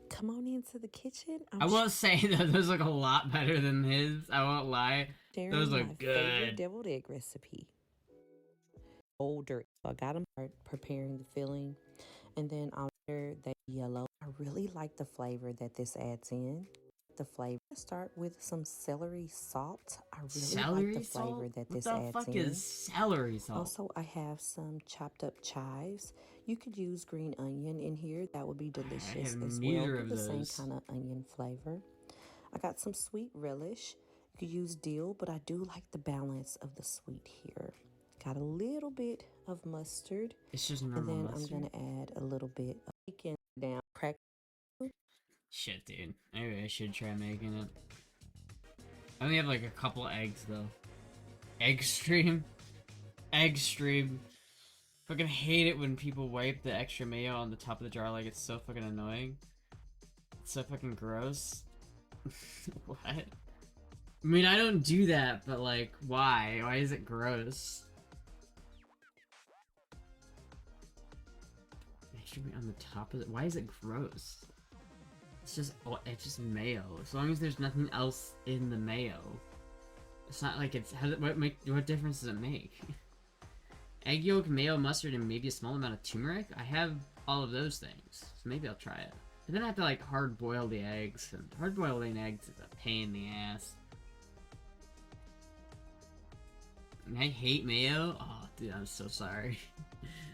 J: Come on into the kitchen.
A: I will say that those look a lot better than his. I won't lie.
J: sharing
A: Those
J: my
A: look
J: favorite
A: good.
J: deviled egg recipe. Older, so I got them preparing the filling, and then I'll share the yellow. I really like the flavor that this adds in. The flavor. I start with some celery salt. I really
A: Celery
J: like the flavor
A: salt?
J: that
A: What
J: this
A: the
J: adds
A: fuck
J: in.
A: is celery salt?
J: Also, I have some chopped up chives. You could use green onion in here. That would be delicious
A: have
J: as
A: neither
J: well.
A: of
J: The same
A: those.
J: kind of onion flavor. I got some sweet relish. You could use dill, but I do like the balance of the sweet here. Got a little bit of mustard.
A: It's just
J: And
A: normal
J: then
A: mustard.
J: I'm going to add a little bit of bacon down. Crack.
A: Shit, dude. Maybe I should try making it. I only have like a couple eggs though. Egg stream. Egg stream. Fucking hate it when people wipe the extra mayo on the top of the jar. Like, it's so fucking annoying. It's so fucking gross. What? I mean, I don't do that, but like, why? Why is it gross? Extra mayo on the top of it. Why is it gross? It's just mayo. As long as there's nothing else in the mayo, it's not like it's. What difference does it make? Egg yolk, mayo, mustard, and maybe a small amount of turmeric. I have all of those things, so maybe I'll try it. But then I have to like hard boil the eggs, and hard boiling eggs is a pain in the ass. And I hate mayo. Oh, dude, I'm so sorry.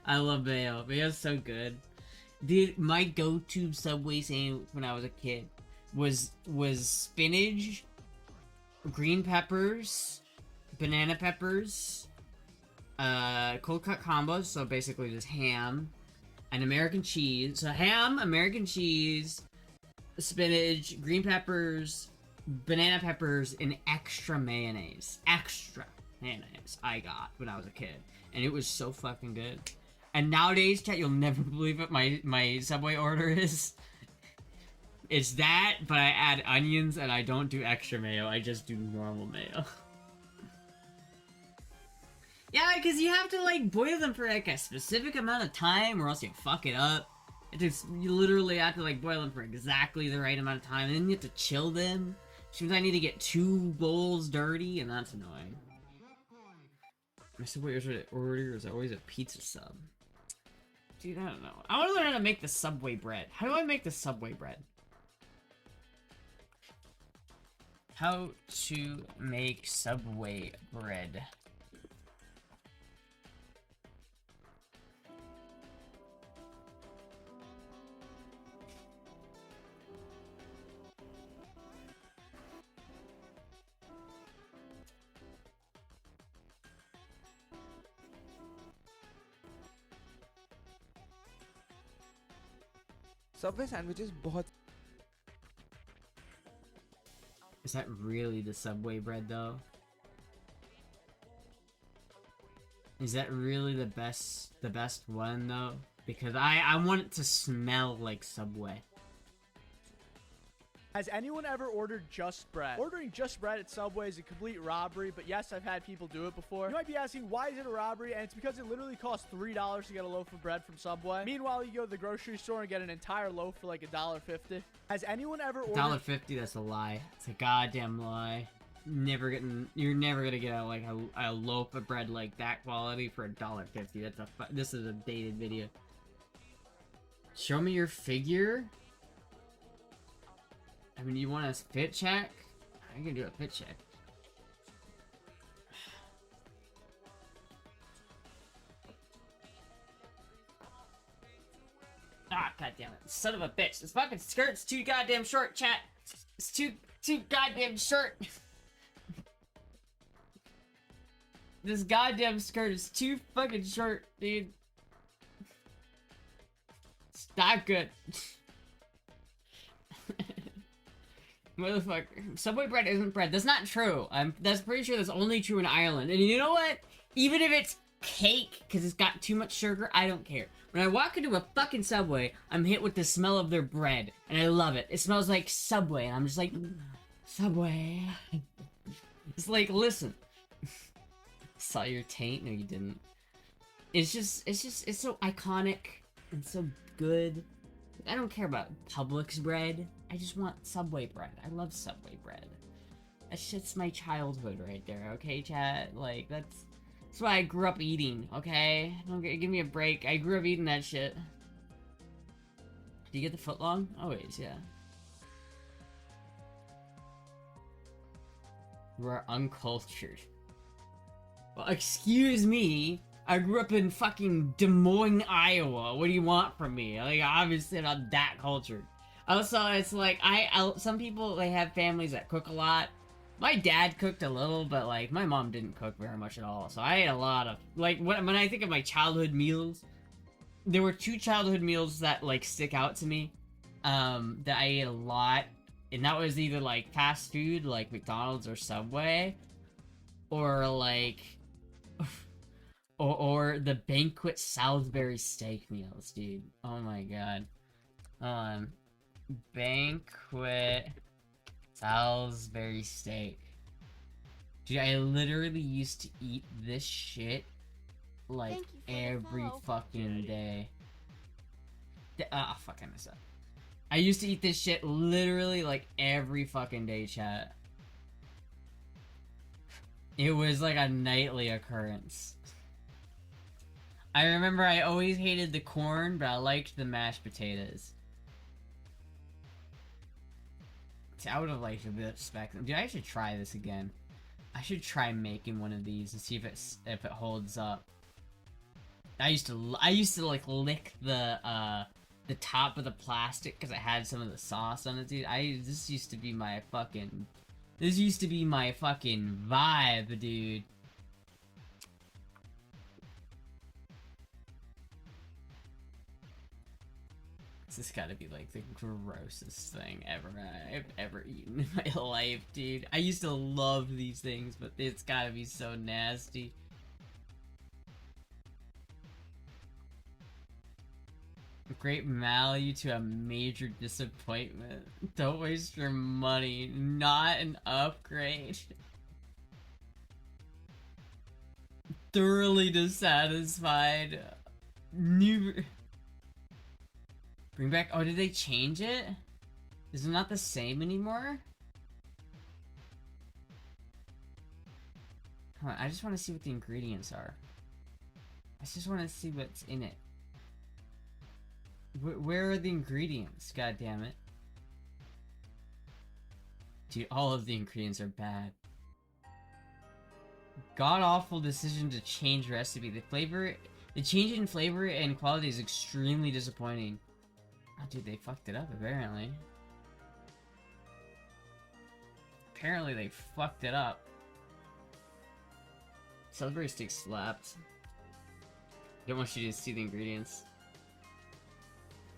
A: I love mayo. Mayo's so good. Dude, my go-to Subway sandwich when I was a kid was spinach, green peppers, banana peppers, cold cut combos, so basically just ham, and American cheese. So ham, American cheese, spinach, green peppers, banana peppers, and extra mayonnaise. Extra mayonnaise I got when I was a kid. And it was so fucking good. And nowadays, chat, you'll never believe what my Subway order is. It's that, but I add onions and I don't do extra mayo. I just do normal mayo. Yeah, because you have to, like, boil them for, like, a specific amount of time or else you fuck it up. You literally have to, like, boil them for exactly the right amount of time. And then you have to chill them. Which means I need to get 2 bowls dirty, and that's annoying. My Subway order is always a pizza sub. Dude, I don't know. I want to learn how to make the Subway bread. How do I make the Subway bread? How to make Subway bread.
K: Subway sandwiches बहुत
A: Is that really the Subway bread, though? Is that really the best one, though? Because I want it to smell like Subway.
L: Has anyone ever ordered just bread? Ordering just bread at Subway is a complete robbery, but yes, I've had people do it before. You might be asking, why is it a robbery? And it's because it literally costs $3 to get a loaf of bread from Subway. Meanwhile, you go to the grocery store and get an entire loaf for like $1.50. Has anyone ever ordered...
A: $1.50, that's a lie. It's a goddamn lie. You're never gonna get a loaf of bread like that quality for $1.50. This is a dated video. Show me your figure? I mean, you want a fit check? I can do a fit check. Ah, goddamn it. Son of a bitch. This fucking skirt's too goddamn short, chat. It's too goddamn short. This goddamn skirt is too fucking short, dude. It's not good. Motherfucker. Subway bread isn't bread. That's not true. That's pretty sure that's only true in Ireland. And you know what? Even if it's cake, because it's got too much sugar, I don't care. When I walk into a fucking Subway, I'm hit with the smell of their bread. And I love it. It smells like Subway. And I'm just like, Subway. It's like, listen. Saw your taint? No, you didn't. It's so iconic and so good. I don't care about Publix bread. I just want Subway bread. I love Subway bread. That shit's my childhood right there, okay, chat? Like, that's why I grew up eating, okay? Don't give me a break. I grew up eating that shit. Do you get the footlong? Always, yeah. You are uncultured. Well, excuse me. I grew up in fucking Des Moines, Iowa. What do you want from me? Like, obviously I'm not that cultured. Also, it's like, some people, they have families that cook a lot. My dad cooked a little, but, like, my mom didn't cook very much at all. So I ate a lot of, like, when I think of my childhood meals, there were 2 childhood meals that, like, stick out to me, that I ate a lot. And that was either, like, fast food, like McDonald's or Subway, or, like, or the Banquet Salisbury steak meals, dude. Oh my god. Banquet Salisbury steak. Dude, I literally used to eat this shit like every fucking day. Fucking this up. I used to eat this shit literally like every fucking day, chat. It was like a nightly occurrence. I remember I always hated the corn, but I liked the mashed potatoes. See, I would have liked a bit of spec. Dude, I should try this again. I should try making one of these and see if it holds up. I used to like lick the top of the plastic because it had some of the sauce on it, dude. This used to be my fucking vibe, dude. This has gotta be like the grossest thing I've ever eaten in my life, dude. I used to love these things, but it's gotta be so nasty. Great value to a major disappointment. Don't waste your money. Not an upgrade. Thoroughly dissatisfied. New... Bring back... Oh, did they change it? Is it not the same anymore? Hold on, I just want to see what the ingredients are. I just want to see what's in it. Where are the ingredients? God damn it. Dude, all of the ingredients are bad. God-awful decision to change recipe. The change in flavor and quality is extremely disappointing. Oh, dude, they fucked it up, apparently. Apparently they fucked it up. Salisbury steak slapped. I don't want you to see the ingredients.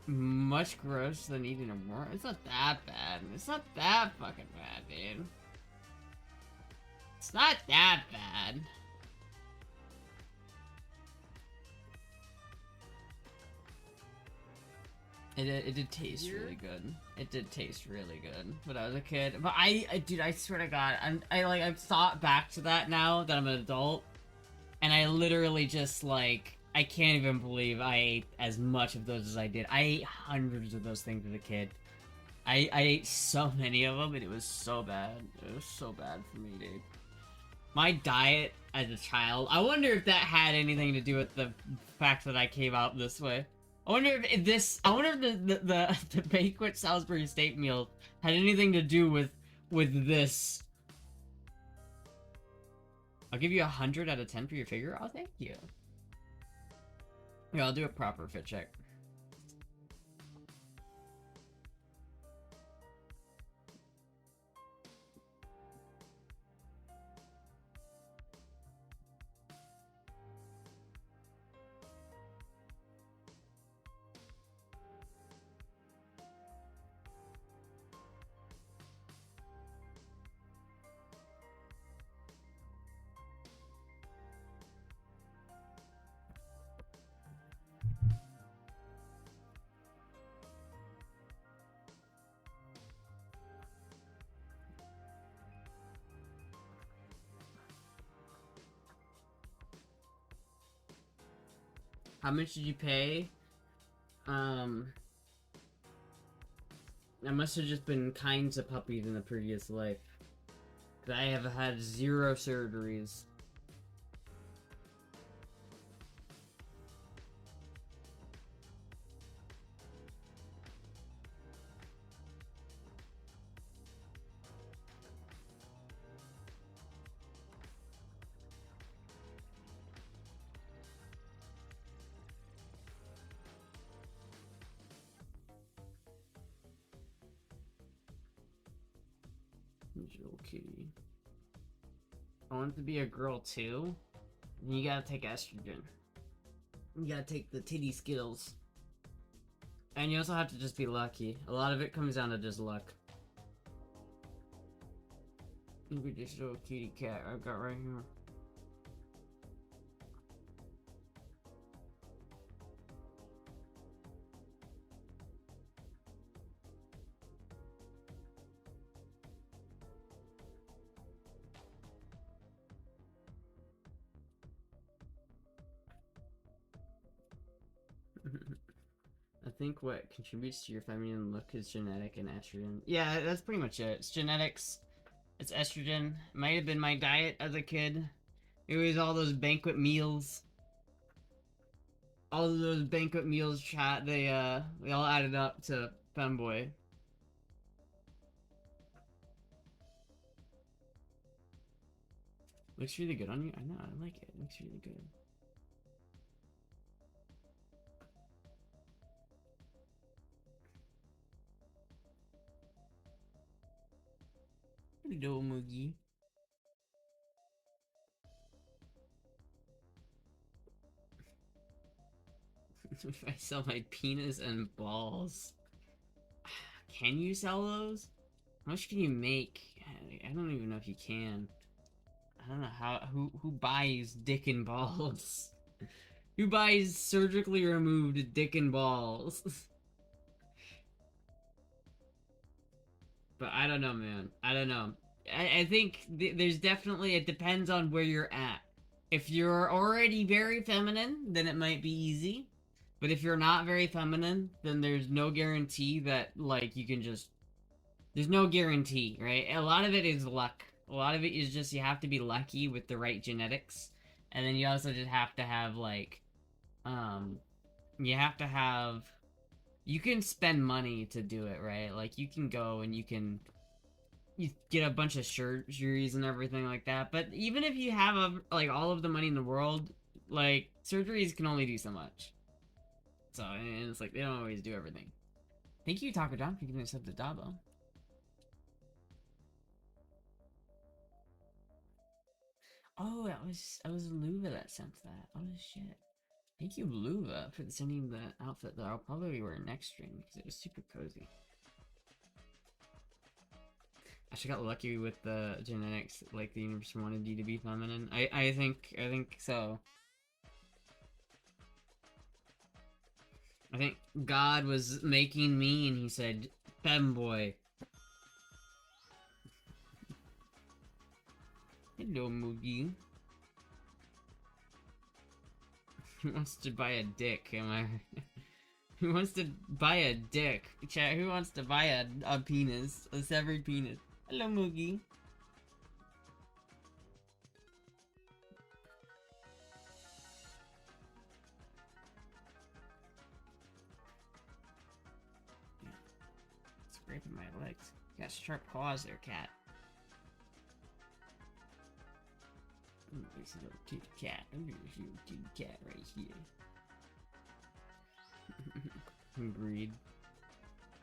A: Much grosser than eating a worm. It's not that bad. It's not that fucking bad, dude. It's not that bad. It did taste really good. It did taste really good when I was a kid. But dude, I swear to God, I've thought back to that now that I'm an adult, and I literally just like, I can't even believe I ate as much of those as I did. I ate hundreds of those things as a kid. I ate so many of them, and it was so bad. It was so bad for me, dude. My diet as a child, I wonder if that had anything to do with the fact that I came out this way. I wonder if the Banquet Salisbury steak meal had anything to do with this. I'll give you 100 out of 10 for your figure. Oh, thank you. Yeah, I'll do a proper fit check. How much did you pay? I must have just been kind to puppies in a previous life. 'Cause I have had 0 surgeries. Little kitty. I want it to be a girl too. You gotta take estrogen. You gotta take the titty skills. And you also have to just be lucky. A lot of it comes down to just luck. Look at this little kitty cat I've got right here. I think what contributes to your feminine look is genetic and estrogen. Yeah, that's pretty much it. It's genetics. It's estrogen. It might have been my diet as a kid. It was all those banquet meals. All of those banquet meals, chat, they all added up to femboy. Looks really good on you. I know, I like it. It looks really good. Hello, Moogie. If I sell my penis and balls, can you sell those? How much can you make? I don't even know if you can. I don't know how. Who buys dick and balls? Who buys surgically removed dick and balls? But I don't know, man. I don't know. I think there's definitely, it depends on where you're at. If you're already very feminine, then it might be easy. But if you're not very feminine, then there's no guarantee that, like, you can just... There's no guarantee, right? A lot of it is luck. A lot of it is just you have to be lucky with the right genetics. And then you also just have to have, like... You have to have... You can spend money to do it, right? Like, you can go and you get a bunch of surgeries and everything like that. But even if you have, like, all of the money in the world, like, surgeries can only do so much. So, and it's like, they don't always do everything. Thank you, Taco John, for giving us up to Dabo. Oh, that was Luva that sent that. Oh, shit. Thank you, Luva, for sending the outfit that I'll probably wear next stream, because it was super cozy. I actually got lucky with the genetics, like the universe wanted you to be feminine. I think so. I think God was making me and he said, femboy. Hello, Moogie. Who wants to buy a dick, am I? Who wants to buy a dick? Chat, who wants to buy a penis? A severed penis? Hello, Moogie. Scraping my legs. You got sharp claws there, cat. This is a little kitty cat. Look at this little kitty cat right here. Agreed.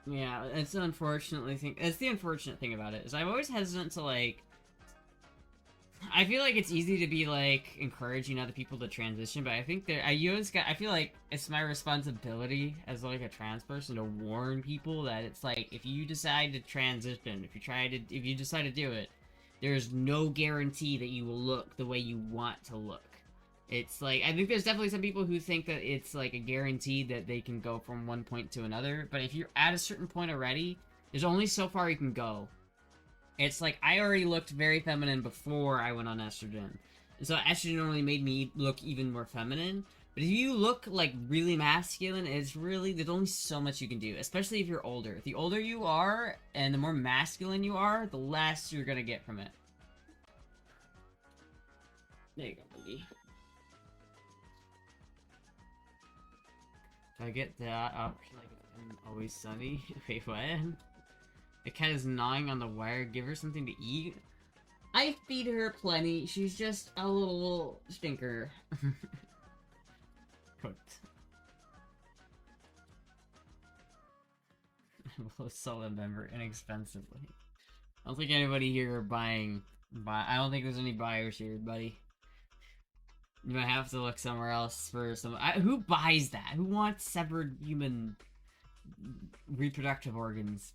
A: Yeah, it's the unfortunate thing. It's the unfortunate thing about it is I'm always hesitant to like. I feel like it's easy to be like encouraging other people to transition, but I think I feel like it's my responsibility as like a trans person to warn people that it's like if you decide to transition, if you decide to do it. There's no guarantee that you will look the way you want to look. It's like, I think there's definitely some people who think that it's like a guarantee that they can go from one point to another, but if you're at a certain point already, there's only so far you can go. It's like, I already looked very feminine before I went on estrogen. And so estrogen only made me look even more feminine, But if you look like really masculine, there's only so much you can do, especially if you're older. The older you are and the more masculine you are, the less you're gonna get from it. There you go, buddy. Do I get that up like in Always Sunny? Wait, what? The cat is gnawing on the wire. Give her something to eat. I feed her plenty. She's just a little stinker. Cooked. We'll sell a member inexpensively. I don't think anybody here are buying. I don't think there's any buyers here, buddy. You might have to look somewhere else for some. Who buys that? Who wants severed human reproductive organs?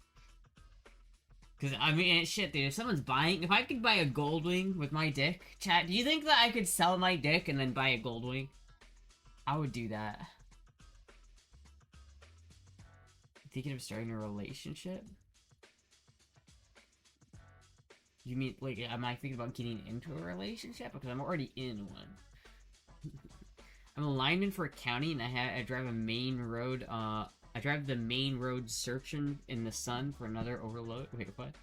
A: Because, I mean, shit, dude, if someone's buying... If I could buy a Goldwing with my dick, chat, do you think that I could sell my dick and then buy a Goldwing? I would do that. Thinking of starting a relationship? You mean, like, am I thinking about getting into a relationship? Because I'm already in one. I'm a lineman for a county, and I drive a main road, I drive the main road searching in the sun for another overload. Wait, what?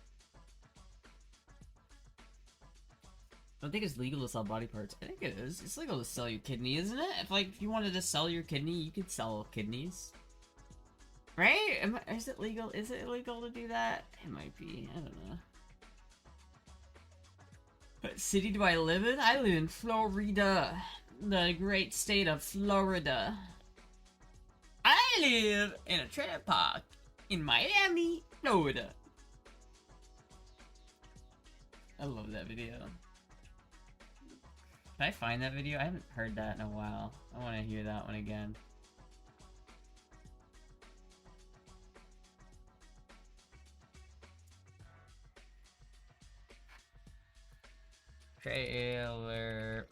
A: I don't think it's legal to sell body parts. I think it is. It's legal to sell your kidney, isn't it? If you wanted to sell your kidney, you could sell kidneys. Right? Is it legal? Is it illegal to do that? It might be. I don't know. What city do I live in? I live in Florida. The great state of Florida. I live in a trailer park in Miami, Florida. I love that video. Can I find that video? I haven't heard that in a while. I want to hear that one again. Trailer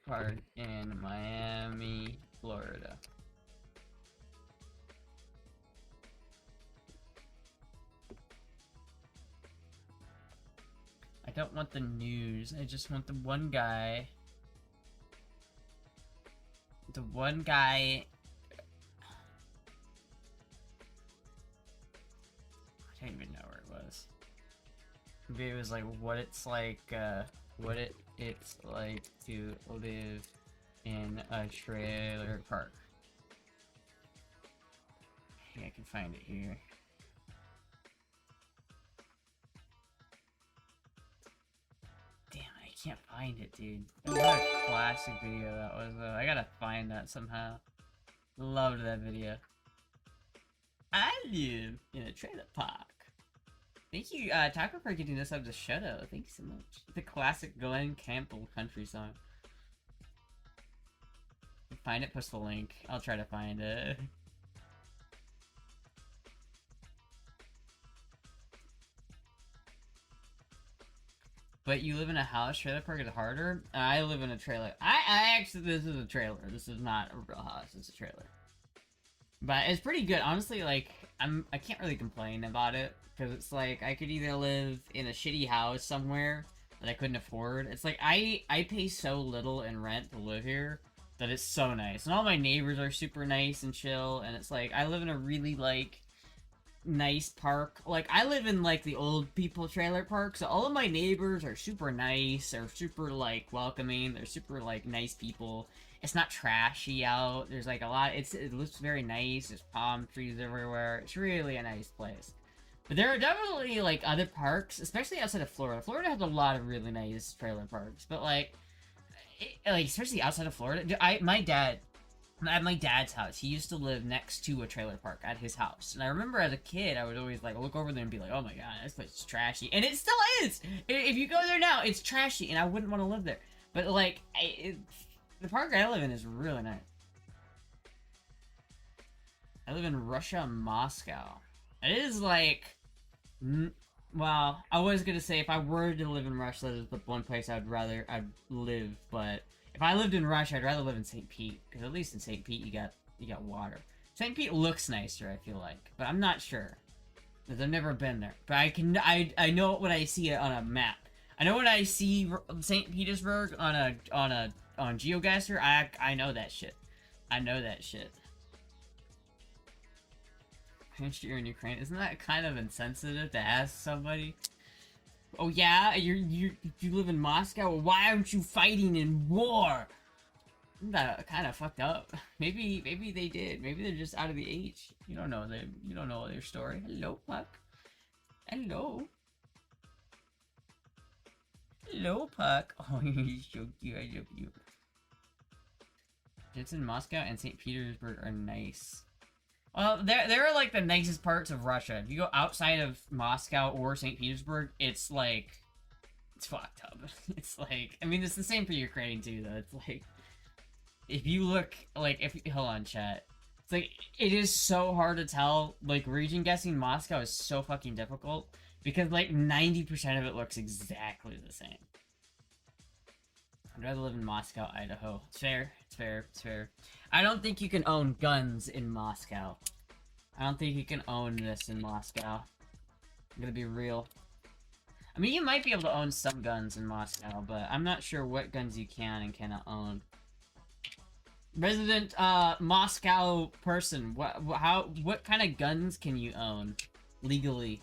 A: park in Miami, Florida. I don't want the news. I just want the one guy. The one guy. I don't even know where it was. Maybe it was like what it's like, it's like to live in a trailer park. I think I can find it here. Damn, I can't find it, dude. What a classic video that was, though. I gotta find that somehow. Loved that video. I live in a trailer park. Thank you, Taco, for getting this up to Shadow. Thank you so much. The classic Glenn Campbell country song. Find it, post the link. I'll try to find it. But you live in a house, trailer park is harder? I live in a trailer. I actually, this is a trailer. This is not a real house, it's a trailer. But it's pretty good, honestly. Like, I can't really complain about it. Because it's like, I could either live in a shitty house somewhere that I couldn't afford. It's like, I pay so little in rent to live here that it's so nice. And all my neighbors are super nice and chill. And it's like, I live in a really, like, nice park. Like, I live in, like, the old people trailer park. So all of my neighbors are super nice. They're super, like, welcoming. They're super, like, nice people. It's not trashy out. There's, like, a lot. It looks very nice. There's palm trees everywhere. It's really a nice place. But there are definitely, like, other parks, especially outside of Florida. Florida has a lot of really nice trailer parks. But, like, especially outside of Florida. My dad, at my dad's house, he used to live next to a trailer park at his house. And I remember as a kid, I would always, like, look over there and be like, oh my god, this place is trashy. And it still is! If you go there now, it's trashy, and I wouldn't want to live there. But, like, the park I live in is really nice. I live in Russia, Moscow. It is, like... Well, I was gonna say if I were to live in Russia, that is the one place I'd live. But if I lived in Russia, I'd rather live in St. Pete, because at least in St. Pete you got water. St. Pete looks nicer, I feel like, but I'm not sure, because I've never been there. But I know it when I see it on a map. I know when I see St. Petersburg on on GeoGuessr, I know that shit. I know that shit. Pinched ear in Ukraine. Isn't that kind of insensitive to ask somebody? Oh yeah, you live in Moscow? Well, why aren't you fighting in war? Isn't that kind of fucked up? Maybe they did. Maybe they're just out of the age. You don't know their story. Hello, Puck. Hello. Hello, Puck. Oh, you're so cute. I love you. Jensen, Moscow, and St. Petersburg are nice. Well, they're like the nicest parts of Russia. If you go outside of Moscow or St. Petersburg, it's like, it's fucked up. It's like, I mean, it's the same for Ukraine too, though. It's like, if you look, like, hold on, chat. It's like, it is so hard to tell. Like, region guessing Moscow is so fucking difficult because like 90% of it looks exactly the same. I'd rather live in Moscow, Idaho. It's fair. It's fair. It's fair. I don't think you can own guns in Moscow. I don't think you can own this in Moscow. I'm gonna be real. I mean, you might be able to own some guns in Moscow, but I'm not sure what guns you can and cannot own. Resident, Moscow person, what kind of guns can you own legally?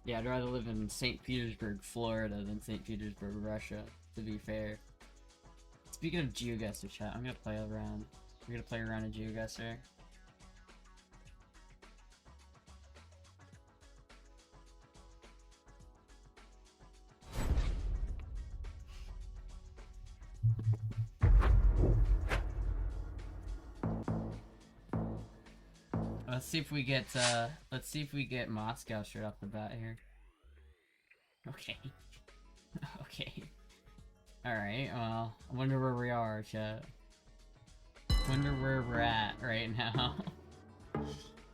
A: Yeah, I'd rather live in St. Petersburg, Florida than St. Petersburg, Russia, to be fair. Speaking of GeoGuessr, chat, I'm gonna play around. We're gonna play around in GeoGuessr. Let's see if we get Moscow straight off the bat here. Okay. Okay. Alright, well, I wonder where we are, chat. Wonder where we're at right now.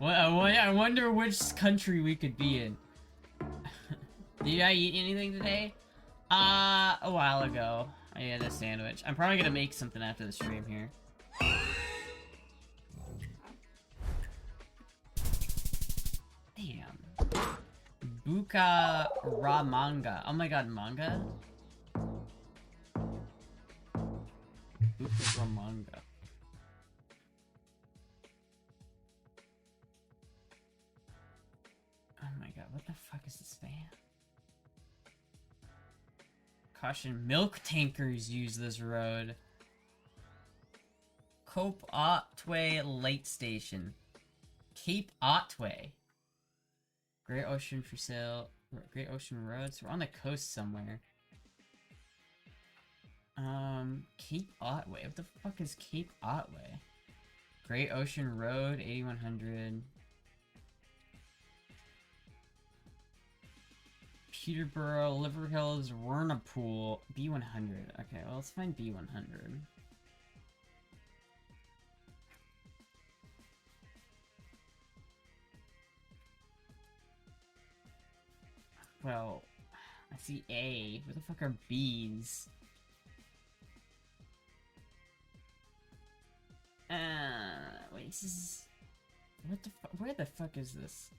A: I wonder which country we could be in. Did I eat anything today? A while ago. I had a sandwich. I'm probably gonna make something after the stream here. Damn. Buka Ramanga. Oh my god, manga? Buka Ramanga. Oh my god, what the fuck is this spam? Caution, milk tankers use this road. Cape Otway Light Station. Cape Otway. Great Ocean for sale. Great Ocean Roads. We're on the coast somewhere. Cape Otway. What the fuck is Cape Otway? Great Ocean Road, 8100. Peterborough, Liver Hills, Wernapool, B100. Okay, well, let's find B100. Well, I see A. Where the fuck are B's? Wait, this is... What the fuck? Where the fuck is this?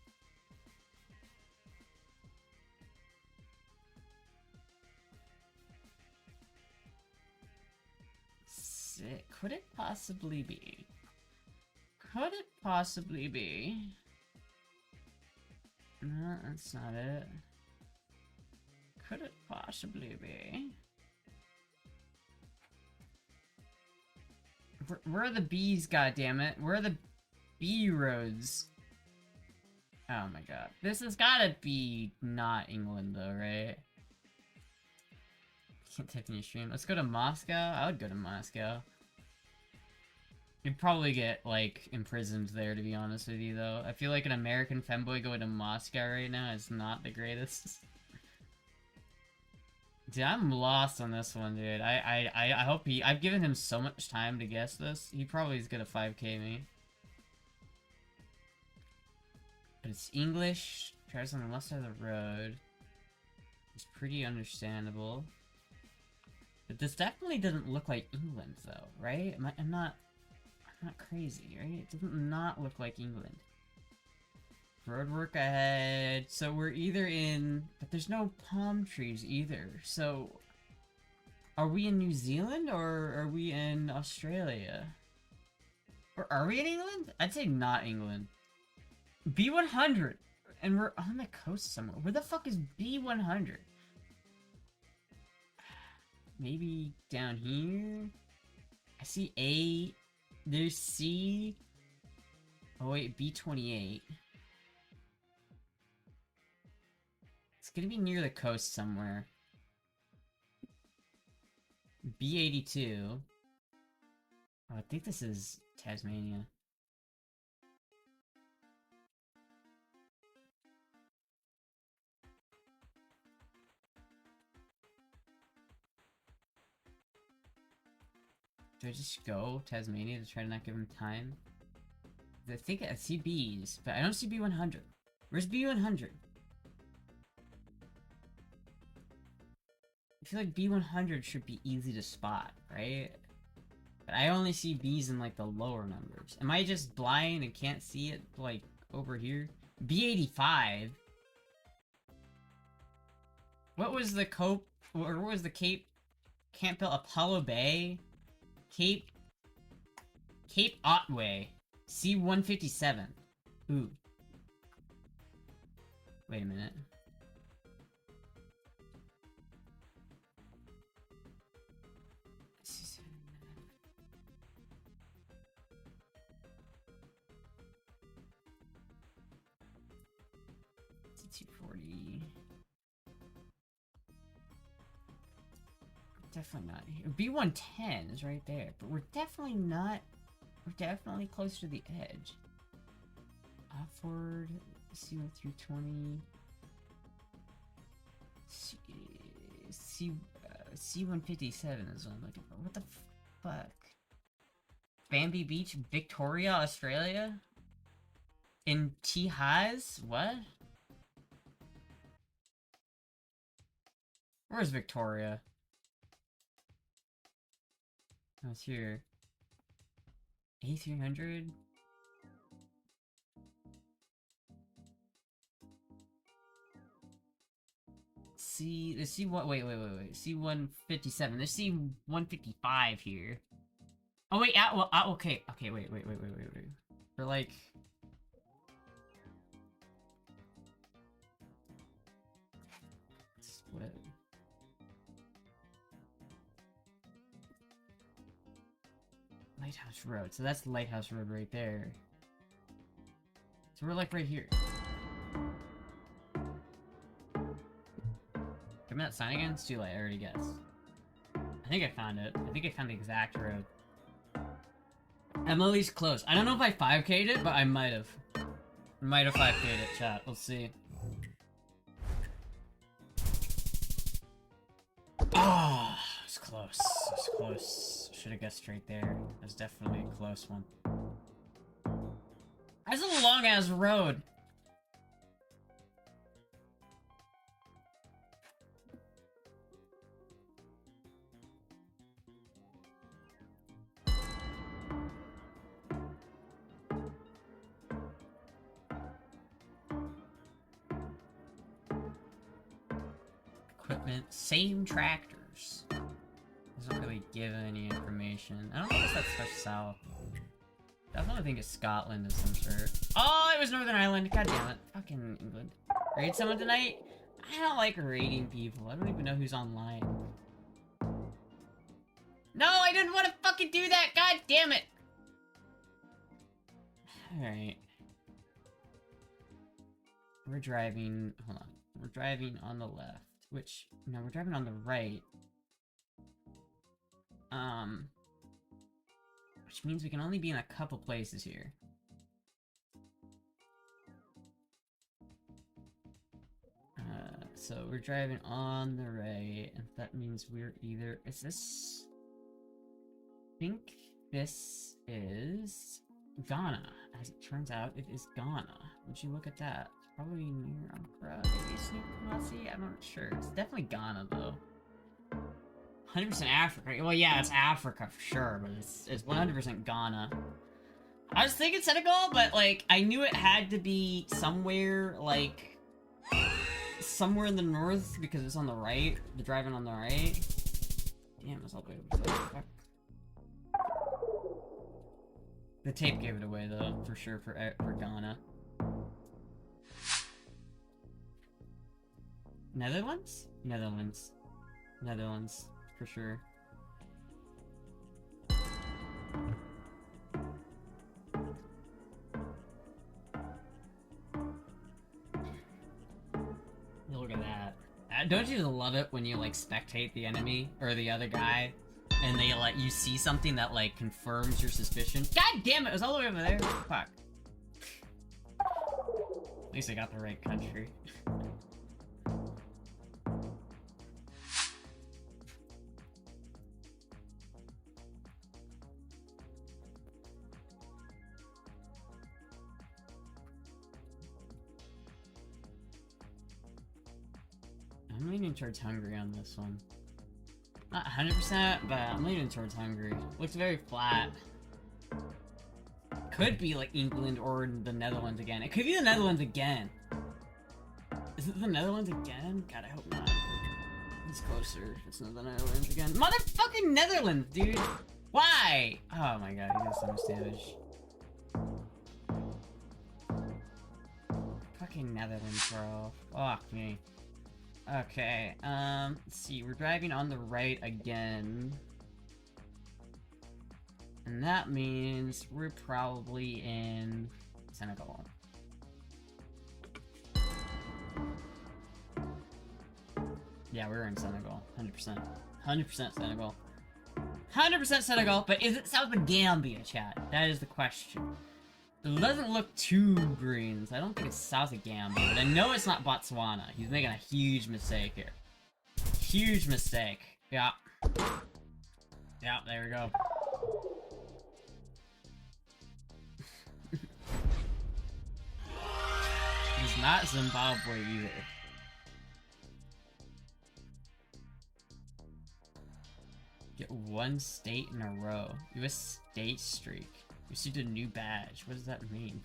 A: Sick. Could it possibly be? Could it possibly be? No, that's not it. Could it possibly be? Where are the B's, goddammit? Where are the B roads? Oh my god. This has gotta be not England though, right? Can't type in your stream. Let's go to Moscow. I would go to Moscow. You'd probably get, like, imprisoned there, to be honest with you, though. I feel like an American femboy going to Moscow right now is not the greatest. Dude, I'm lost on this one, dude. I hope I've given him so much time to guess this. He probably is gonna 5k me. But it's English. Tries on the left side of the road. It's pretty understandable. But this definitely doesn't look like England, though, right? I'm not... not crazy, right? It doesn't not look like England. Road work ahead. So we're either in... But there's no palm trees either. So... Are we in New Zealand or are we in Australia? Or are we in England? I'd say not England. B100! And we're on the coast somewhere. Where the fuck is B100? Maybe down here? I see A. There's C. Oh wait, B28. It's gonna be near the coast somewhere. B82. Oh, I think this is Tasmania. Do I just go Tasmania to try to not give him time? I think I see B's, but I don't see B100. Where's B100? I feel like B100 should be easy to spot, right? But I only see B's in like the lower numbers. Am I just blind and can't see it like over here? B85? What was the Cape Campbell Apollo Bay? Cape Otway. C-157. Ooh. Wait a minute. C-240. Definitely not here. B-110 is right there, but we're definitely not. We're definitely close to the edge. Offward, C-1320. C-157 is what I'm looking for. What the fuck? Bambi Beach, Victoria, Australia? In Tihaz? What? Where's Victoria? Oh, it's here. A300? Let's see what, wait. C-157. There's C-155 here. Oh, wait, okay, wait. We're like... Split. Lighthouse Road. So that's the Lighthouse Road right there. So we're like right here. Give me that sign again? It's too late, I already guessed. I think I found it. I think I found the exact road. I'm at least close. I don't know if I 5K'd it, but I might have. Might have 5K'd it, chat. We'll see. Oh, it's close. It's close. Should have guessed right there. That's definitely a close one. That's a long-ass road. Equipment, same tractors. Doesn't really give any information. I don't think that's much south. Definitely think it's Scotland of some sort. Oh, it was Northern Ireland. God damn it. Fucking England. Raid someone tonight? I don't like raiding people. I don't even know who's online. No, I didn't want to fucking do that. God damn it. Alright. We're driving... Hold on. We're driving on the left. Which... No, we're driving on the right. Which means we can only be in a couple places here. So we're driving on the right, and that means we're either... Is this... I think this is... Ghana. As it turns out, it is Ghana. Would you look at that? It's probably near Accra, maybe Snoop Kumasi? I'm not sure. It's definitely Ghana, though. 100% Africa. Well, yeah, it's Africa for sure, but it's 100% Ghana. I was thinking Senegal, but like I knew it had to be somewhere like somewhere in the north because it's on the right. The driving on the right. Damn, it's all the way over there. Fuck. The tape gave it away though, for sure for Ghana. Netherlands? Netherlands. Netherlands, for sure. Look at that. Don't you just love it when you like spectate the enemy or the other guy and they like you see something that like confirms your suspicion? God damn it, it was all the way over there. Fuck. At least I got the right country. I'm leaning towards Hungary on this one. Not 100%, but I'm leaning towards Hungary. Looks very flat. Could be like England or the Netherlands again. It could be the Netherlands again. Is it the Netherlands again? God, I hope not. It's closer. It's not the Netherlands again. Motherfucking Netherlands, dude! Why? Oh my god, he does so much damage. Fucking Netherlands, bro. Fuck me. Okay, let's see, we're driving on the right again. And that means we're probably in Senegal. Yeah, we're in Senegal, 100%. 100% Senegal. 100% Senegal, but is it south of Gambia, chat? That is the question. It doesn't look too green, so I don't think it's south of Gambia, but I know it's not Botswana. He's making a huge mistake here. Huge mistake. Yeah. Yeah, there we go. It's not Zimbabwe either. Get one state in a row. U.S. state streak. Received a new badge. What does that mean?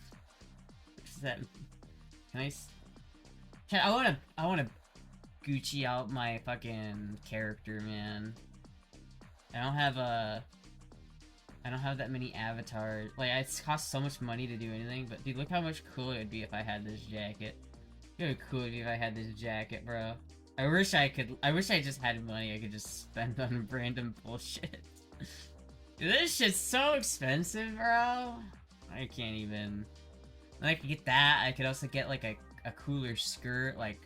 A: What does that mean? Can I Chat, I wanna Gucci out my fucking character, man. I don't have that many avatars. Like, it costs so much money to do anything, but dude, look how much cooler it would be if I had this jacket. Look how cool it would be if I had this jacket, bro. I wish I just had money I could just spend on random bullshit. Dude, this shit's so expensive, bro. I can't even. I could get that. I could also get like a cooler skirt, like.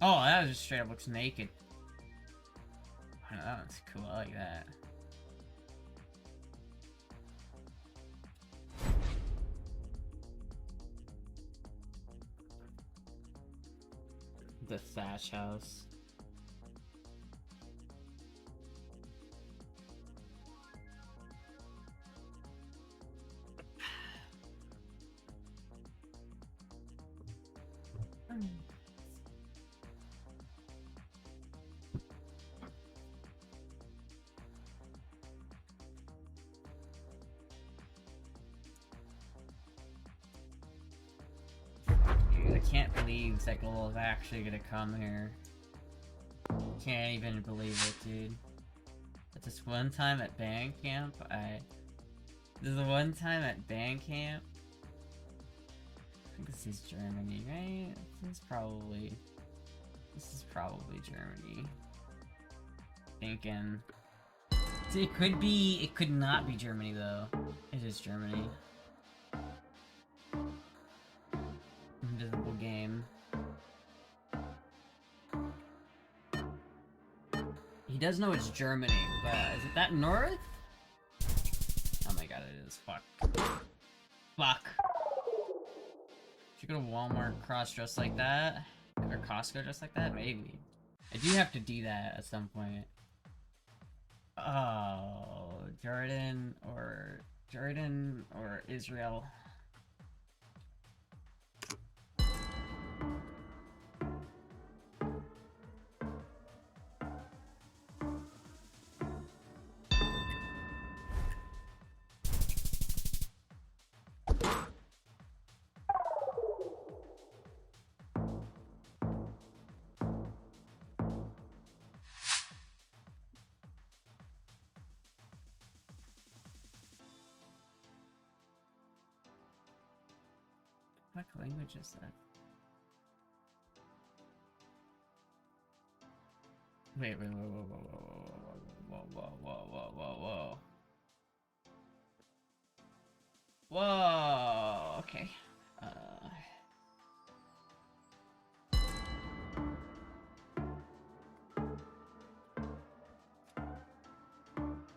A: Oh, that just straight up looks naked. Oh, that one's cool. I like that. The thatch house. Dude, I can't believe Zekal is actually gonna come here. Can't even believe it, dude. But this one time at band camp, this is the one time at band camp. I think this is Germany, right? This is probably Germany. Thinking. See, it could not be Germany though. It is Germany. Invisible game. He does know it's Germany, but is it that north? Oh my god, it is. Fuck. Fuck. Should go to Walmart cross-dressed like that? Or Costco dressed like that? Maybe. I do have to do that at some point. Oh, Jordan or Israel. What language is that? Wait, whoa, whoa, whoa, whoa, whoa, whoa, whoa, whoa, whoa, whoa. Whoa, okay.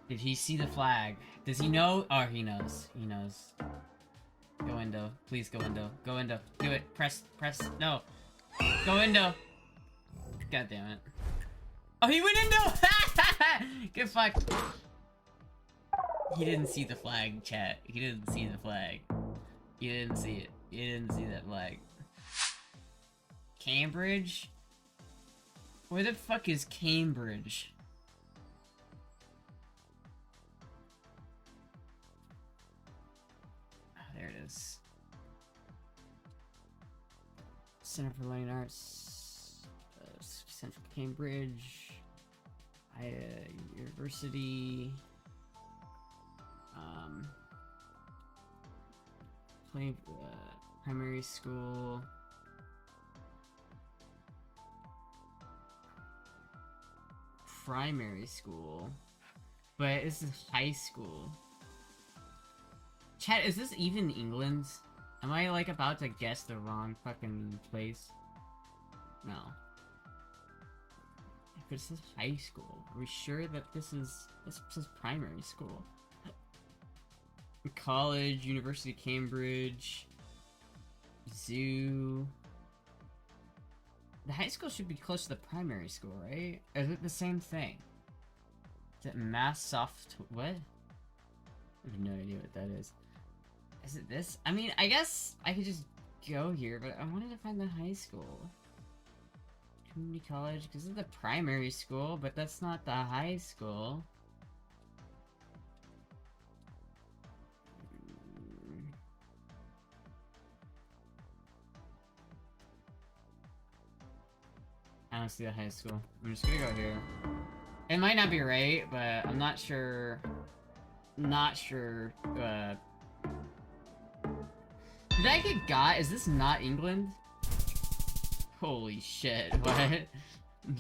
A: Did he see the flag? Does he know? Oh, he knows. He knows. Go window. Please go window. Go window. Do it. Press. No. Go window. God damn it. Oh, he went into. Get fucked. He didn't see the flag, chat. He didn't see the flag. You didn't see it. You didn't see that flag. Cambridge? Where the fuck is Cambridge? Oh, there it is. Center for Learning Arts. Central Cambridge. University. Primary school. Primary school. But this is high school. Chat, is this even England? Am I like about to guess the wrong fucking place? No. If this is high school, are we sure that this is primary school? College, University of Cambridge, zoo. The high school should be close to the primary school, right? Is it the same thing? Is it Mass Soft? What? I have no idea what that is. Is it this? I mean, I guess I could just go here, but I wanted to find the high school. Community college, because it's the primary school, but that's not the high school. I don't see the high school. I'm just gonna go here. It might not be right, but I'm not sure. Not sure. Did I get got? Is this not England? Holy shit, what?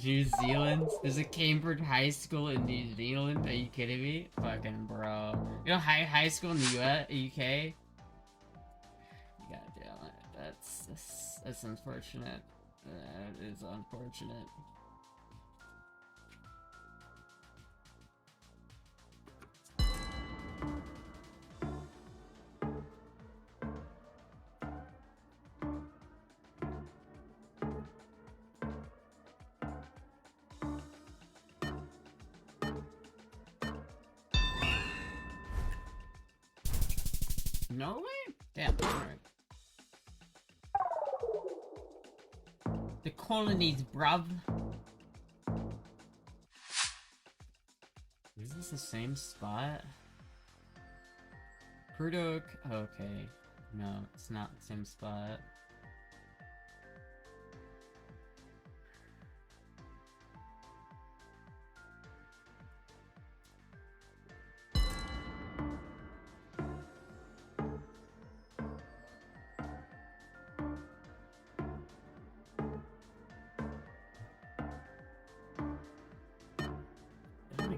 A: New Zealand? There's a Cambridge High School in New Zealand? Are you kidding me? Fucking bro. You know high school in the UK? God damn it. That's unfortunate. That is unfortunate. Norway? Damn, alright. The colonies, bruv. Is this the same spot? Prudhoe. Okay. No, it's not the same spot.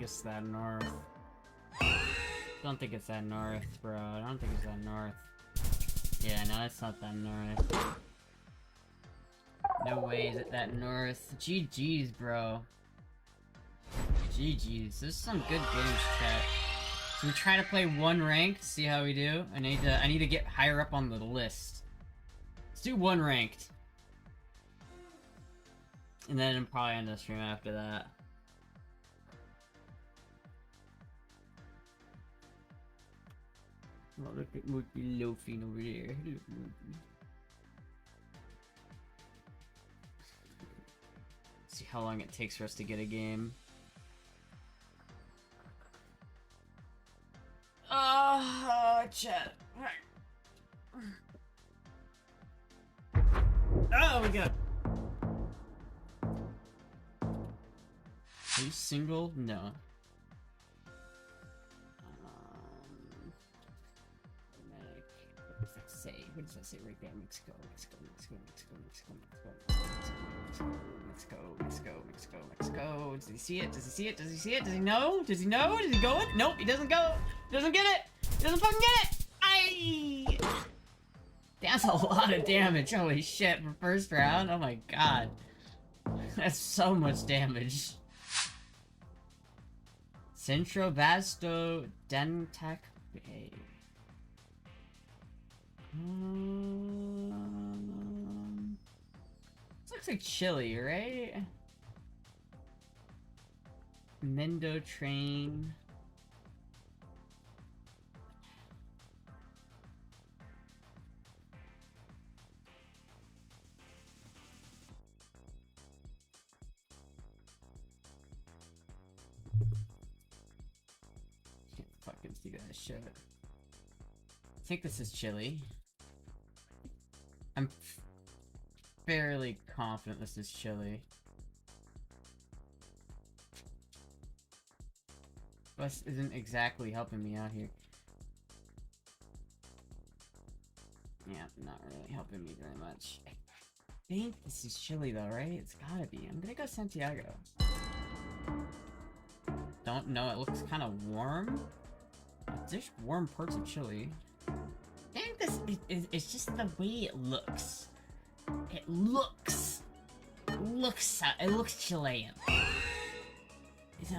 A: It's that north. Don't think it's that north, bro. I don't think it's that north. Yeah, no, it's not that north. No way is it that north. GG's, bro. GG's. This is some good games, chat. So we try to play one ranked, see how we do. I need to get higher up on the list. Let's do one ranked. And then I'll probably end the stream after that. Oh, look at Mookie loafing over there. Look, Mookie. See how long it takes for us to get a game. Oh, chat. Oh, we got. Are you single? No. Save. What does that say right there? Mexico, Mexico, Mexico, Mexico, Mexico, Mexico, Mexico, Mexico, Mexico, Mexico. Does he see it? Does he see it? Does he see it? Does he know? Does he know? Does he go? Nope, he doesn't go. He doesn't get it. He doesn't fucking get it. Aye! That's a lot of damage. Holy shit, for first round. Oh my god. That's so much damage. Centro Vasto Dentec Bay. This looks like Chile, right? Mendo Train. Can't fucking see that shit. I think this is Chile. I'm fairly confident this is Chile. Bus isn't exactly helping me out here. Yeah, not really helping me very much. I think this is Chile though, right? It's gotta be. I'm gonna go Santiago. Don't know, it looks kind of warm. There's warm parts of Chile. I think this it's just the way it looks. It looks Chilean. I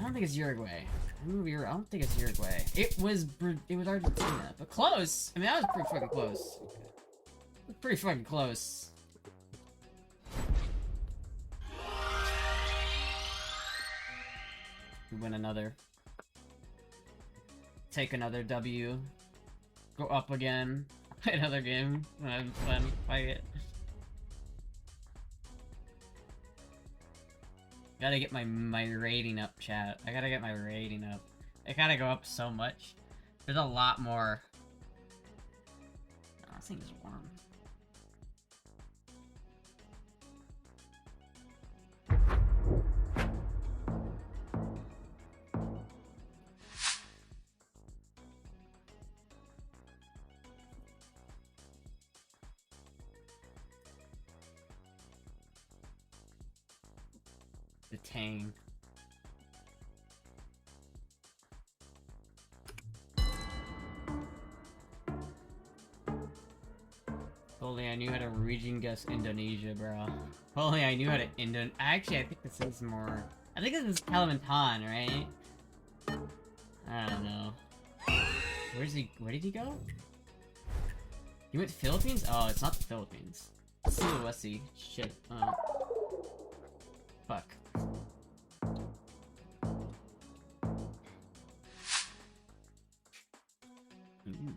A: don't think it's Uruguay. I don't think it's Uruguay. It was Argentina, but close. I mean, that was pretty fucking close. Pretty fucking close. We win another. Take another W. Go up again. Play another game. Fun. Fight it. Gotta get my rating up, chat. I gotta get my rating up. It gotta go up so much. There's a lot more. Oh, this thing is warm. The Tang. Only I knew how to region guess Indonesia, bro. Only I knew how to Actually, I think this is more. I think this is Kalimantan, right? I don't know. Where's he? Where did he go? He went to Philippines? Oh, it's not the Philippines. Sulawesi. Shit. Fuck. Ooh.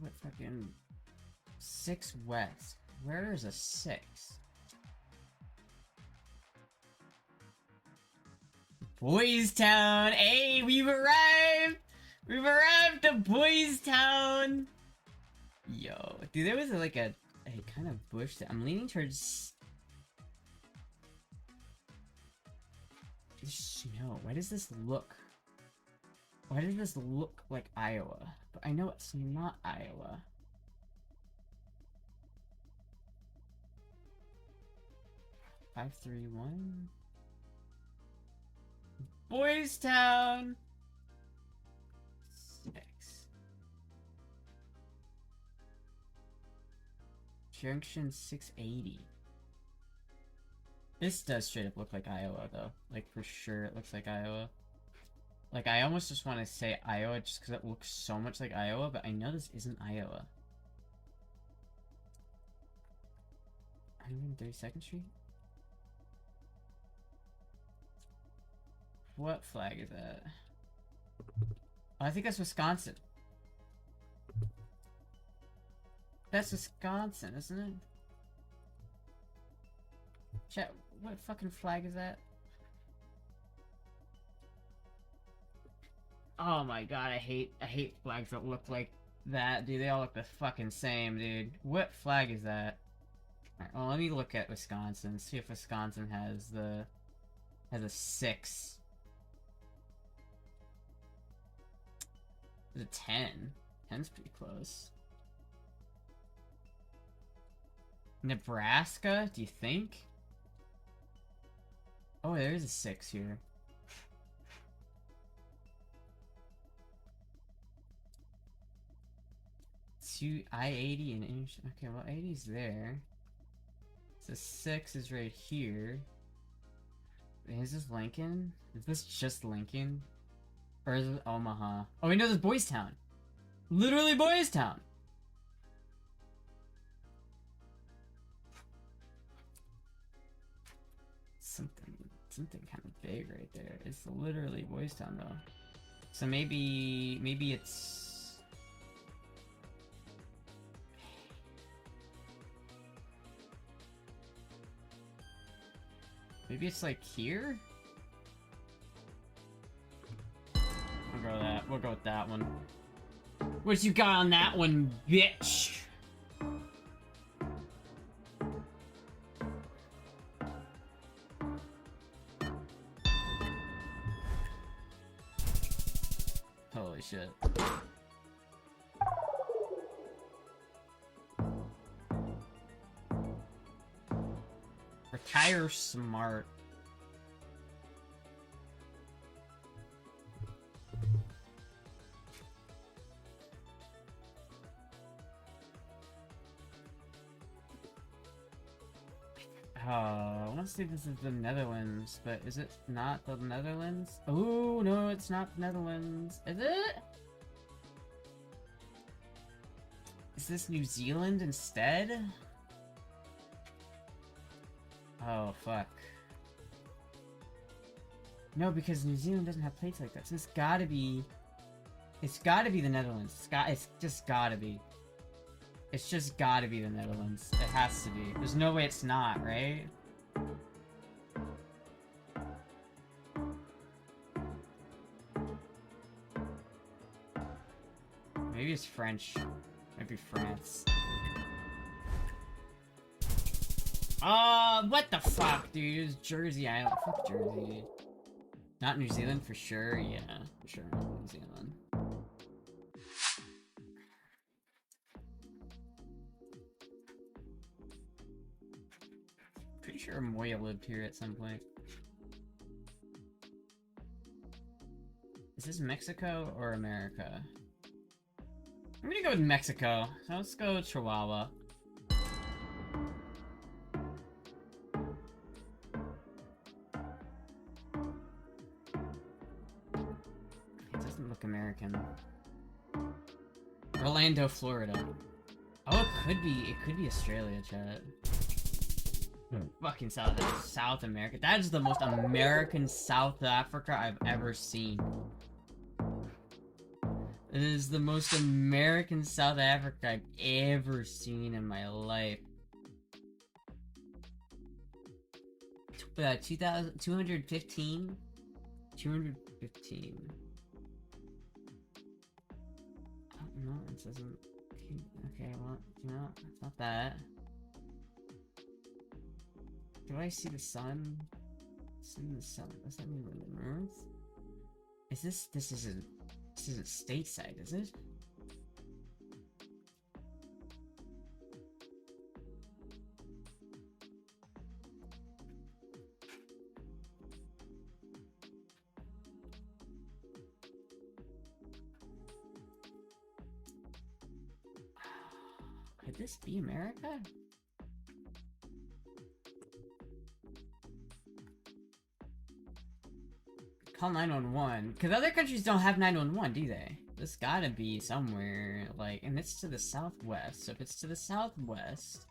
A: What fucking 6 west? Where is a 6? Boys Town! Hey, we've arrived! We've arrived to Boys Town! Yo, dude, there was like a kind of bush that I'm leaning towards. There's snow. Why does this look? Why does this look like Iowa? But I know it's not Iowa. Five, 3, 1. Boys Town. 6. Junction 680. This does straight up look like Iowa, though. Like, for sure it looks like Iowa. Like, I almost just want to say Iowa just because it looks so much like Iowa, but I know this isn't Iowa. 132nd Street? What flag is that? Oh, I think that's Wisconsin. That's Wisconsin, isn't it? Chat, what fucking flag is that? Oh my god, I hate flags that look like that, dude. They all look the fucking same, dude. What flag is that? Alright, well, let me look at Wisconsin, see if Wisconsin has a 6. There's a 10. 10's pretty close. Nebraska, do you think? Oh, there is a 6 here. I-80 and okay, well 80's there. So 6 is right here. Is this Lincoln? Is this just Lincoln? Or is it Omaha? Oh, we know this Boys Town. Literally Boys Town. Something kind of big right there. It's literally Boys Town though. So maybe it's. Maybe it's like here? We'll go with that one. What you got on that one, bitch? Holy shit. Retire smart. I want to say this is the Netherlands, but is it not the Netherlands? Oh, no, it's not the Netherlands. Is it? Is this New Zealand instead? Oh, fuck. No, because New Zealand doesn't have plates like that, so it's gotta be the Netherlands. It's just gotta be. It's just gotta be the Netherlands. It has to be. There's no way it's not, right? Maybe it's French. Maybe France. What the fuck, dude? It's Jersey Island. Fuck Jersey. Not New Zealand for sure? Yeah, for sure not New Zealand. Pretty sure Moya lived here at some point. Is this Mexico or America? I'm gonna go with Mexico. So let's go with Chihuahua. It doesn't look American. Orlando, Florida. Oh, it could be Australia, chat. Fucking South America. That is the most American South Africa I've ever seen. It is the most American South Africa I've ever seen in my life. 215? 215. Oh, no, it doesn't. Okay, well, no, it's not that. Do I see the sun? See the sun? Does that mean we're in the north? Is this isn't stateside, is it? Could this be America? Call 911. Because other countries don't have 911, do they? This gotta be somewhere, like, and it's to the southwest. So if it's to the southwest,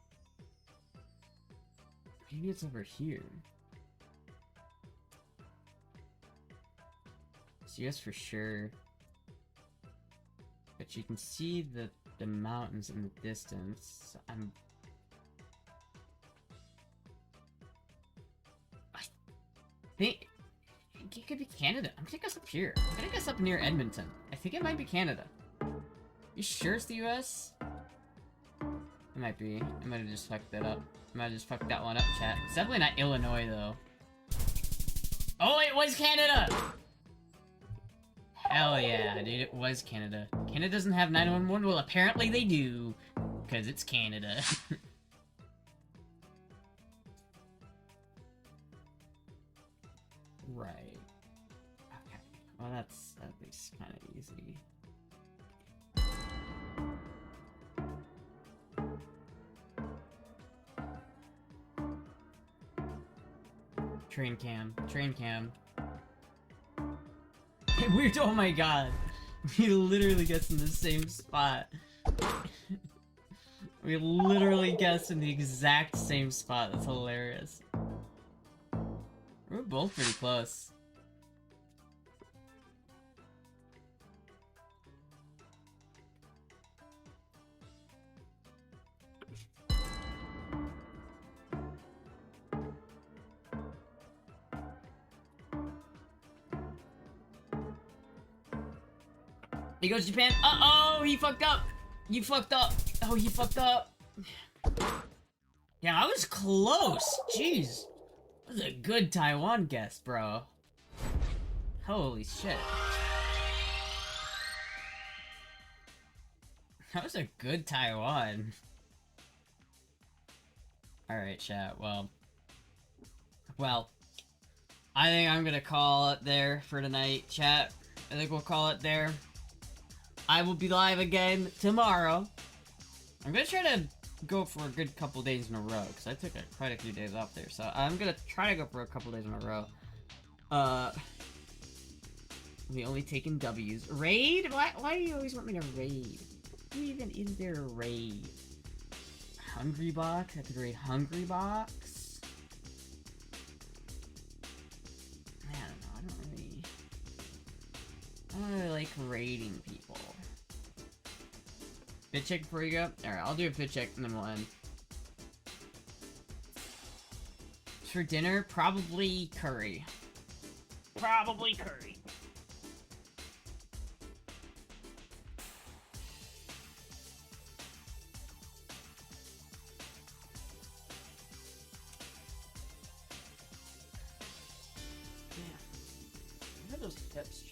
A: maybe it's over here. So yes, for sure. But you can see the mountains in the distance. think it could be Canada. I'm gonna guess up here. I'm gonna guess up near Edmonton. I think it might be Canada. You sure it's the US? It might be. I might have just fucked that up. I might have just fucked that one up, chat. It's definitely not Illinois, though. Oh, it was Canada! Hell yeah, dude, it was Canada. Canada doesn't have 911? Well, apparently they do. Because it's Canada. Right. Okay. Well, that's at least kind of easy. Train cam. Train cam. Weird. Oh my god. We literally guessed in the same spot. We literally guessed in the exact same spot. That's hilarious. We're both pretty close. He goes to Japan. Uh-oh, he fucked up. You fucked up. Oh, he fucked up. Yeah, I was close. Jeez. That was a good Taiwan guess, bro. Holy shit. That was a good Taiwan. Alright, chat. Well, I think I'm gonna call it there for tonight, chat. I think we'll call it there. I will be live again tomorrow. I'm gonna try to go for a good couple days in a row, because I took quite a few days off there, so I'm gonna try to go for a couple days in a row. We only taking W's. Raid? Why do you always want me to raid? Who even is there a raid? Hungry Box? I could raid Hungry Box? I don't know, I don't really like raiding people. Fit check before you go? Alright, I'll do a fit check and then we'll end. For dinner, probably curry.
D: Probably curry.
A: What are those tips?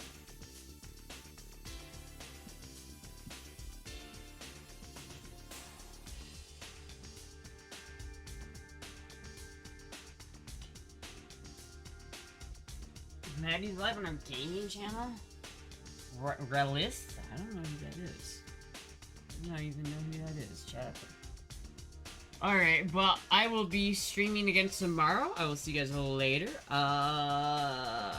A: Maddie's live on our gaming channel? Relis? I don't know who that is. I don't even know who that is, chat. Alright, but I will be streaming again tomorrow. I will see you guys later. Bye!